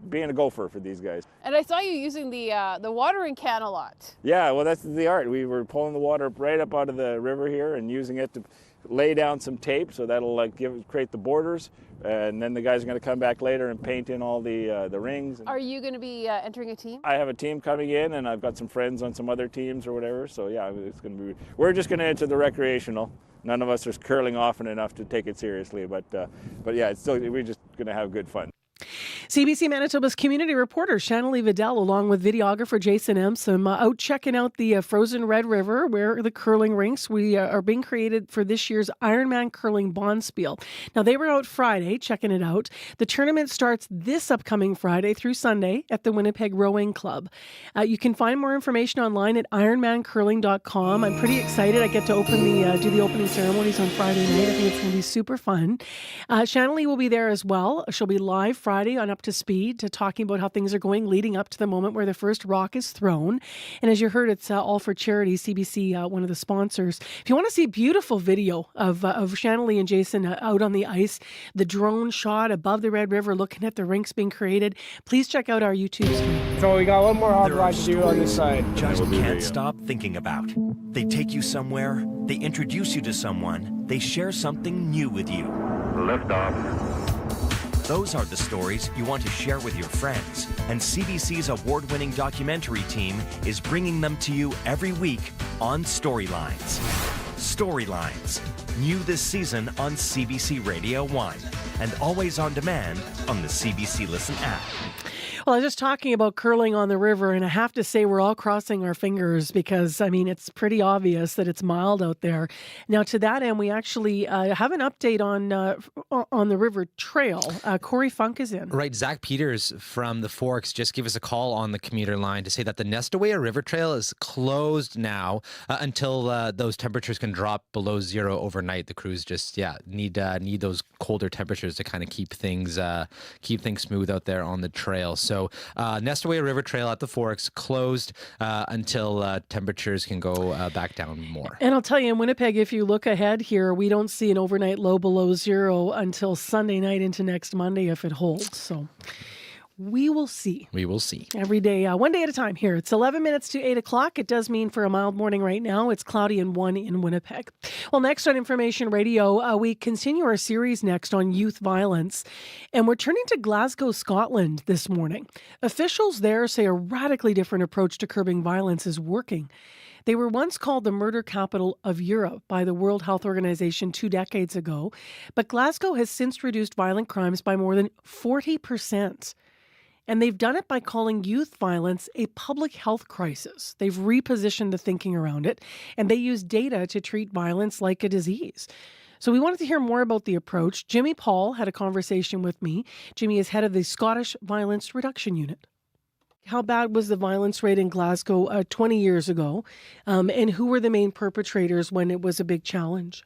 being a gopher for these guys. And I saw you using the watering can a lot. Yeah, well, that's the art. We were pulling the water right up out of the river here and using it to lay down some tape, so that'll create the borders. And then the guys are going to come back later and paint in all the rings. Are you going to be entering a team? I have a team coming in, and I've got some friends on some other teams or whatever. So yeah, it's going to be. We're just going to enter the recreational. None of us are curling often enough to take it seriously, but yeah, we're just going to have good fun. CBC Manitoba's community reporter Shanley Vidal, along with videographer Jason Emsom, out checking out the frozen Red River, where the curling rinks are being created for this year's Ironman Curling Bonspiel. Now, they were out Friday checking it out. The tournament starts this upcoming Friday through Sunday at the Winnipeg Rowing Club. You can find more information online at ironmancurling.com. I'm pretty excited. I get to do the opening ceremonies on Friday night. I think it's going to be super fun. Shanley will be there as well. She'll be live Friday on Up to Speed to talking about how things are going leading up to the moment where the first rock is thrown. And as you heard, it's all for charity. CBC, one of the sponsors. If you want to see a beautiful video of Shanley and Jason out on the ice, the drone shot above the Red River looking at the rinks being created, please check out our YouTube stream. So we got one more hard ride to do on this side. Just can't stop thinking about. They take you somewhere, they introduce you to someone, they share something new with you. Liftoff. Those are the stories you want to share with your friends, and CBC's award-winning documentary team is bringing them to you every week on Storylines. Storylines, new this season on CBC Radio 1, and always on demand on the CBC Listen app. Well, I was just talking about curling on the river, and I have to say we're all crossing our fingers because, I mean, it's pretty obvious that it's mild out there. Now, to that end, we actually have an update on the river trail. Corey Funk is in. Right. Zach Peters from the Forks just gave us a call on the commuter line to say that the Nestawaya River Trail is closed now until those temperatures can drop below zero overnight. The crews just, need those colder temperatures to kind of keep things smooth out there on the trail. So Nestawaya River Trail at the Forks closed until temperatures can go back down more. And I'll tell you, in Winnipeg, if you look ahead here, we don't see an overnight low below zero until Sunday night into next Monday if it holds. So we will see. We will see. Every day, one day at a time here. It's 11 minutes to 8 o'clock. It does mean for a mild morning right now. It's cloudy and 1 in Winnipeg. Well, next on Information Radio, we continue our series next on youth violence. And we're turning to Glasgow, Scotland this morning. Officials there say a radically different approach to curbing violence is working. They were once called the murder capital of Europe by the World Health Organization 2 decades ago. But Glasgow has since reduced violent crimes by more than 40%. And they've done it by calling youth violence a public health crisis. They've repositioned the thinking around it, and they use data to treat violence like a disease. So we wanted to hear more about the approach. Jimmy Paul had a conversation with me. Jimmy is head of the Scottish Violence Reduction Unit. How bad was the violence rate in Glasgow 20 years ago? And who were the main perpetrators when it was a big challenge?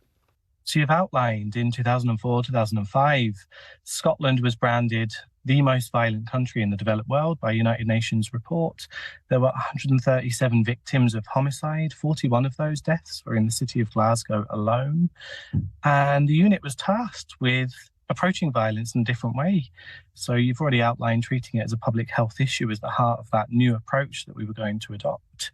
So you've outlined in 2004, 2005, Scotland was branded the most violent country in the developed world by United Nations report. There were 137 victims of homicide. 41 of those deaths were in the city of Glasgow alone. And the unit was tasked with approaching violence in a different way. So you've already outlined treating it as a public health issue as the heart of that new approach that we were going to adopt.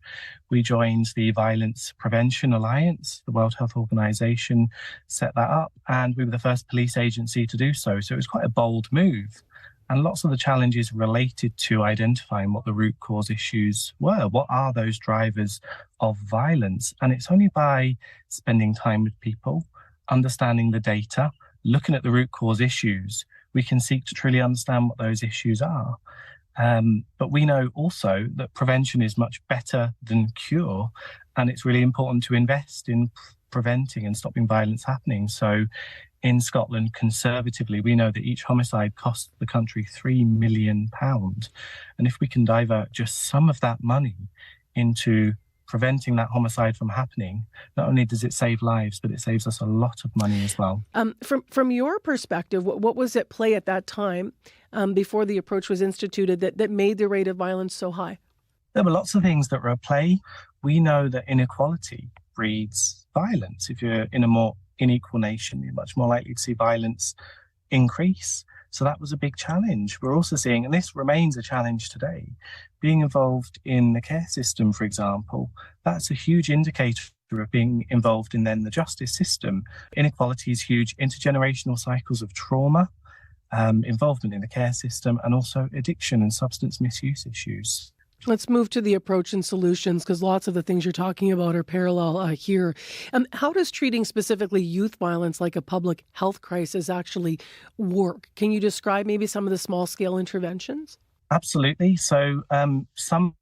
We joined the Violence Prevention Alliance. The World Health Organization set that up, and we were the first police agency to do so. So it was quite a bold move. And lots of the challenges related to identifying what the root cause issues were. What are those drivers of violence? And it's only by spending time with people, understanding the data, looking at the root cause issues, we can seek to truly understand what those issues are. But we know also that prevention is much better than cure, and it's really important to invest in preventing and stopping violence happening. So in Scotland, conservatively, we know that each homicide costs the country £3 million. And if we can divert just some of that money into preventing that homicide from happening, not only does it save lives, but it saves us a lot of money as well. From your perspective, what was at play at that time before the approach was instituted that made the rate of violence so high? There were lots of things that were at play. We know that inequality breeds violence. If you're in a more unequal nation, you're much more likely to see violence increase. So that was a big challenge. We're also seeing, and this remains a challenge today, being involved in the care system, for example, that's a huge indicator of being involved in then the justice system. Inequality is huge, intergenerational cycles of trauma, involvement in the care system, and also addiction and substance misuse issues. Let's move to the approach and solutions, because lots of the things you're talking about are parallel here. How does treating specifically youth violence like a public health crisis actually work? Can you describe maybe some of the small-scale interventions? Absolutely. So some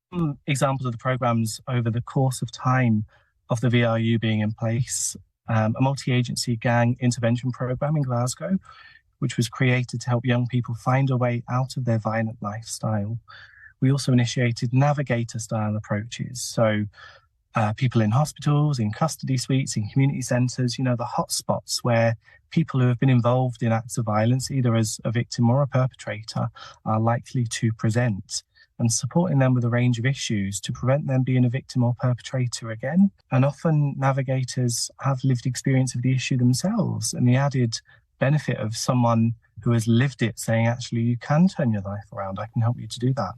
examples of the programs over the course of time of the VRU being in place, a multi-agency gang intervention program in Glasgow, which was created to help young people find a way out of their violent lifestyle. We also initiated navigator-style approaches. So people in hospitals, in custody suites, in community centres, the hotspots where people who have been involved in acts of violence, either as a victim or a perpetrator, are likely to present, and supporting them with a range of issues to prevent them being a victim or perpetrator again. And often navigators have lived experience of the issue themselves, and the added benefit of someone who has lived it saying, actually, you can turn your life around, I can help you to do that,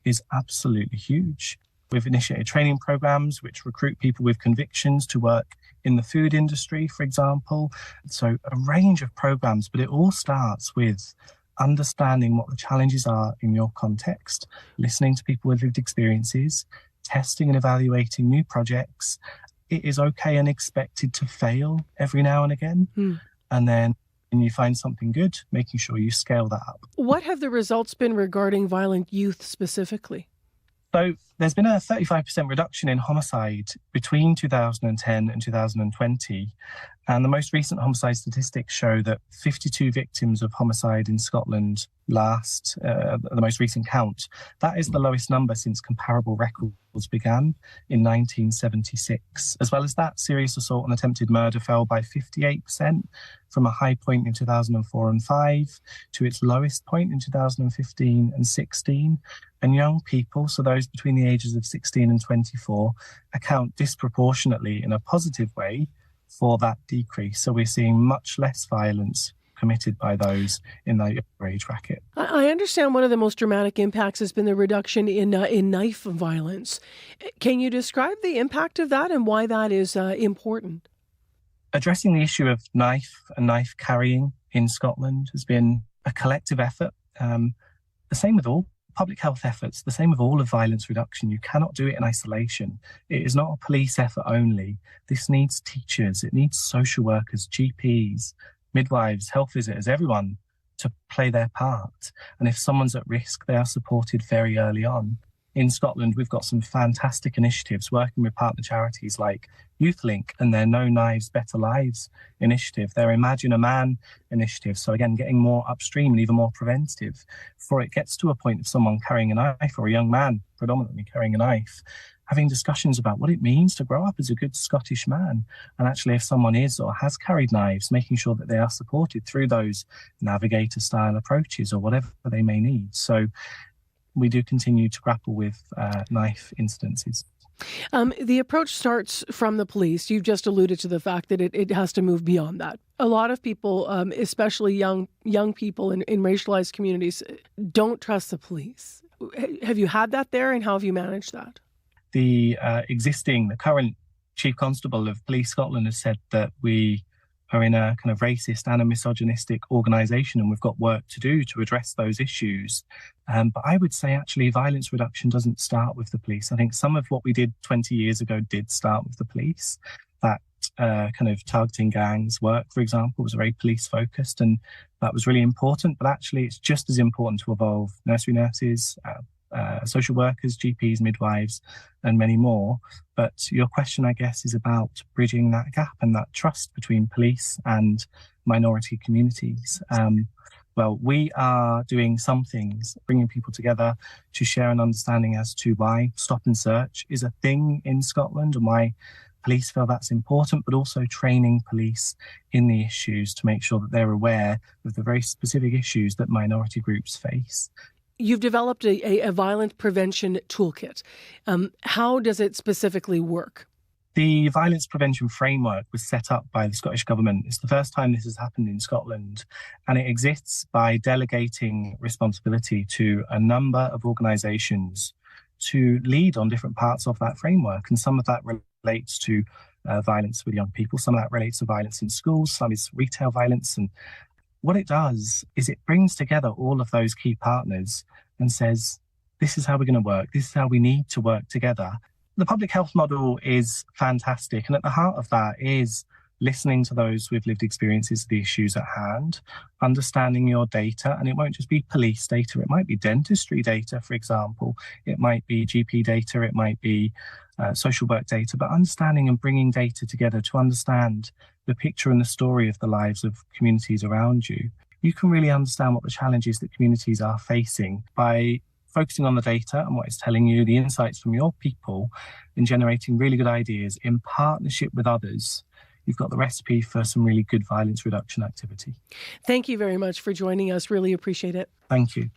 is absolutely huge. We've initiated training programs which recruit people with convictions to work in the food industry, for example. So a range of programs, but it all starts with understanding what the challenges are in your context, listening to people with lived experiences, testing and evaluating new projects. It is okay and expected to fail every now and again. And then when you find something good, making sure you scale that up. What have the results been regarding violent youth specifically? So there's been a 35% reduction in homicide between 2010 and 2020. And the most recent homicide statistics show that 52 victims of homicide in Scotland the most recent count. That is the lowest number since comparable records began in 1976. As well as that, serious assault and attempted murder fell by 58% from a high point in 2004 and 5 to its lowest point in 2015 and 16. And young people, so those between the ages of 16 and 24, account disproportionately in a positive way for that decrease. So we're seeing much less violence committed by those in that age bracket. I understand one of the most dramatic impacts has been the reduction in knife violence. Can you describe the impact of that and why that is important? Addressing the issue of knife and knife carrying in Scotland has been a collective effort. The same with all public health efforts, the same with all of violence reduction. You cannot do it in isolation. It is not a police effort only. This needs teachers, it needs social workers, GPs, midwives, health visitors, everyone to play their part. And if someone's at risk, they are supported very early on. In Scotland, we've got some fantastic initiatives working with partner charities like YouthLink and their No Knives, Better Lives initiative, their Imagine a Man initiative. So again, getting more upstream and even more preventative before it gets to a point of someone carrying a knife or a young man predominantly carrying a knife. having discussions about what it means to grow up as a good Scottish man. And actually, if someone is or has carried knives, making sure that they are supported through those navigator-style approaches or whatever they may need. So we do continue to grapple with knife incidences. The approach starts from the police. You've just alluded to the fact that it has to move beyond that. A lot of people, especially young people in racialized communities, don't trust the police. Have you had that there, and how have you managed that? The current Chief Constable of Police Scotland has said that we are in a kind of racist and a misogynistic organisation, and we've got work to do to address those issues. But I would say actually violence reduction doesn't start with the police. I think some of what we did 20 years ago did start with the police. That kind of targeting gangs work, for example, was very police focused, and that was really important. But actually it's just as important to involve nursery nurses, social workers, GPs, midwives, and many more. But your question, I guess, is about bridging that gap and that trust between police and minority communities. Well, we are doing some things, bringing people together to share an understanding as to why stop and search is a thing in Scotland and why police feel that's important, but also training police in the issues to make sure that they're aware of the very specific issues that minority groups face. You've developed a violence prevention toolkit. How does it specifically work? The violence prevention framework was set up by the Scottish Government. It's the first time this has happened in Scotland, and it exists by delegating responsibility to a number of organisations to lead on different parts of that framework. And some of that relates to violence with young people. Some of that relates to violence in schools. Some is retail violence. And what it does is it brings together all of those key partners and says, this is how we're going to work. This is how we need to work together. The public health model is fantastic. And at the heart of that is listening to those with lived experiences of the issues at hand, understanding your data. And it won't just be police data. It might be dentistry data, for example. It might be GP data. It might be social work data. But understanding and bringing data together to understand the picture and the story of the lives of communities around you. You can really understand what the challenges that communities are facing by focusing on the data and what it's telling you, the insights from your people, and generating really good ideas in partnership with others. You've got the recipe for some really good violence reduction activity. Thank you very much for joining us. Really appreciate it. Thank you.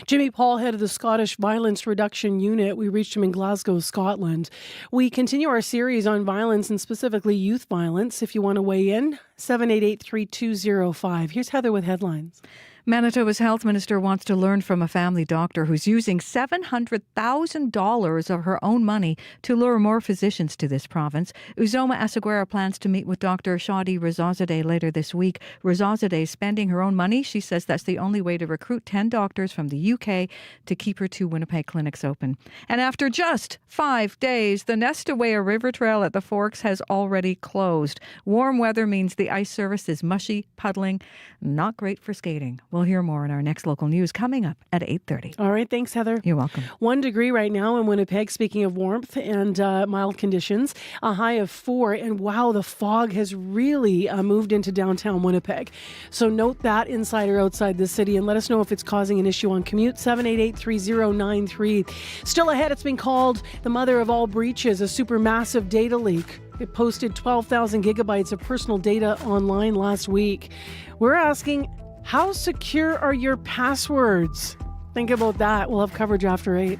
Jimmy Paul, head of the Scottish Violence Reduction Unit. We reached him in Glasgow, Scotland. We continue our series on violence and specifically youth violence. If you want to weigh in, 788-3205. Here's Heather with headlines. Manitoba's health minister wants to learn from a family doctor who's using $700,000 of her own money to lure more physicians to this province. Uzoma Asaguera plans to meet with Dr. Shadi Razazadeh later this week. Razazadeh is spending her own money. She says that's the only way to recruit 10 doctors from the UK to keep her 2 Winnipeg clinics open. And after just 5 days, the Nestawaya River Trail at the Forks has already closed. Warm weather means the ice surface is mushy, puddling, not great for skating. We'll hear more in our next local news coming up at 8:30. All right. Thanks, Heather. You're welcome. 1 degree right now in Winnipeg, speaking of warmth and mild conditions, a high of 4. And wow, the fog has really moved into downtown Winnipeg. So note that inside or outside the city and let us know if it's causing an issue on commute. 788-3093. Still ahead, it's been called the mother of all breaches, a supermassive data leak. It posted 12,000 gigabytes of personal data online last week. We're asking, how secure are your passwords? Think about that. We'll have coverage after 8.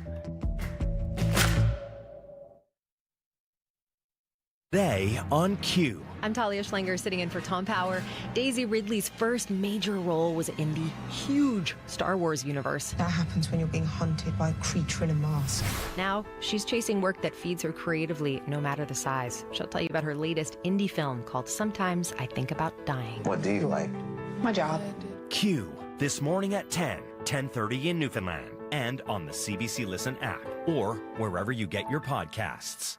Today on Q. I'm Talia Schlanger sitting in for Tom Power. Daisy Ridley's first major role was in the huge Star Wars universe. That happens when you're being hunted by a creature in a mask. Now, she's chasing work that feeds her creatively, no matter the size. She'll tell you about her latest indie film called Sometimes I Think About Dying. What do you like? My job. Q. This morning at 10:30 in Newfoundland, and on the CBC Listen app, or wherever you get your podcasts.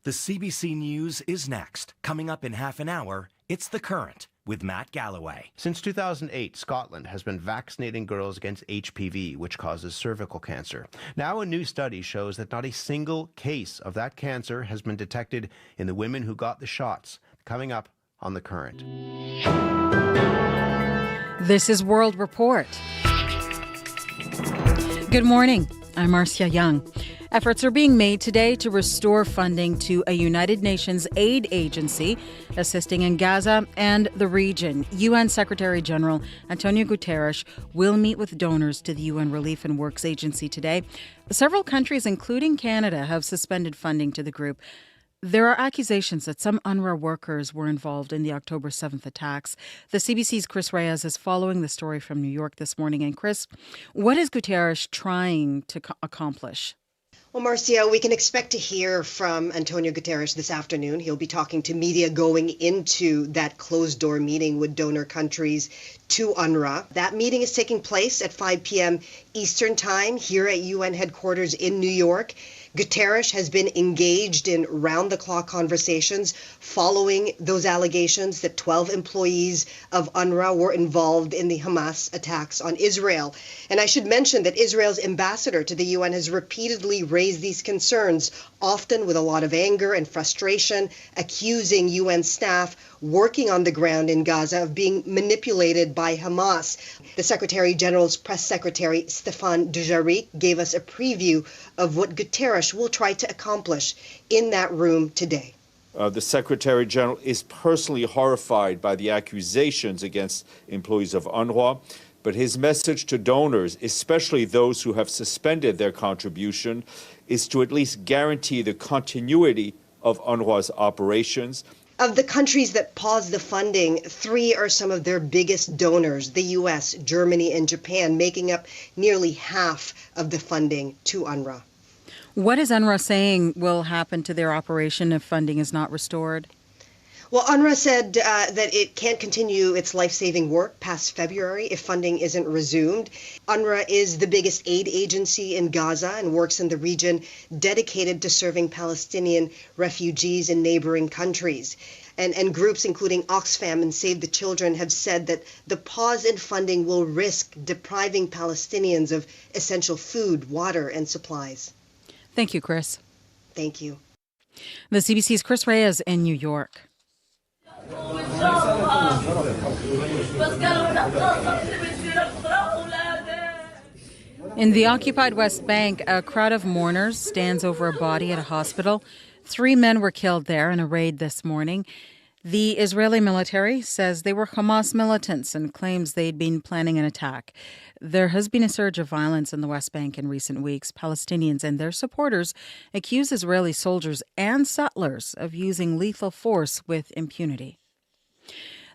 The CBC News is next. Coming up in half an hour, it's The Current with Matt Galloway. Since 2008, Scotland has been vaccinating girls against HPV, which causes cervical cancer. Now a new study shows that not a single case of that cancer has been detected in the women who got the shots. Coming up on The Current. This is World Report. Good morning. I'm Marcia Young. Efforts are being made today to restore funding to a United Nations aid agency assisting in Gaza and the region. UN Secretary General Antonio Guterres will meet with donors to the UN Relief and Works Agency today. Several countries, including Canada, have suspended funding to the group. There are accusations that some UNRWA workers were involved in the October 7th attacks. The CBC's Chris Reyes is following the story from New York this morning. And Chris, what is Guterres trying to accomplish? Well, Marcia, we can expect to hear from Antonio Guterres this afternoon. He'll be talking to media going into that closed-door meeting with donor countries to UNRWA. That meeting is taking place at 5 p.m. Eastern Time here at UN headquarters in New York. Guterres has been engaged in round-the-clock conversations following those allegations that 12 employees of UNRWA were involved in the Hamas attacks on Israel. And I should mention that Israel's ambassador to the UN has repeatedly raised these concerns, often with a lot of anger and frustration, accusing UN staff working on the ground in Gaza of being manipulated by Hamas. The Secretary General's press secretary, Stéphane Dujarric, gave us a preview of what Guterres will try to accomplish in that room today. The Secretary General is personally horrified by the accusations against employees of UNRWA, but his message to donors, especially those who have suspended their contribution, is to at least guarantee the continuity of UNRWA's operations. Of the countries that paused the funding, 3 are some of their biggest donors, the U.S., Germany, and Japan, making up nearly half of the funding to UNRWA. What is UNRWA saying will happen to their operation if funding is not restored? Well, UNRWA said that it can't continue its life-saving work past February if funding isn't resumed. UNRWA is the biggest aid agency in Gaza and works in the region dedicated to serving Palestinian refugees in neighboring countries. And groups including Oxfam and Save the Children have said that the pause in funding will risk depriving Palestinians of essential food, water, and supplies. Thank you, Chris. Thank you. The CBC's Chris Reyes in New York. In the occupied West Bank, a crowd of mourners stands over a body at a hospital. 3 men were killed there in a raid this morning. The Israeli military says they were Hamas militants and claims they'd been planning an attack. There has been a surge of violence in the West Bank in recent weeks. Palestinians and their supporters accuse Israeli soldiers and settlers of using lethal force with impunity.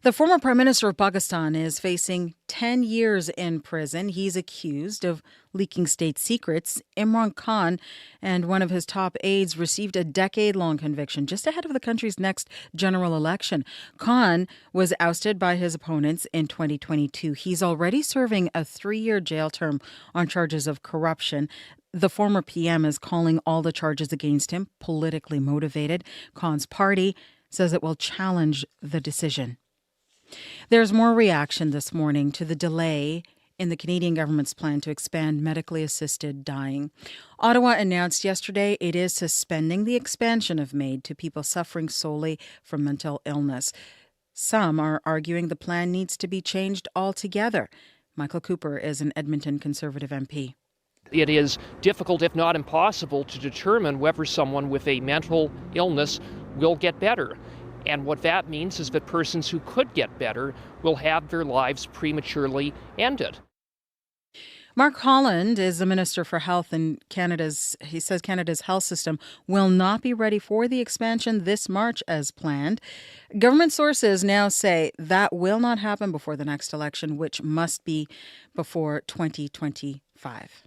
The former Prime Minister of Pakistan is facing 10 years in prison. He's accused of leaking state secrets. Imran Khan and one of his top aides received a decade-long conviction just ahead of the country's next general election. Khan was ousted by his opponents in 2022. He's already serving a 3-year jail term on charges of corruption. The former PM is calling all the charges against him politically motivated. Khan's party says it will challenge the decision. There's more reaction this morning to the delay in the Canadian government's plan to expand medically assisted dying. Ottawa announced yesterday it is suspending the expansion of MAID to people suffering solely from mental illness. Some are arguing the plan needs to be changed altogether. Michael Cooper is an Edmonton Conservative MP. It is difficult, if not impossible, to determine whether someone with a mental illness will get better. And what that means is that persons who could get better will have their lives prematurely ended. Mark Holland is the Minister for Health in he says Canada's health system will not be ready for the expansion this March as planned. Government sources now say that will not happen before the next election, which must be before 2025.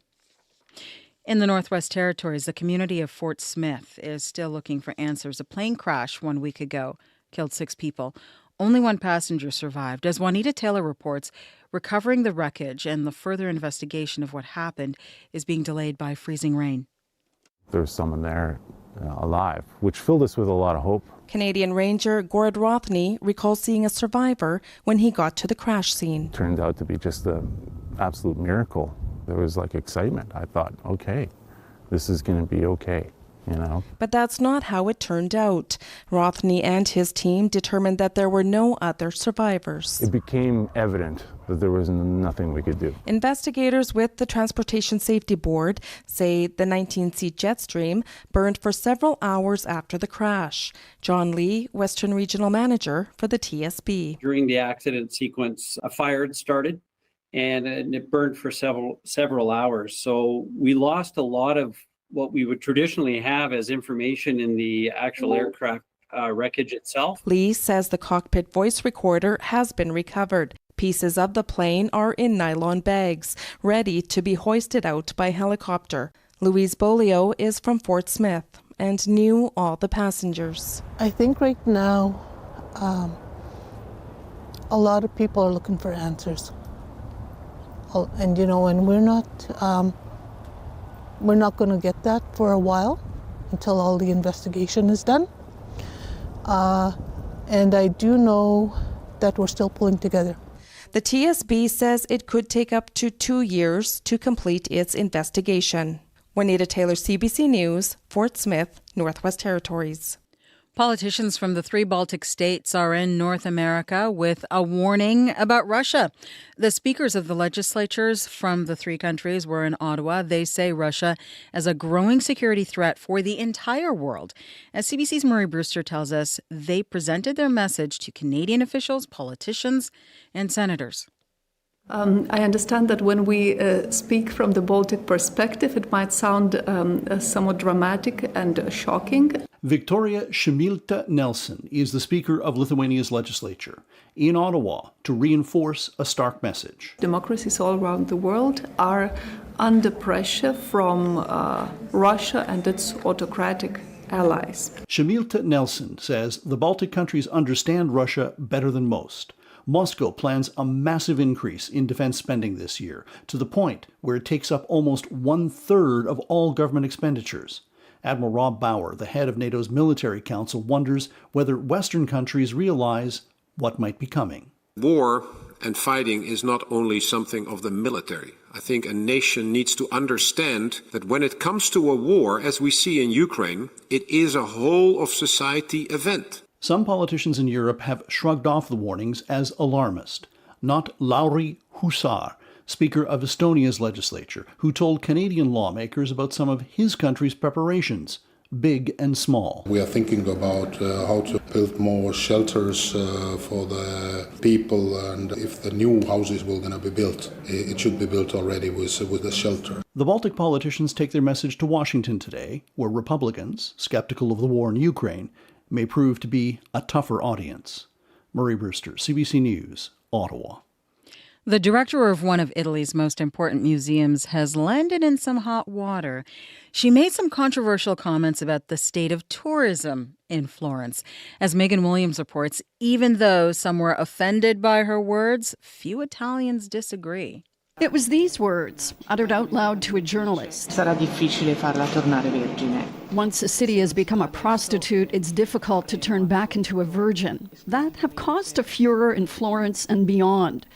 In the Northwest Territories, the community of Fort Smith is still looking for answers. A plane crash 1 week ago killed 6 people. Only 1 passenger survived. As Juanita Taylor reports, recovering the wreckage and the further investigation of what happened is being delayed by freezing rain. There was someone there alive, which filled us with a lot of hope. Canadian Ranger Gord Rothney recalls seeing a survivor when he got to the crash scene. It turned out to be just an absolute miracle. There was like excitement. I thought, okay, this is going to be okay. But that's not how it turned out. Rothney and his team determined that there were no other survivors. It became evident that there was nothing we could do. Investigators with the Transportation Safety Board say the 19-seat Jetstream burned for several hours after the crash. John Lee, Western Regional Manager for the TSB. During the accident sequence, a fire had started and it burned for several hours. So we lost a lot of what we would traditionally have as information in the actual aircraft wreckage itself. Lee says the cockpit voice recorder has been recovered. Pieces of the plane are in nylon bags, ready to be hoisted out by helicopter. Louise Bolio is from Fort Smith and knew all the passengers. I think right now a lot of people are looking for answers. And and we're not going to get that for a while until all the investigation is done. And I do know that we're still pulling together. The TSB says it could take up to 2 years to complete its investigation. Juanita Taylor, CBC News, Fort Smith, Northwest Territories. Politicians from the 3 Baltic states are in North America with a warning about Russia. The speakers of the legislatures from the 3 countries were in Ottawa. They say Russia is a growing security threat for the entire world. As CBC's Murray Brewster tells us, they presented their message to Canadian officials, politicians, and senators. I understand that when we speak from the Baltic perspective, it might sound somewhat dramatic and shocking. Victoria Šimilta-Nelson is the Speaker of Lithuania's legislature in Ottawa to reinforce a stark message. Democracies all around the world are under pressure from Russia and its autocratic allies. Šimilta-Nelson says the Baltic countries understand Russia better than most. Moscow plans a massive increase in defense spending this year, to the point where it takes up almost 1/3 of all government expenditures. Admiral Rob Bauer, the head of NATO's military council, wonders whether Western countries realize what might be coming. War and fighting is not only something of the military. I think a nation needs to understand that when it comes to a war, as we see in Ukraine, it is a whole of society event. Some politicians in Europe have shrugged off the warnings as alarmist. Not Lauri Hussar, Speaker of Estonia's legislature, who told Canadian lawmakers about some of his country's preparations, big and small. We are thinking about how to build more shelters for the people, and if the new houses were going to be built, it should be built already with a shelter. The Baltic politicians take their message to Washington today, where Republicans, skeptical of the war in Ukraine, may prove to be a tougher audience. Murray Brewster, CBC News, Ottawa. The director of one of Italy's most important museums has landed in some hot water. She made some controversial comments about the state of tourism in Florence. As Megan Williams reports, even though some were offended by her words, few Italians disagree. It was these words, uttered out loud to a journalist. Sarà difficile farla tornare vergine. Once a city has become a prostitute, it's difficult to turn back into a virgin. That have caused a furor in Florence and beyond.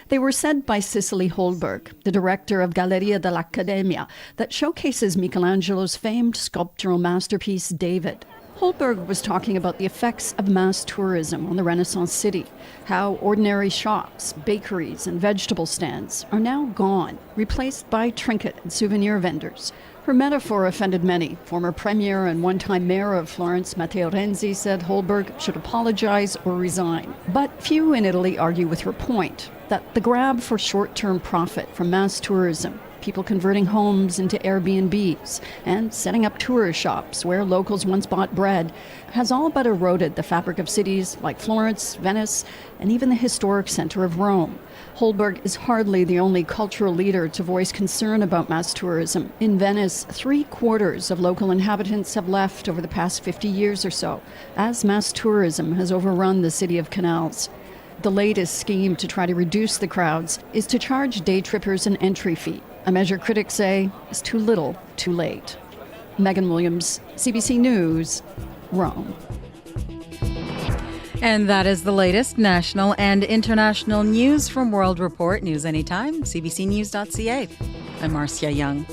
They were said by Cicely Holberg, the director of Galleria dell'Accademia, that showcases Michelangelo's famed sculptural masterpiece, David. Holberg was talking about the effects of mass tourism on the Renaissance city, how ordinary shops, bakeries, and vegetable stands are now gone, replaced by trinket and souvenir vendors. Her metaphor offended many. Former Premier and one-time Mayor of Florence, Matteo Renzi, said Holberg should apologize or resign. But few in Italy argue with her point, that the grab for short-term profit from mass tourism, people converting homes into Airbnbs and setting up tourist shops where locals once bought bread, has all but eroded the fabric of cities like Florence, Venice, and even the historic center of Rome. Holberg is hardly the only cultural leader to voice concern about mass tourism. In Venice, 3/4 of local inhabitants have left over the past 50 years or so, as mass tourism has overrun the city of canals. The latest scheme to try to reduce the crowds is to charge day trippers an entry fee, a measure critics say is too little, too late. Megan Williams, CBC News, Rome. And that is the latest national and international news from World Report. News anytime, cbcnews.ca. I'm Marcia Young.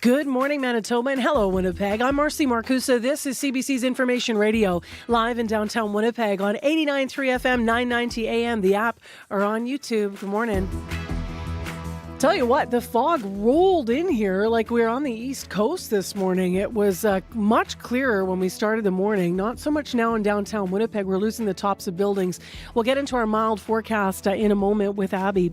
Good morning, Manitoba, and hello, Winnipeg. I'm Marcy Marcusa. This is CBC's Information Radio, live in downtown Winnipeg on 89.3 FM, 990 AM, the app, or on YouTube. Good morning. Tell you what, the fog rolled in here like we were on the East Coast this morning. It was much clearer when we started the morning. Not so much now in downtown Winnipeg. We're losing the tops of buildings. We'll get into our mild forecast in a moment with Abby.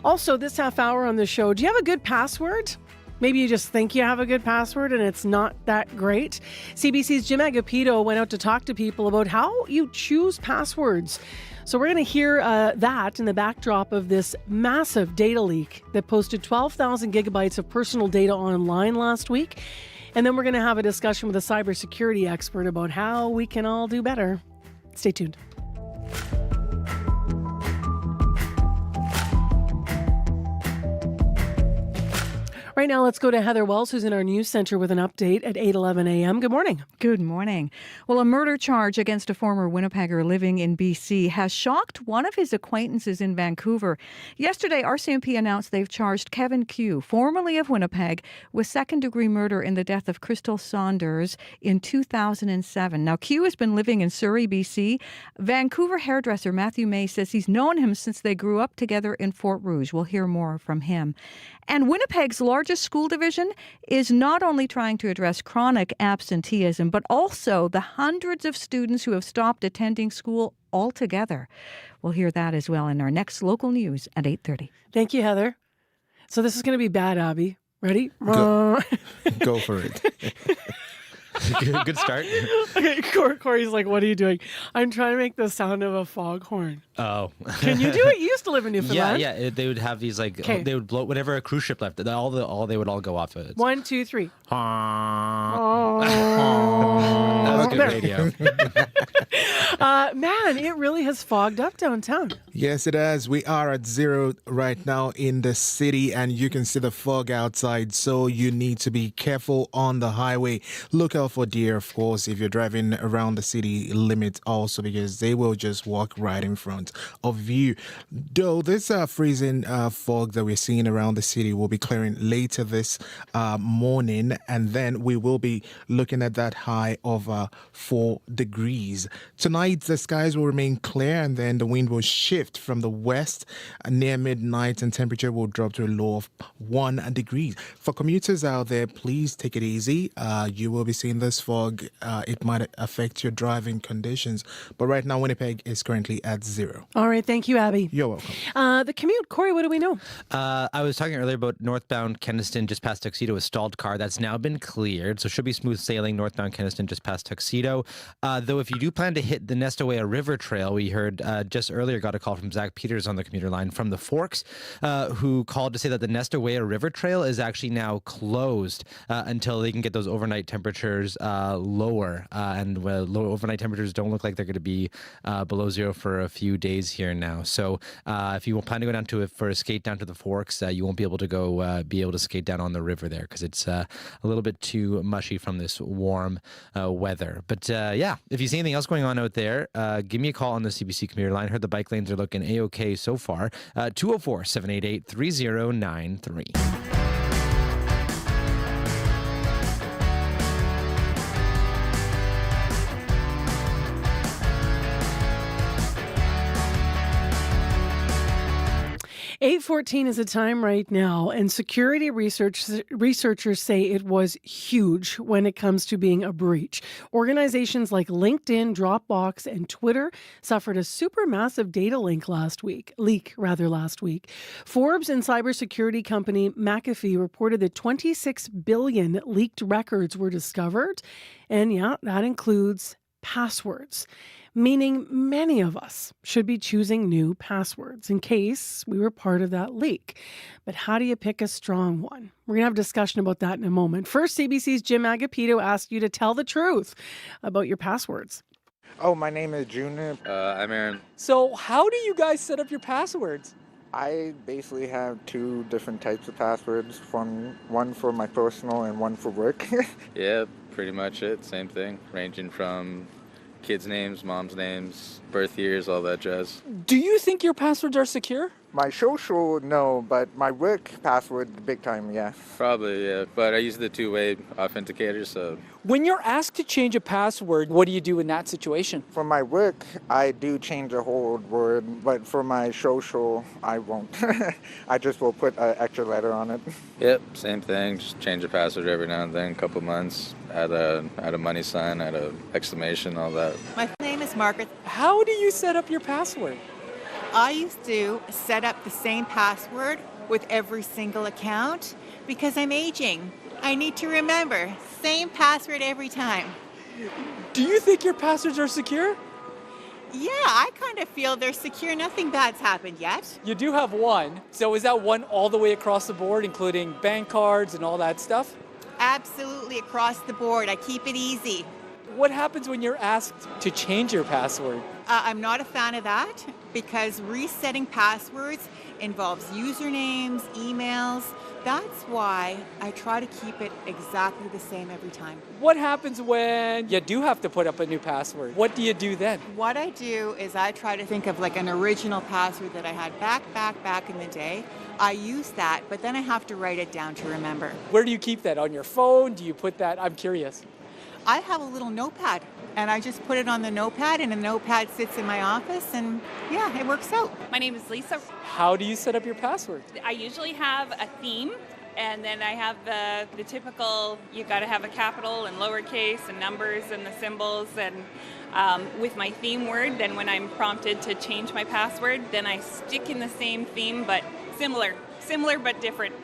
Also, this half hour on the show, do you have a good password? Maybe you just think you have a good password and it's not that great. CBC's Jim Agapito went out to talk to people about how you choose passwords. So we're going to hear that in the backdrop of this massive data leak that posted 12,000 gigabytes of personal data online last week. And then we're going to have a discussion with a cybersecurity expert about how we can all do better. Stay tuned. Right now, let's go to Heather Wells, who's in our news center with an update at 8:11 a.m. Good morning. Good morning. Well, a murder charge against a former Winnipegger living in BC has shocked one of his acquaintances in Vancouver. Yesterday, RCMP announced they've charged Kevin Q, formerly of Winnipeg, with second-degree murder in the death of Crystal Saunders in 2007. Now, Q has been living in Surrey, BC. Vancouver hairdresser Matthew May says he's known him since they grew up together in Fort Rouge. We'll hear more from him. And Winnipeg's largest school division is not only trying to address chronic absenteeism, but also the hundreds of students who have stopped attending school altogether. We'll hear that as well in our next local news at 8:30. Thank you, Heather. So this is going to be bad, Abby. Ready? Go for it. Good start. Okay, Corey's like, what are you doing? I'm trying to make the sound of a foghorn. Oh. Can you do it? You used to live in Newfoundland. Yeah. They would have these like, Okay. they would blow whatever a cruise ship left. They would all go off of it. 1, 2, 3. Oh. That was good radio. Man, it really has fogged up downtown. Yes, it has. We are at 0 right now in the city, and you can see the fog outside, so you need to be careful on the highway. Look out for deer, of course, if you're driving around the city limits also, because they will just walk right in front of you. Though this freezing fog that we're seeing around the city will be clearing later this morning, and then we will be looking at that high of 4 degrees. Tonight, the skies will remain clear, and then the wind will shift from the west near midnight, and temperature will drop to a low of 1 degree. For commuters out there, please take it easy. You will be seeing this fog. It might affect your driving conditions, but right now Winnipeg is currently at 0. All right, thank you, Abby. You're welcome. The commute, Corey, what do we know? I was talking earlier about northbound Keniston just past Tuxedo, a stalled car that's now been cleared, so should be smooth sailing northbound Keniston just past Tuxedo. Though if you do plan to hit the Nestaway River Trail, we heard just earlier, got a call from Zach Peters on the commuter line from the Forks, who called to say that the Nestaway River Trail is actually now closed until they can get those overnight temperatures lower. And low overnight temperatures don't look like they're going to be below 0 for a few days here now. So if you plan to go down to it for a skate down to the Forks, you won't be able to skate down on the river there because it's a little bit too mushy from this warm weather. But yeah, if you see anything else going on out there, give me a call on the CBC commuter line. Heard the bike lanes are looking A-OK so far. 204-788-3093. 8:14 is the time right now, and security researchers say it was huge when it comes to being a breach. Organizations like LinkedIn, Dropbox, and Twitter suffered a supermassive data leak last week. Forbes and cybersecurity company McAfee reported that 26 billion leaked records were discovered, and yeah, that includes passwords. Meaning many of us should be choosing new passwords in case we were part of that leak. But how do you pick a strong one? We're going to have a discussion about that in a moment. First, CBC's Jim Agapito asked you to tell the truth about your passwords. Oh, my name is Junior. I'm Aaron. So how do you guys set up your passwords? I basically have 2 different types of passwords, one for my personal and one for work. Yeah, pretty much it. Same thing, ranging from kids' names, mom's names, birth years, all that jazz. Do you think your passwords are secure? My social, no, but my work password, big time, yeah. Probably, yeah. But I use the two-way authenticator, so... When you're asked to change a password, what do you do in that situation? For my work, I do change a whole word, but for my social, I won't. I just will put an extra letter on it. Yep, same thing. Just change the password every now and then, a couple months. Add a money sign, add a exclamation, all that. My name is Margaret. How do you set up your password? I used to set up the same password with every single account because I'm aging. I need to remember, same password every time. Do you think your passwords are secure? Yeah, I kind of feel they're secure. Nothing bad's happened yet. You do have one. So is that one all the way across the board, including bank cards and all that stuff? Absolutely across the board. I keep it easy. What happens when you're asked to change your password? I'm not a fan of that because resetting passwords involves usernames, emails. That's why I try to keep it exactly the same every time. What happens when you do have to put up a new password? What do you do then? What I do is I try to think of like an original password that I had back in the day. I use that, but then I have to write it down to remember. Where do you keep that? On your phone? Do you put that? I'm curious. I have a little notepad, and I just put it on the notepad, and the notepad sits in my office, and yeah, it works out. My name is Lisa. How do you set up your password? I usually have a theme, and then I have the typical, you got to have a capital and lowercase and numbers and the symbols, and with my theme word, then when I'm prompted to change my password, then I stick in the same theme, but similar but different.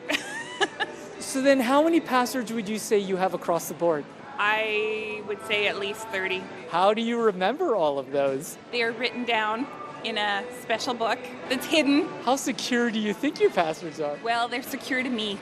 So then how many passwords would you say you have across the board? I would say at least 30. How do you remember all of those? They are written down in a special book that's hidden. How secure do you think your passwords are? Well, they're secure to me.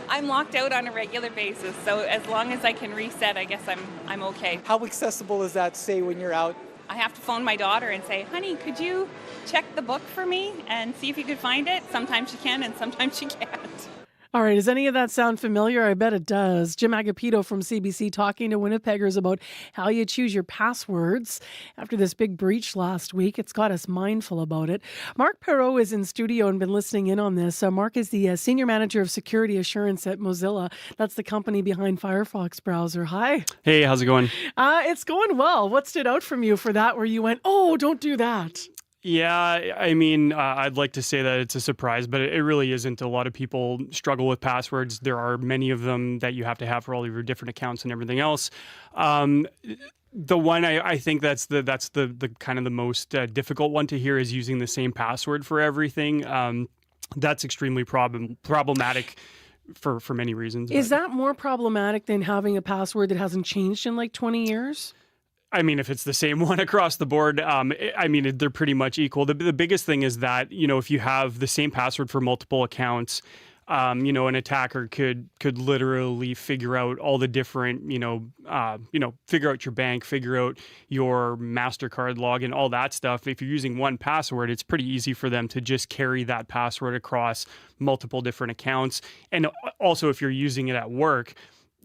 I'm locked out on a regular basis, so as long as I can reset, I guess I'm okay. How accessible is that, say, when you're out? I have to phone my daughter and say, honey, could you check the book for me and see if you could find it? Sometimes she can and sometimes she can't. All right, does any of that sound familiar? I bet it does. Jim Agapito from CBC talking to Winnipeggers about how you choose your passwords. After this big breach last week, it's got us mindful about it. Mark Perreault is in studio and been listening in on this. Mark is the Senior Manager of Security Assurance at Mozilla. That's the company behind Firefox browser. Hi. Hey, how's it going? It's going well. What stood out from you for that where you went, oh, don't do that? Yeah, I mean, I'd like to say that it's a surprise, but it really isn't. A lot of people struggle with passwords. There are many of them that you have to have for all of your different accounts and everything else. The one I think that's the kind of the most difficult one to hear is using the same password for everything. That's extremely problematic for many reasons. Is that more problematic than having a password that hasn't changed in like 20 years? I mean, if it's the same one across the board, I mean, they're pretty much equal. The biggest thing is that, if you have the same password for multiple accounts, an attacker could literally figure out all the different, figure out your bank, figure out your MasterCard login, all that stuff. If you're using one password, it's pretty easy for them to just carry that password across multiple different accounts. And also, if you're using it at work,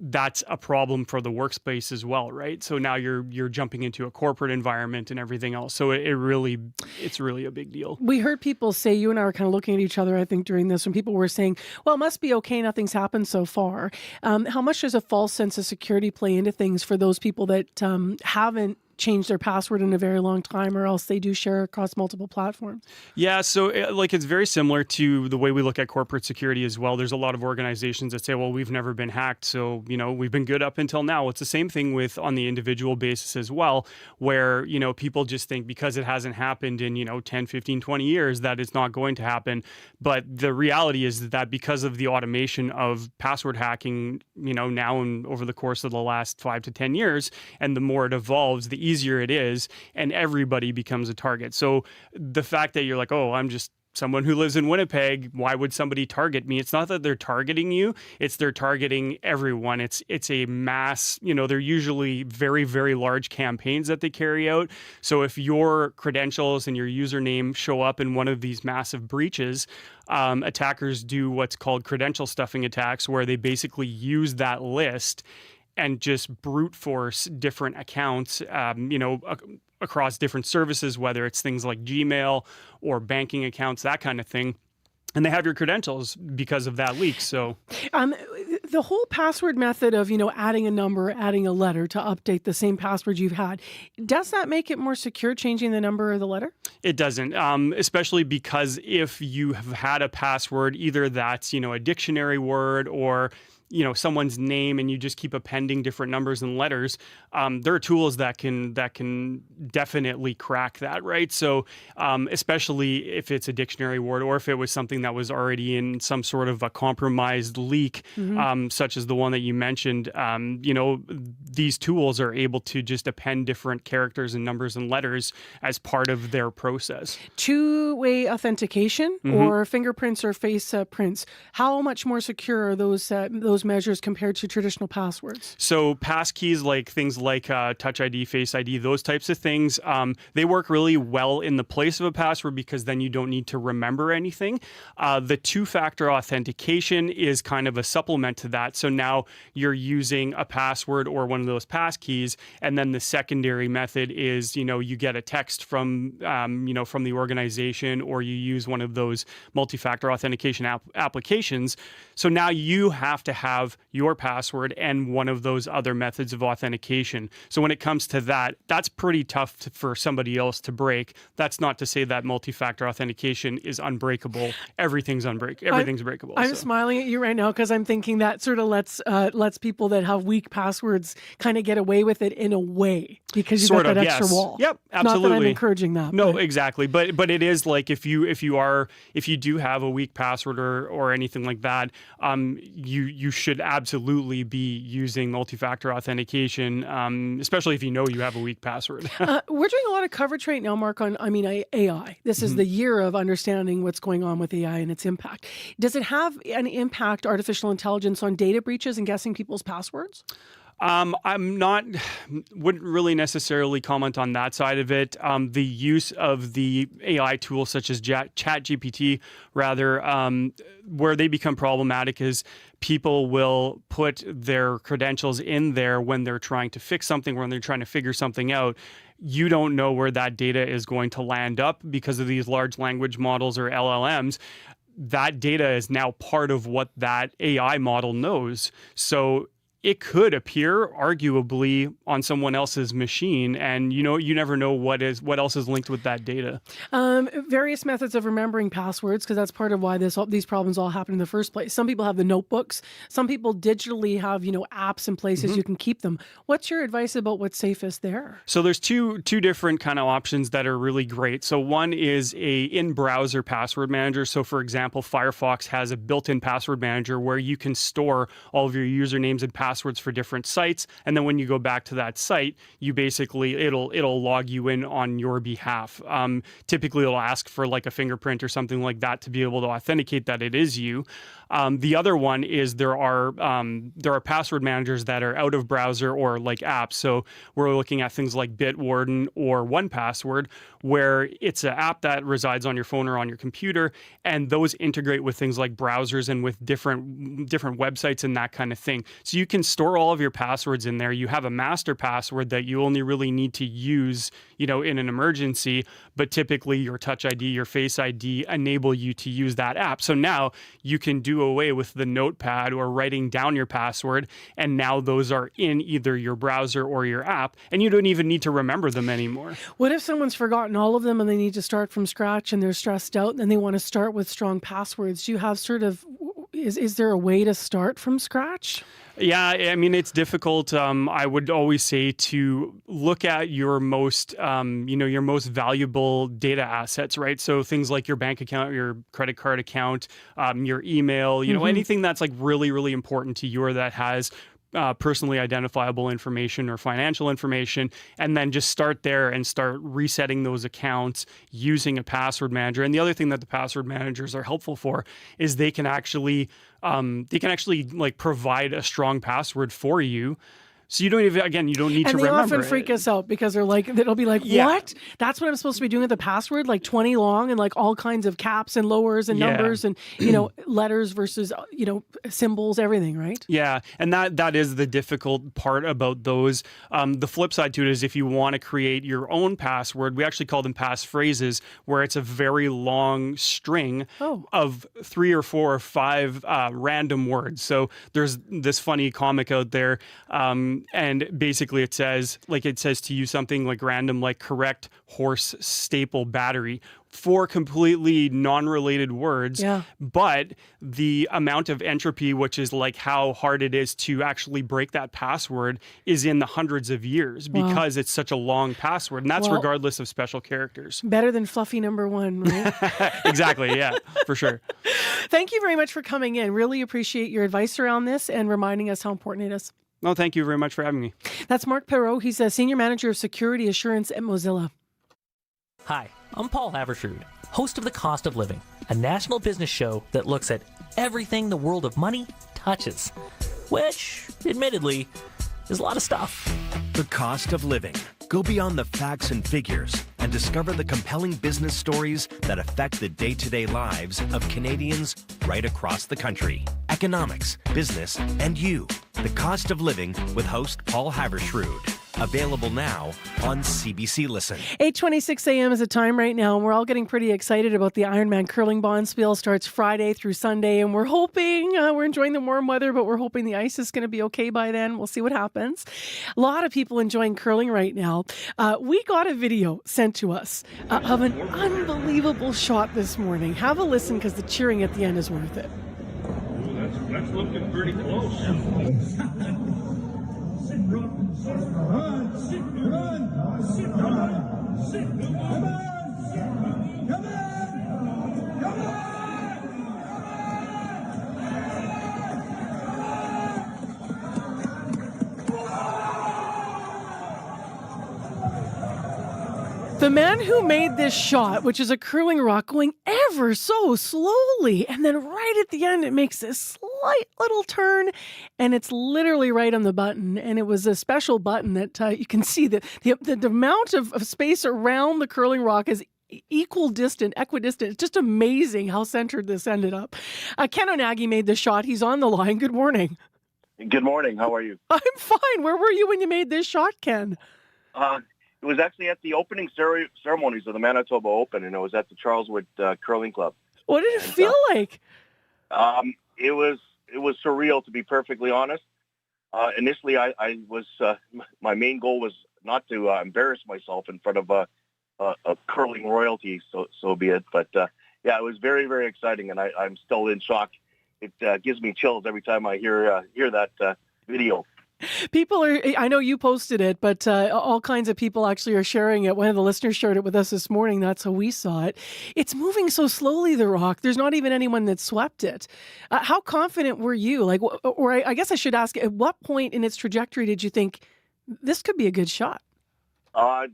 that's a problem for the workspace as well, right? So now you're jumping into a corporate environment and everything else. So it's really a big deal. We heard people say, you and I were kind of looking at each other, I think, during this, when people were saying, well, it must be okay, nothing's happened so far. How much does a false sense of security play into things for those people that haven't changed their password in a very long time, or else they do share across multiple platforms? Yeah, so it's very similar to the way we look at corporate security as well. There's a lot of organizations that say, well, we've never been hacked, so we've been good up until now. It's the same thing on the individual basis as well, where people just think because it hasn't happened in 10, 15, 20 years that it's not going to happen. But the reality is that because of the automation of password hacking, now and over the course of the last 5 to 10 years, and the more it evolves, the easier it is, and everybody becomes a target. So the fact that you're like, oh, I'm just someone who lives in Winnipeg, why would somebody target me? It's not that they're targeting you, it's they're targeting everyone. It's a mass, they're usually very, very large campaigns that they carry out. So if your credentials and your username show up in one of these massive breaches, attackers do what's called credential stuffing attacks, where they basically use that list and just brute force different accounts, across different services, whether it's things like Gmail or banking accounts, that kind of thing. And they have your credentials because of that leak. So the whole password method of, adding a number, adding a letter to update the same password you've had, does that make it more secure, changing the number or the letter? It doesn't, especially because if you have had a password, either that's, a dictionary word or someone's name, and you just keep appending different numbers and letters, there are tools that can definitely crack that, right? So especially if it's a dictionary word, or if it was something that was already in some sort of a compromised leak, such as the one that you mentioned, these tools are able to just append different characters and numbers and letters as part of their process. Two-way authentication or fingerprints or face prints, how much more secure are those measures compared to traditional passwords? So passkeys, like things like Touch ID, Face ID, those types of things, they work really well in the place of a password because then you don't need to remember anything. The two-factor authentication is kind of a supplement to that. So now you're using a password or one of those passkeys, and then the secondary method is, you get a text from the organization, or you use one of those multi-factor authentication applications. So now you have to have your password and one of those other methods of authentication. So when it comes to that, that's pretty tough for somebody else to break. That's not to say that multi-factor authentication is unbreakable. Everything's breakable. I'm smiling at you right now because I'm thinking that sort of lets people that have weak passwords kind of get away with it in a way, because you've got that extra wall. Yep, absolutely. Not that I'm encouraging that. No, exactly. But it is like if you do have a weak password or anything like that, you should absolutely be using multi-factor authentication, especially if you know you have a weak password. We're doing a lot of coverage right now, Mark, on AI. This is the year of understanding what's going on with AI and its impact. Does it have an impact, artificial intelligence, on data breaches and guessing people's passwords? Wouldn't really necessarily comment on that side of it. The use of the AI tools such as ChatGPT, where they become problematic is people will put their credentials in there when they're trying to fix something, when they're trying to figure something out. You don't know where that data is going to land up because of these large language models or LLMs. That data is now part of what that AI model knows. So it could appear arguably on someone else's machine, and you never know what else is linked with that data. Various methods of remembering passwords, because that's part of why these problems all happen in the first place. Some people have the notebooks. Some people digitally have apps and places you can keep them. What's your advice about what's safest there? So there's two different kind of options that are really great. So one is a in-browser password manager. So for example, Firefox has a built-in password manager where you can store all of your usernames and passwords for different sites, and then when you go back to that site, you basically it'll log you in on your behalf. Typically, it'll ask for like a fingerprint or something like that to be able to authenticate that it is you. The other one is there are password managers that are out of browser or like apps. So we're looking at things like Bitwarden or 1Password, where it's an app that resides on your phone or on your computer, and those integrate with things like browsers and with different websites and that kind of thing. So you can store all of your passwords in there. You have a master password that you only really need to use, in an emergency, but typically your Touch ID, your Face ID enable you to use that app. So now you can do away with the notepad or writing down your password, and now those are in either your browser or your app, and you don't even need to remember them anymore. What if someone's forgotten all of them and they need to start from scratch and they're stressed out and they want to start with strong passwords? Do you have is there a way to start from scratch? Yeah, I mean, it's difficult. I would always say to look at your most, your most valuable data assets, right? So things like your bank account, your credit card account, your email, anything that's like really, really important to you or that has personally identifiable information or financial information, and then just start there and start resetting those accounts using a password manager. And the other thing that the password managers are helpful for is they can actually like provide a strong password for you So you don't even, again, you don't need to And they remember often freak us out because they'll be like, Yeah. what? That's what I'm supposed to be doing with the password? Like 20 long and like all kinds of caps and lowers and Yeah. numbers and, letters versus, symbols, everything, right? Yeah, and that is the difficult part about those. The flip side to it is if you want to create your own password, we actually call them passphrases, where it's a very long string of 3 or 4 or 5 random words. So there's this funny comic out there, and basically it says to use something like random, like correct horse staple battery. 4 completely non-related words, but the amount of entropy, which is like how hard it is to actually break that password, is in the hundreds of years because it's such a long password, and that's regardless of special characters. Better than fluffy number 1, right? Exactly, yeah, for sure. Thank you very much for coming in. Really appreciate your advice around this and reminding us how important it is. No, thank you very much for having me. That's Mark Perreault. He's a Senior Manager of Security Assurance at Mozilla. Hi, I'm Paul Havershrud, host of The Cost of Living, a national business show that looks at everything the world of money touches, which, admittedly, is a lot of stuff. The Cost of Living. Go beyond the facts and figures and discover the compelling business stories that affect the day-to-day lives of Canadians right across the country. Economics, business, and you. The Cost of Living with host Paul Havershrud. Available now on CBC Listen. 8:26 a.m. is the time right now, and we're all getting pretty excited about the Ironman curling bonspiel. Starts Friday through Sunday, and we're hoping, we're enjoying the warm weather, but we're hoping the ice is going to be okay by then. We'll see what happens. A lot of people enjoying curling right now. We got a video sent to us of an unbelievable shot this morning. Have a listen because the cheering at the end is worth it. Ooh, that's looking pretty close. The man who made this shot, which is a curling rock going ever so slowly, and then right at the end, it makes this slight little turn, and it's literally right on the button. And it was a special button that you can see that the amount of space around the curling rock is equidistant. It's just amazing how centered this ended up. Ken Onagi made the shot. He's on the line. Good morning. Good morning. How are you? I'm fine. Where were you when you made this shot, Ken? It was actually at the opening ceremonies of the Manitoba Open, and it was at the Charleswood Curling Club. What did it feel like? It was surreal, to be perfectly honest. Initially, I was my main goal was not to embarrass myself in front of a curling royalty, so be it. But it was very, very exciting, and I'm still in shock. It gives me chills every time I hear that video. People I know you posted it, but all kinds of people actually are sharing it. One of the listeners shared it with us this morning. That's how we saw it. It's moving so slowly, the rock. There's not even anyone that swept it. How confident were you? I guess I should ask, at what point in its trajectory did you think this could be a good shot? The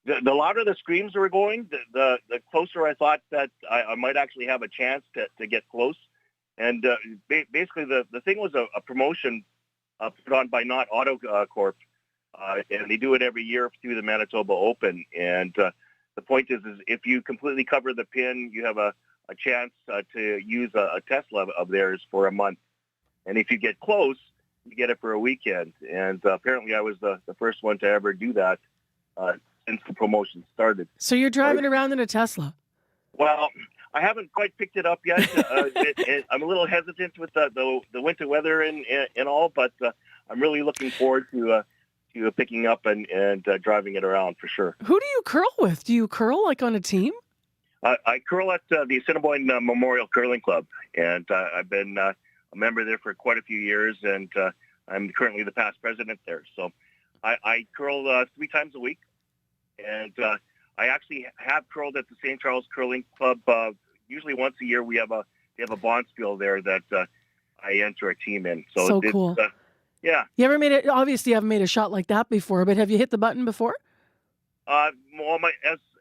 louder the screams were going, the closer I thought that I might actually have a chance to get close. And basically, the thing was a promotion put on by Not Auto Corp, and they do it every year through the Manitoba Open. And the point is if you completely cover the pin, you have a chance to use a Tesla of theirs for a month. And if you get close, you get it for a weekend. And apparently I was the first one to ever do that since the promotion started. So you're driving around in a Tesla? Well, I haven't quite picked it up yet. I'm a little hesitant with the winter weather and all, but I'm really looking forward to picking up and driving it around for sure. Who do you curl with? Do you curl like on a team? I curl at the Assiniboine Memorial Curling Club, and I've been a member there for quite a few years, and I'm currently the past president there. So I curl 3 times a week, and I actually have curled at the St. Charles Curling Club. Usually once a year we have a bonspiel there that I enter a team in. So it's cool. Yeah. You ever made it? Obviously, you haven't made a shot like that before, but have you hit the button before? Well,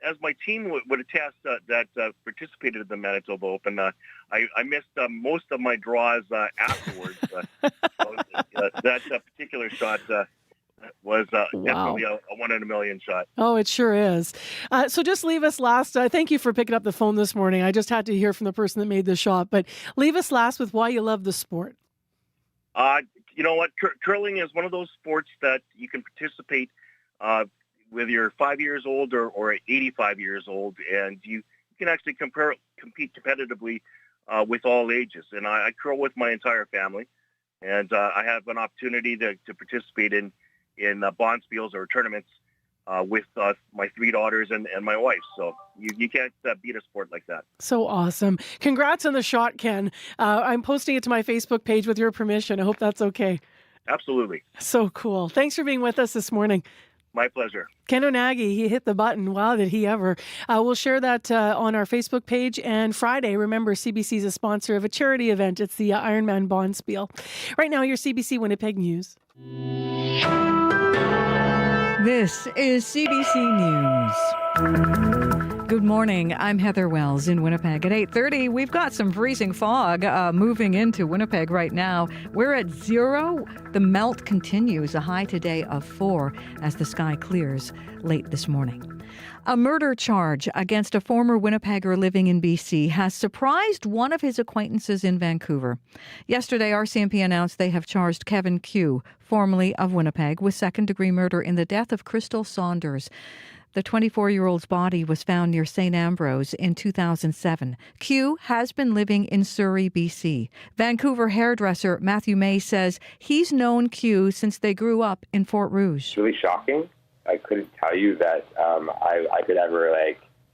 as my team would attest that participated in the Manitoba Open, I missed most of my draws afterwards. So that particular shot was definitely a 1 in a million shot. Oh, it sure is. So just leave us last. Thank you for picking up the phone this morning. I just had to hear from the person that made the shot. But leave us last with why you love the sport. You know what? Curling is one of those sports that you can participate whether you're 5 years old or 85 years old, and you can actually compete competitively with all ages. And I curl with my entire family, and I have an opportunity to participate in bonspiels or tournaments with my 3 daughters and my wife. So you can't beat a sport like that. So awesome. Congrats on the shot, Ken. I'm posting it to my Facebook page with your permission. I hope that's okay. Absolutely. So cool. Thanks for being with us this morning. My pleasure. Ken Onagi, he hit the button. Wow, did he ever. We'll share that on our Facebook page. And Friday, remember, CBC is a sponsor of a charity event. It's the Ironman Bonspiel. Right now, your CBC Winnipeg News. This is CBC News. Good morning. I'm Heather Wells in Winnipeg. At 8:30, we've got some freezing fog moving into Winnipeg right now. We're at 0. The melt continues, a high today of 4 as the sky clears late this morning. A murder charge against a former Winnipegger living in BC has surprised one of his acquaintances in Vancouver. Yesterday, RCMP announced they have charged Kevin Q, formerly of Winnipeg, with second-degree murder in the death of Crystal Saunders. The 24-year-old's body was found near St. Ambrose in 2007. Q has been living in Surrey, BC. Vancouver hairdresser Matthew May says he's known Q since they grew up in Fort Rouge. It's really shocking. I couldn't tell you that I could ever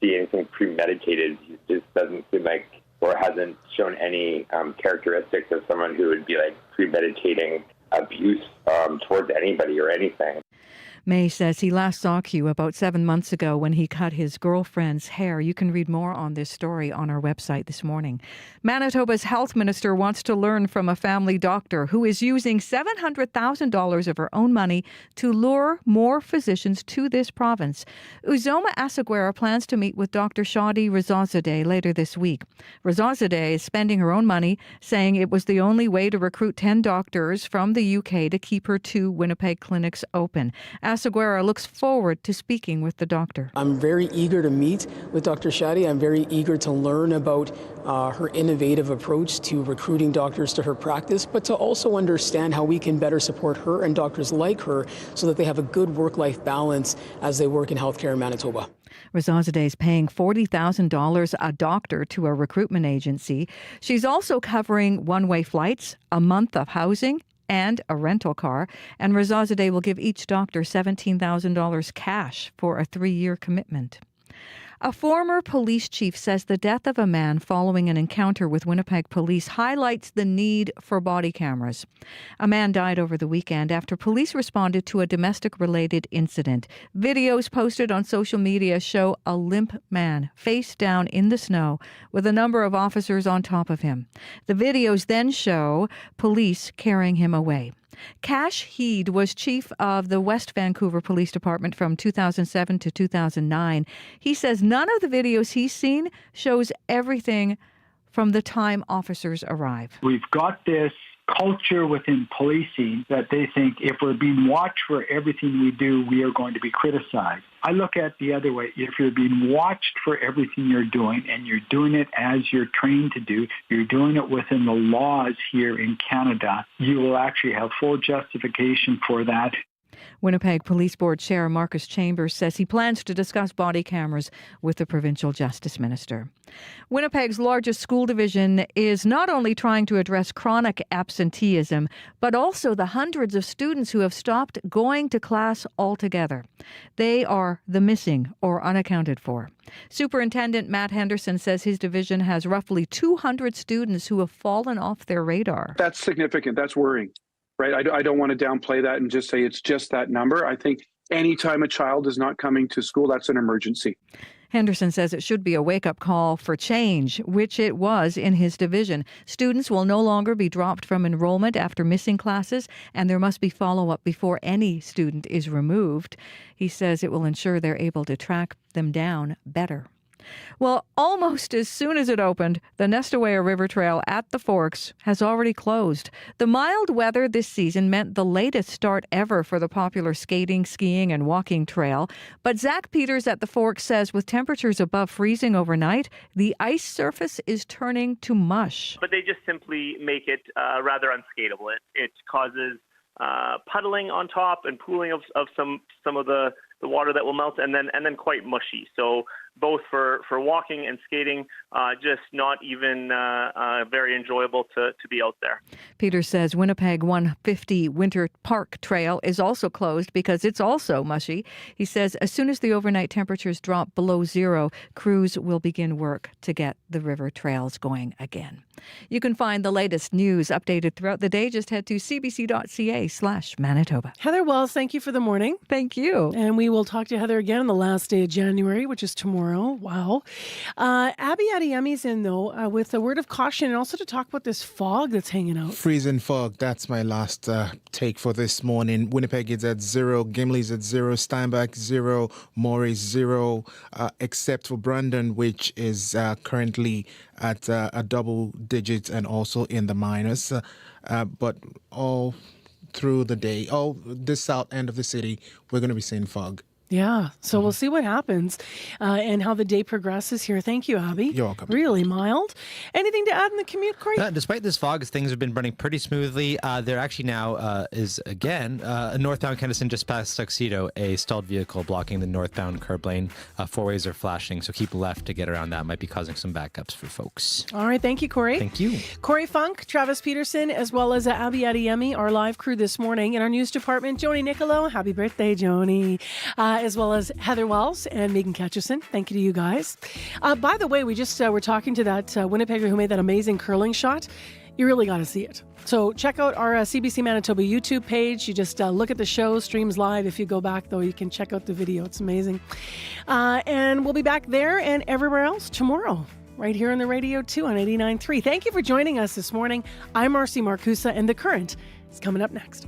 see anything premeditated. He just doesn't seem like, or hasn't shown any characteristics of someone who would be premeditating abuse towards anybody or anything. May says he last saw Q about 7 months ago when he cut his girlfriend's hair. You can read more on this story on our website this morning. Manitoba's health minister wants to learn from a family doctor who is using $700,000 of her own money to lure more physicians to this province. Uzoma Asaguera plans to meet with Dr. Shadi Razazadeh later this week. Razazadeh is spending her own money, saying it was the only way to recruit 10 doctors from the UK to keep her 2 Winnipeg clinics open. Asaguera looks forward to speaking with the doctor. I'm very eager to meet with Dr. Shadi. I'm very eager to learn about her innovative approach to recruiting doctors to her practice, but to also understand how we can better support her and doctors like her so that they have a good work-life balance as they work in healthcare in Manitoba. Razazadeh is paying $40,000 a doctor to a recruitment agency. She's also covering one-way flights, a month of housing, and a rental car. And Razazadeh will give each doctor $17,000 cash for a 3-year commitment. A former police chief says the death of a man following an encounter with Winnipeg police highlights the need for body cameras. A man died over the weekend after police responded to a domestic-related incident. Videos posted on social media show a limp man face down in the snow with a number of officers on top of him. The videos then show police carrying him away. Cash Heed was chief of the West Vancouver Police Department from 2007 to 2009. He says none of the videos he's seen shows everything from the time officers arrive. We've got this culture within policing that they think if we're being watched for everything we do, we are going to be criticized. I look at it the other way. If you're being watched for everything you're doing and you're doing it as you're trained to do, you're doing it within the laws here in Canada, you will actually have full justification for that. Winnipeg Police Board Chair Marcus Chambers says he plans to discuss body cameras with the provincial justice minister. Winnipeg's largest school division is not only trying to address chronic absenteeism, but also the hundreds of students who have stopped going to class altogether. They are the missing or unaccounted for. Superintendent Matt Henderson says his division has roughly 200 students who have fallen off their radar. That's significant. That's worrying. Right? I don't want to downplay that and just say it's just that number. I think anytime a child is not coming to school, that's an emergency. Henderson says it should be a wake-up call for change, which it was in his division. Students will no longer be dropped from enrollment after missing classes, and there must be follow-up before any student is removed. He says it will ensure they're able to track them down better. Well, almost as soon as it opened, the Nestawaya River Trail at the Forks has already closed. The mild weather this season meant the latest start ever for the popular skating, skiing, and walking trail. But Zach Peters at the Forks says with temperatures above freezing overnight, the ice surface is turning to mush. But they just simply make it rather unskateable. It causes puddling on top and pooling of some of the water that will melt, and then quite mushy. So both for walking and skating, just not even very enjoyable to be out there. Peter says Winnipeg 150 Winter Park Trail is also closed because it's also mushy. He says as soon as the overnight temperatures drop below zero, crews will begin work to get the river trails going again. You can find the latest news updated throughout the day. Just head to cbc.ca/Manitoba. Heather Wells, thank you for the morning. Thank you. And we will talk to Heather again on the last day of January, which is tomorrow. Wow. Abby Adeyemi's in, though, with a word of caution and also to talk about this fog that's hanging out. Freezing fog. That's my last take for this morning. Winnipeg is at 0. Gimli's at 0. Steinbach 0. Morris 0. Except for Brandon, which is currently at a double digit and also in the minus. But all through the day, this south end of the city, we're going to be seeing fog. Yeah, so we'll see what happens and how the day progresses here. Thank you, Abby. You're welcome. Really mild. Anything to add in the commute, Corey? Despite this fog, things have been running pretty smoothly. There actually now is, again, northbound Kennison just past Tuxedo, a stalled vehicle blocking the northbound curb lane. Four ways are flashing, so keep left to get around that. Might be causing some backups for folks. All right, thank you, Corey. Thank you. Corey Funk, Travis Peterson, as well as Abby Adeyemi, our live crew this morning. In our news department, Joni Nicolo. Happy birthday, Joni. As well as Heather Wells and Megan Ketchison. Thank you to you guys. By the way, we just were talking to that Winnipegger who made that amazing curling shot. You really got to see it. So check out our CBC Manitoba YouTube page. You just look at the show, streams live. If you go back, though, you can check out the video. It's amazing. And we'll be back there and everywhere else tomorrow, right here on the radio, too, on 89.3. Thank you for joining us this morning. I'm Marcy Marcusa, and The Current is coming up next.